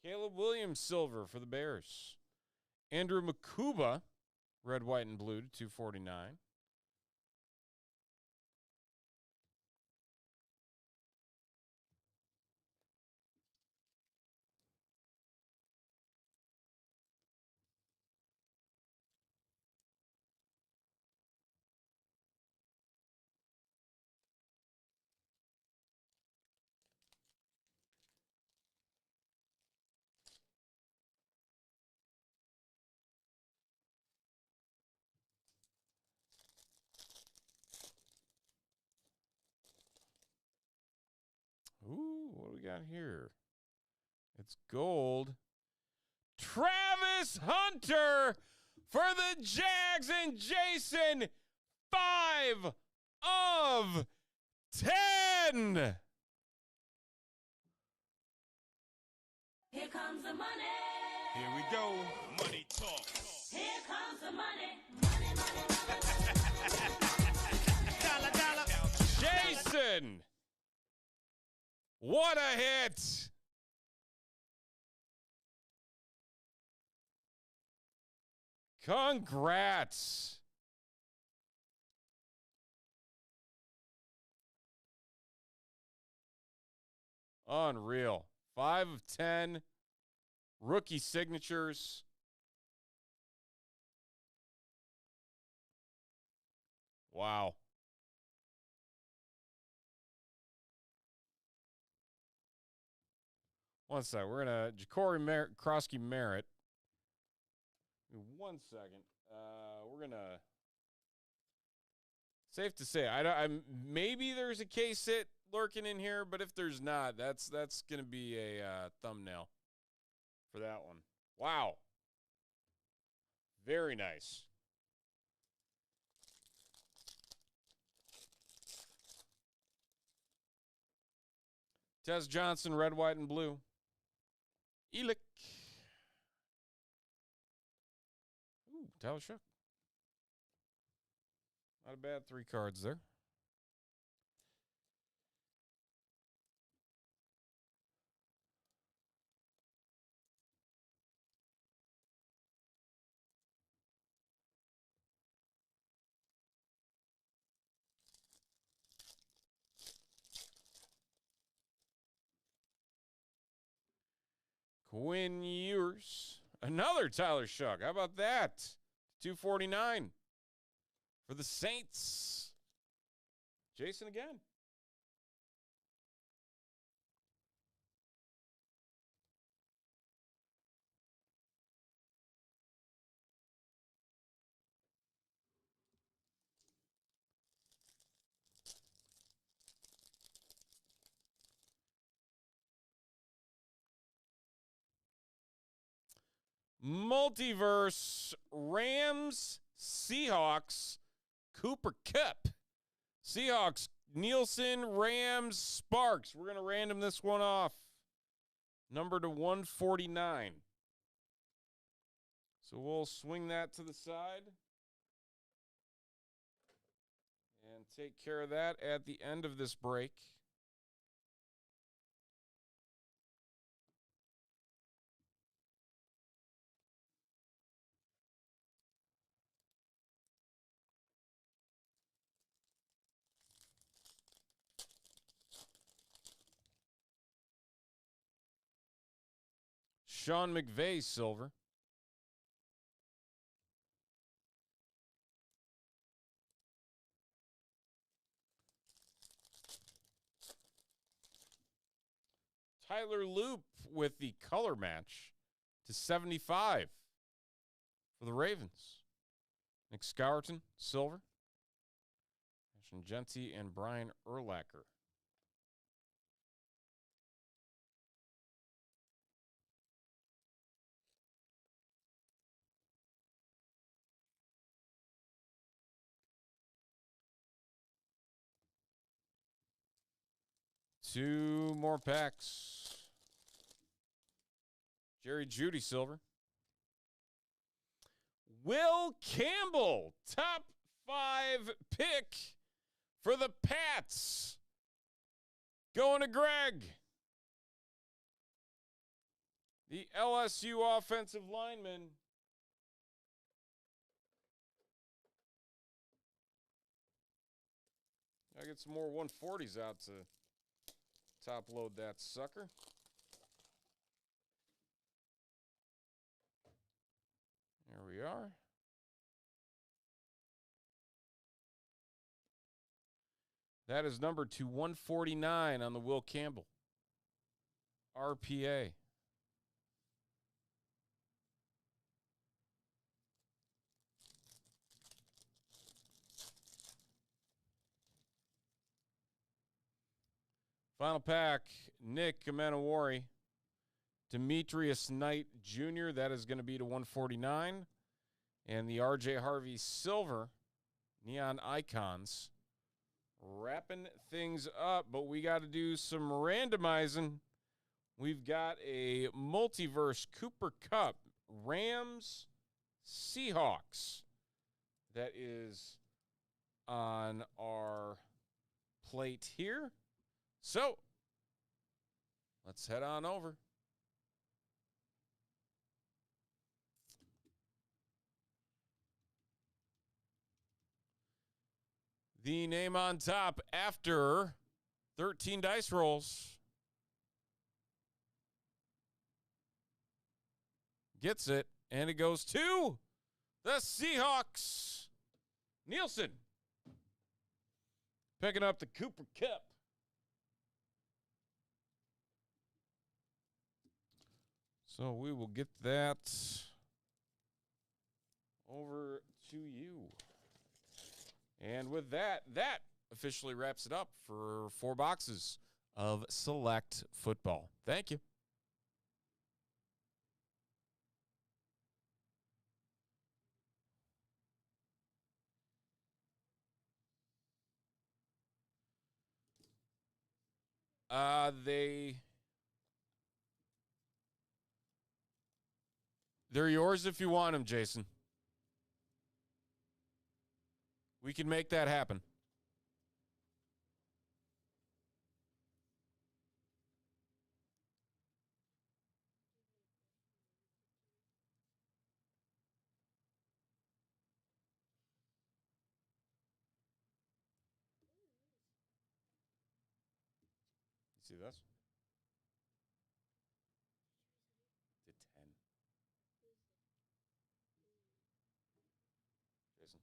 S1: Caleb Williams silver for the Bears. Andrew Makuba, red, white, and blue to 249. Ooh, what do we got here? It's gold. Travis Hunter for the Jags and Jason, 5 of 10.
S2: Here comes the money.
S6: Here we go. Money talk.
S2: Here comes the money. Money, money, money.
S6: Dollar.
S1: Jason, what a hit. Congrats. Unreal. 5 of 10. Rookie signatures. Wow. One sec. We're going to Ja'Cory Krosky Merritt. 1 second. We're going to. Safe to say, maybe there's a case hit lurking in here, but if there's not, that's going to be a thumbnail for that one. Wow. Very nice. Tez Johnson, red, white, and blue. Elick. Ooh, Tyler Shook. Not a bad 3 cards there. Quinn Ewers. Another Tyler Shook. How about that? 249 for the Saints. Jason again. Multiverse, Rams, Seahawks, Cooper Kupp. Seahawks, Nielsen, Rams, Sparks. We're going to random this one off. Number to 149. So we'll swing that to the side. And take care of that at the end of this break. Sean McVay, silver. Tyler Loop with the color match to 75 for the Ravens. Nick Scourton, silver. Ashton Genty and Brian Urlacher. Two more packs. Jerry Jeudy, silver. Will Campbell, top 5 pick for the Pats. Going to Greg. The LSU offensive lineman. I get some more 140s out to top load that sucker. There we are. That is numbered to 149 on the Will Campbell. RPA. Final pack, Nick Amenawari. Demetrius Knight Jr., that is going to be to 149. And the RJ Harvey Silver, Neon Icons. Wrapping things up, but we got to do some randomizing. We've got a Multiverse Cooper Kupp Rams Seahawks that is on our plate here. So, let's head on over. The name on top after 13 dice rolls gets it, and it goes to the Seahawks. Nielsen picking up the Cooper Kupp. So we will get that over to you. And with that, that officially wraps it up for 4 boxes of Select Football. Thank you. They're yours if you want them, Jason. We can make that happen. You see this? Did 10. Jason.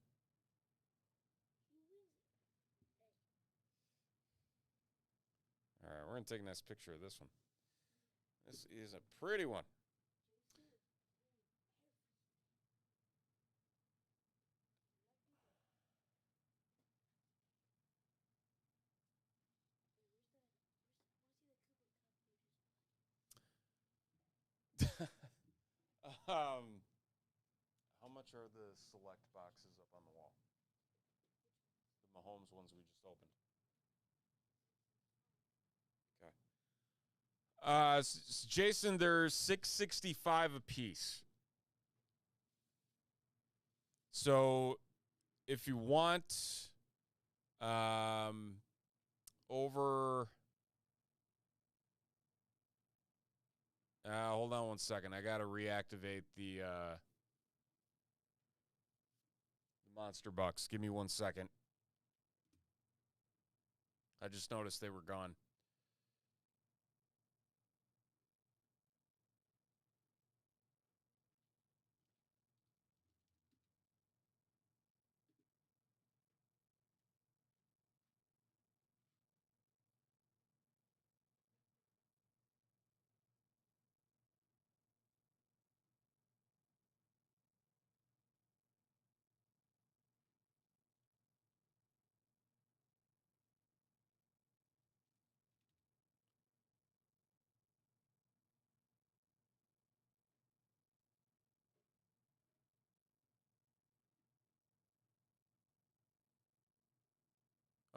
S1: All right, we're going to take a nice picture of this one. This is a pretty one. How much are the select boxes up on the wall? The Mahomes ones we just opened. Okay. Jason, there's $665 a piece. So if you want over hold on one second. I got to reactivate the Monster Bucks. Give me 1 second. I just noticed they were gone.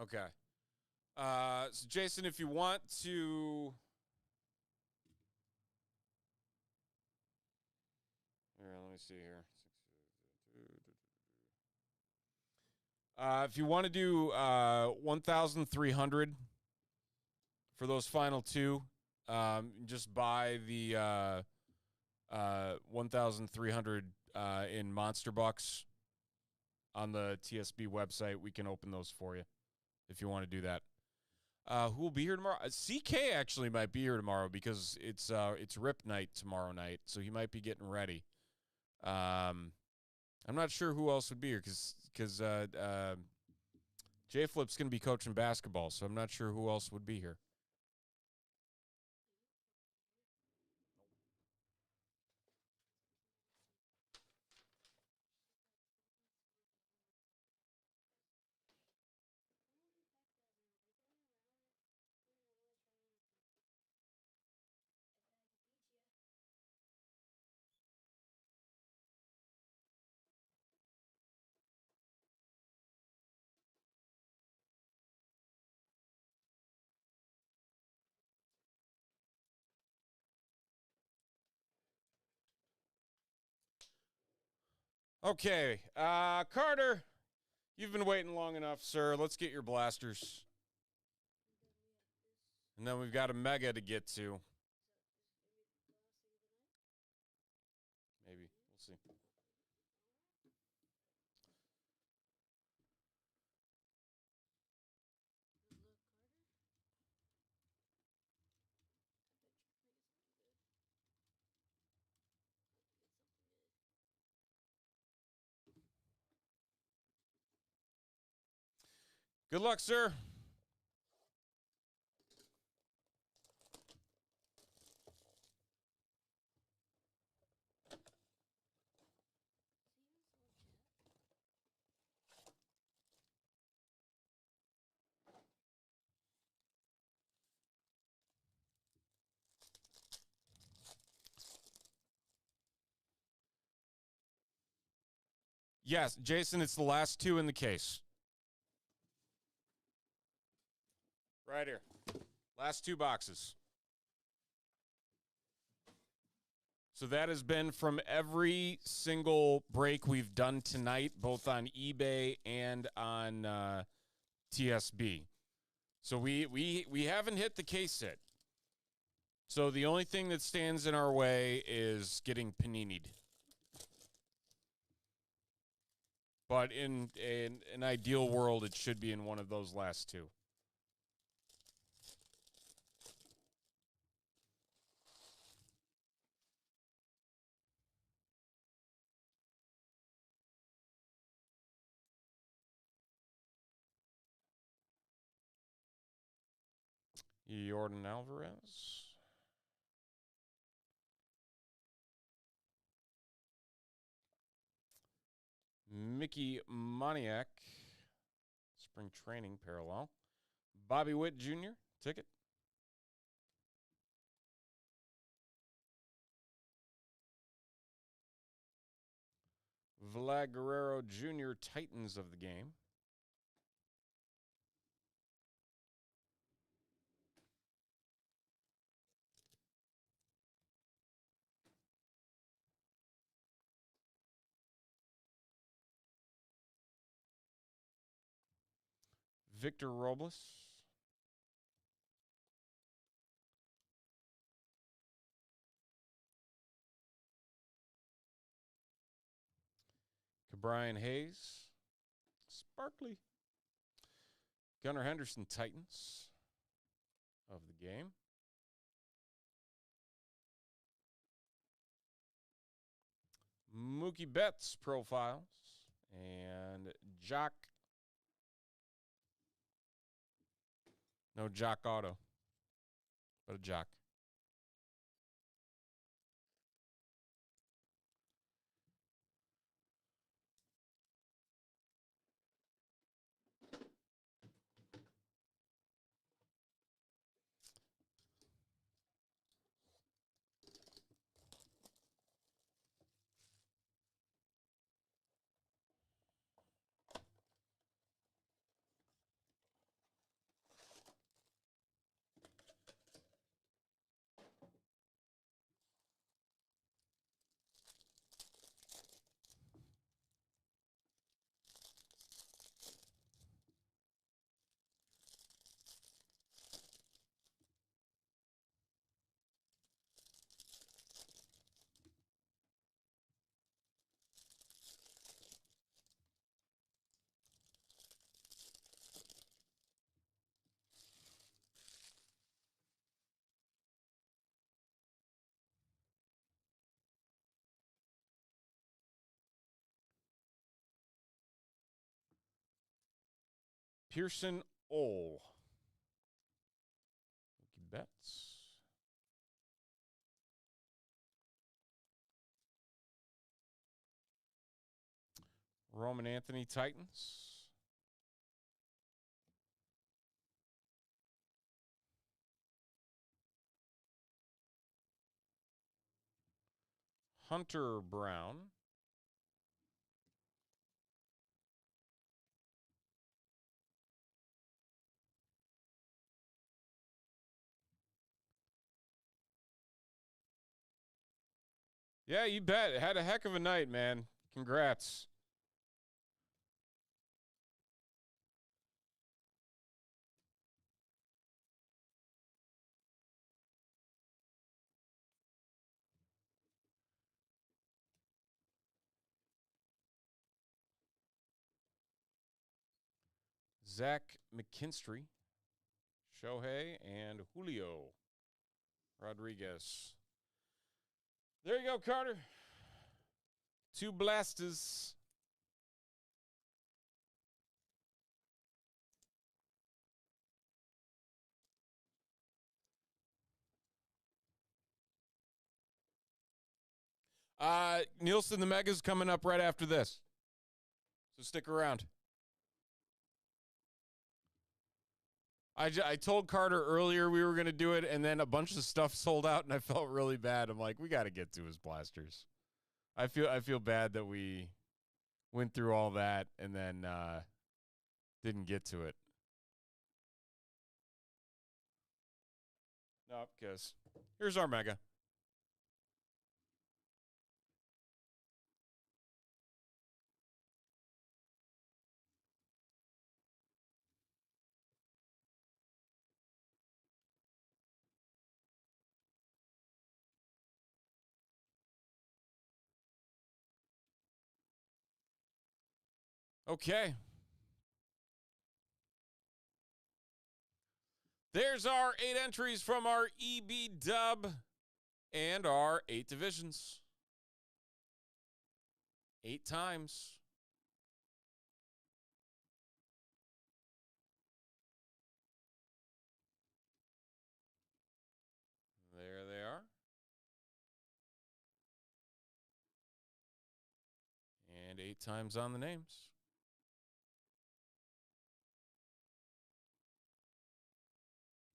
S1: Okay. So Jason, if you want to, here, let me see here. If you want to do 1,300 for those final two, just buy the 1,300 in Monster Bucks on the TSB website. We can open those for you if you want to do that. Who will be here tomorrow? CK actually might be here tomorrow because it's Rip night tomorrow night, so he might be getting ready. I'm not sure who else would be here because J Flip's going to be coaching basketball, so I'm not sure who else would be here. Okay, Carter, you've been waiting long enough, sir. Let's get your blasters. And then we've got a mega to get to. Maybe. We'll see. Good luck, sir. Yes, Jason, it's the last two in the case. Right here. Last two boxes. So that has been from every single break we've done tonight, both on eBay and on TSB. So we haven't hit the case yet. So the only thing that stands in our way is getting panini'd. But in an ideal world, it should be in one of those last two. Jordan Alvarez. Mickey Moniak. Spring training parallel. Bobby Witt Jr. Ticket. Vlad Guerrero Jr. Titans of the game. Victor Robles. Brian Hayes. Sparkly. Gunnar Henderson Titans of the game. Mookie Betts profiles. And Jock. No Jock Auto, but a Jock. Pearson Ole. Mookie Betts. Roman Anthony, Titans. Hunter Brown. Yeah, you bet. Had a heck of a night, man. Congrats. Zach McKinstry, Shohei, and Julio Rodriguez. There you go, Carter. 2 blasters. Nielsen the Mega's coming up right after this. So stick around. I told Carter earlier we were going to do it, and then a bunch of stuff sold out, and I felt really bad. I'm like, we got to get to his blasters. I feel bad that we went through all that and then didn't get to it. No, because here's our Mega. Okay. There's our 8 entries from our EB dub and our 8 divisions. 8 times. There they are. And 8 times on the names.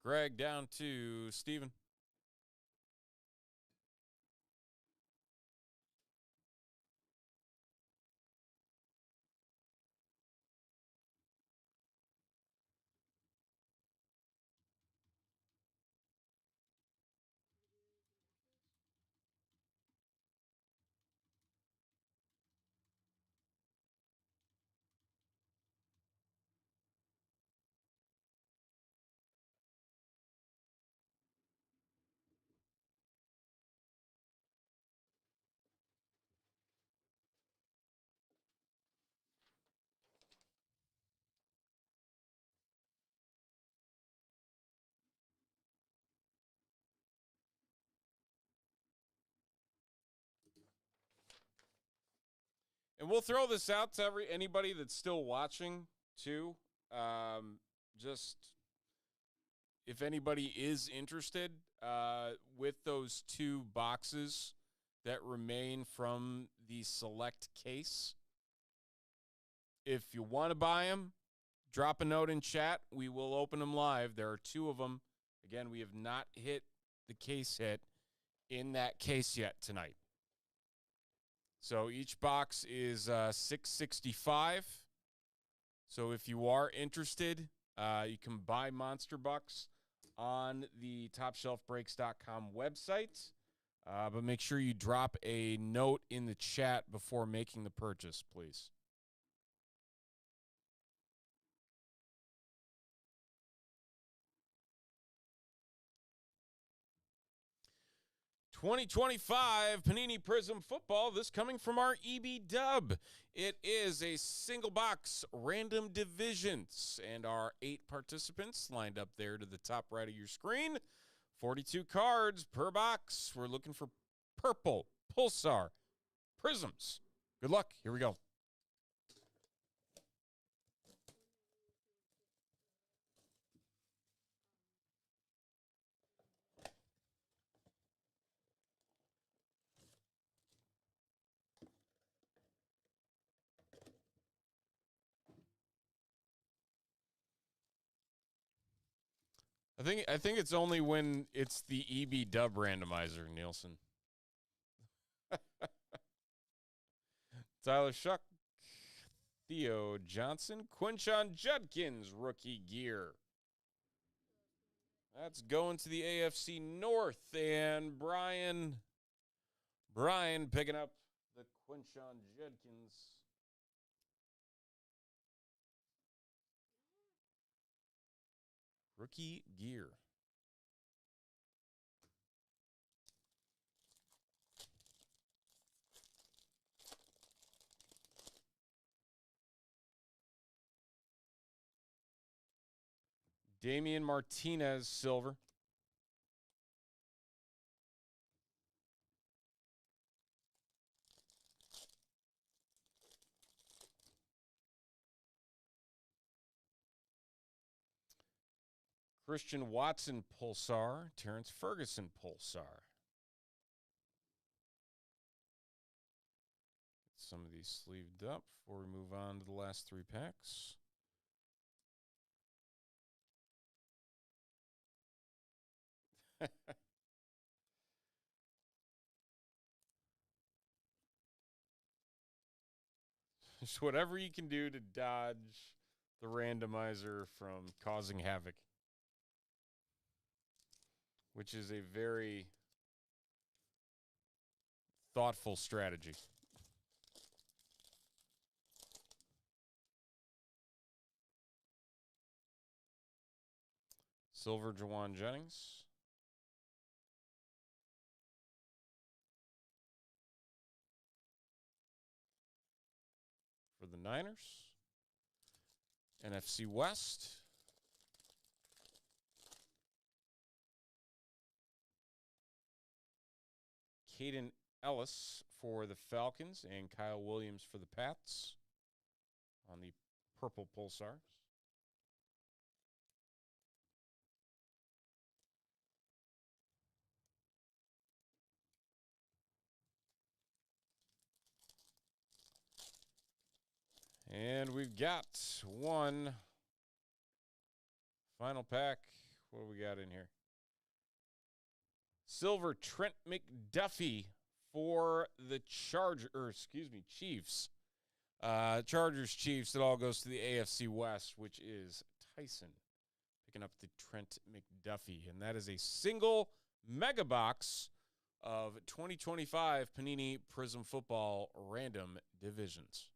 S1: Greg down to Steven. And we'll throw this out to anybody that's still watching too. Just if anybody is interested with those 2 boxes that remain from the select case, if you want to buy them, drop a note in chat. We will open them live. There are 2 of them. Again, we have not hit the case hit in that case yet tonight. So each box is $665. So if you are interested, you can buy Monster Bucks on the TopShelfBreaks.com website. But make sure you drop a note in the chat before making the purchase, please. $2025 Panini Prism Football. This coming from our EB Dub. It is a single box random divisions, and our 8 participants lined up there to the top right of your screen. 42 cards per box. We're looking for purple Pulsar Prisms. Good luck. Here we go. I think it's only when it's the EB Dub randomizer, Nielsen. Tyler Shuck, Theo Johnson, Quinshon Judkins, rookie gear. That's going to the AFC North, and Brian picking up the Quinshon Judkins. Rookie gear. Damian Martinez, silver. Christian Watson, Pulsar. Terrence Ferguson, Pulsar. Get some of these sleeved up before we move on to the last 3 packs. Just whatever you can do to dodge the randomizer from causing havoc, which is a very thoughtful strategy. Silver, Jawan Jennings. For the Niners. NFC West. Caden Ellis for the Falcons and Kyle Williams for the Pats on the purple Pulsars. And we've got one final pack. What do we got in here? Silver Trent McDuffie for the Chiefs. Chargers, Chiefs. It all goes to the AFC West, which is Tyson picking up the Trent McDuffie. And that is a single mega box of 2025 Panini Prism Football Random Divisions.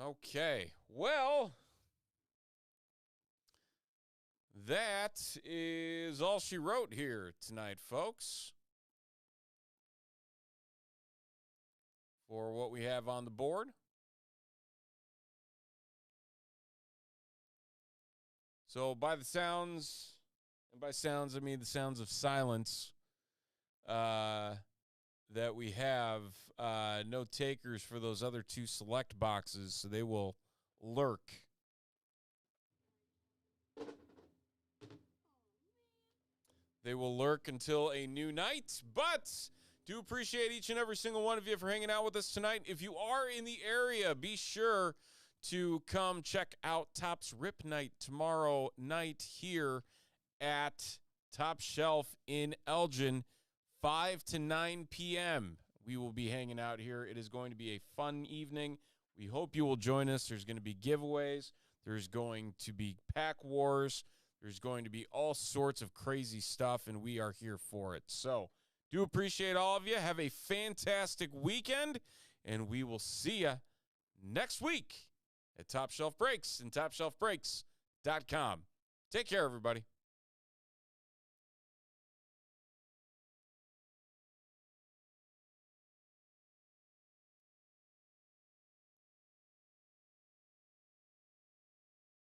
S1: Okay, well, that is all she wrote here tonight, folks, for what we have on the board. So by the sounds, and by sounds I mean the sounds of silence, that we have no takers for those other 2 select boxes, so they will lurk. They will lurk until a new night, but do appreciate each and every single one of you for hanging out with us tonight. If you are in the area, be sure to come check out Topps Rip Night tomorrow night here at Top Shelf in Elgin. 5 to 9 p.m. We will be hanging out here. It is going to be a fun evening. We hope you will join us. There's going to be giveaways. There's going to be pack wars. There's going to be all sorts of crazy stuff, and we are here for it. So do appreciate all of you. Have a fantastic weekend, and we will see you next week at Top Shelf Breaks and TopShelfBreaks.com. Take care, everybody.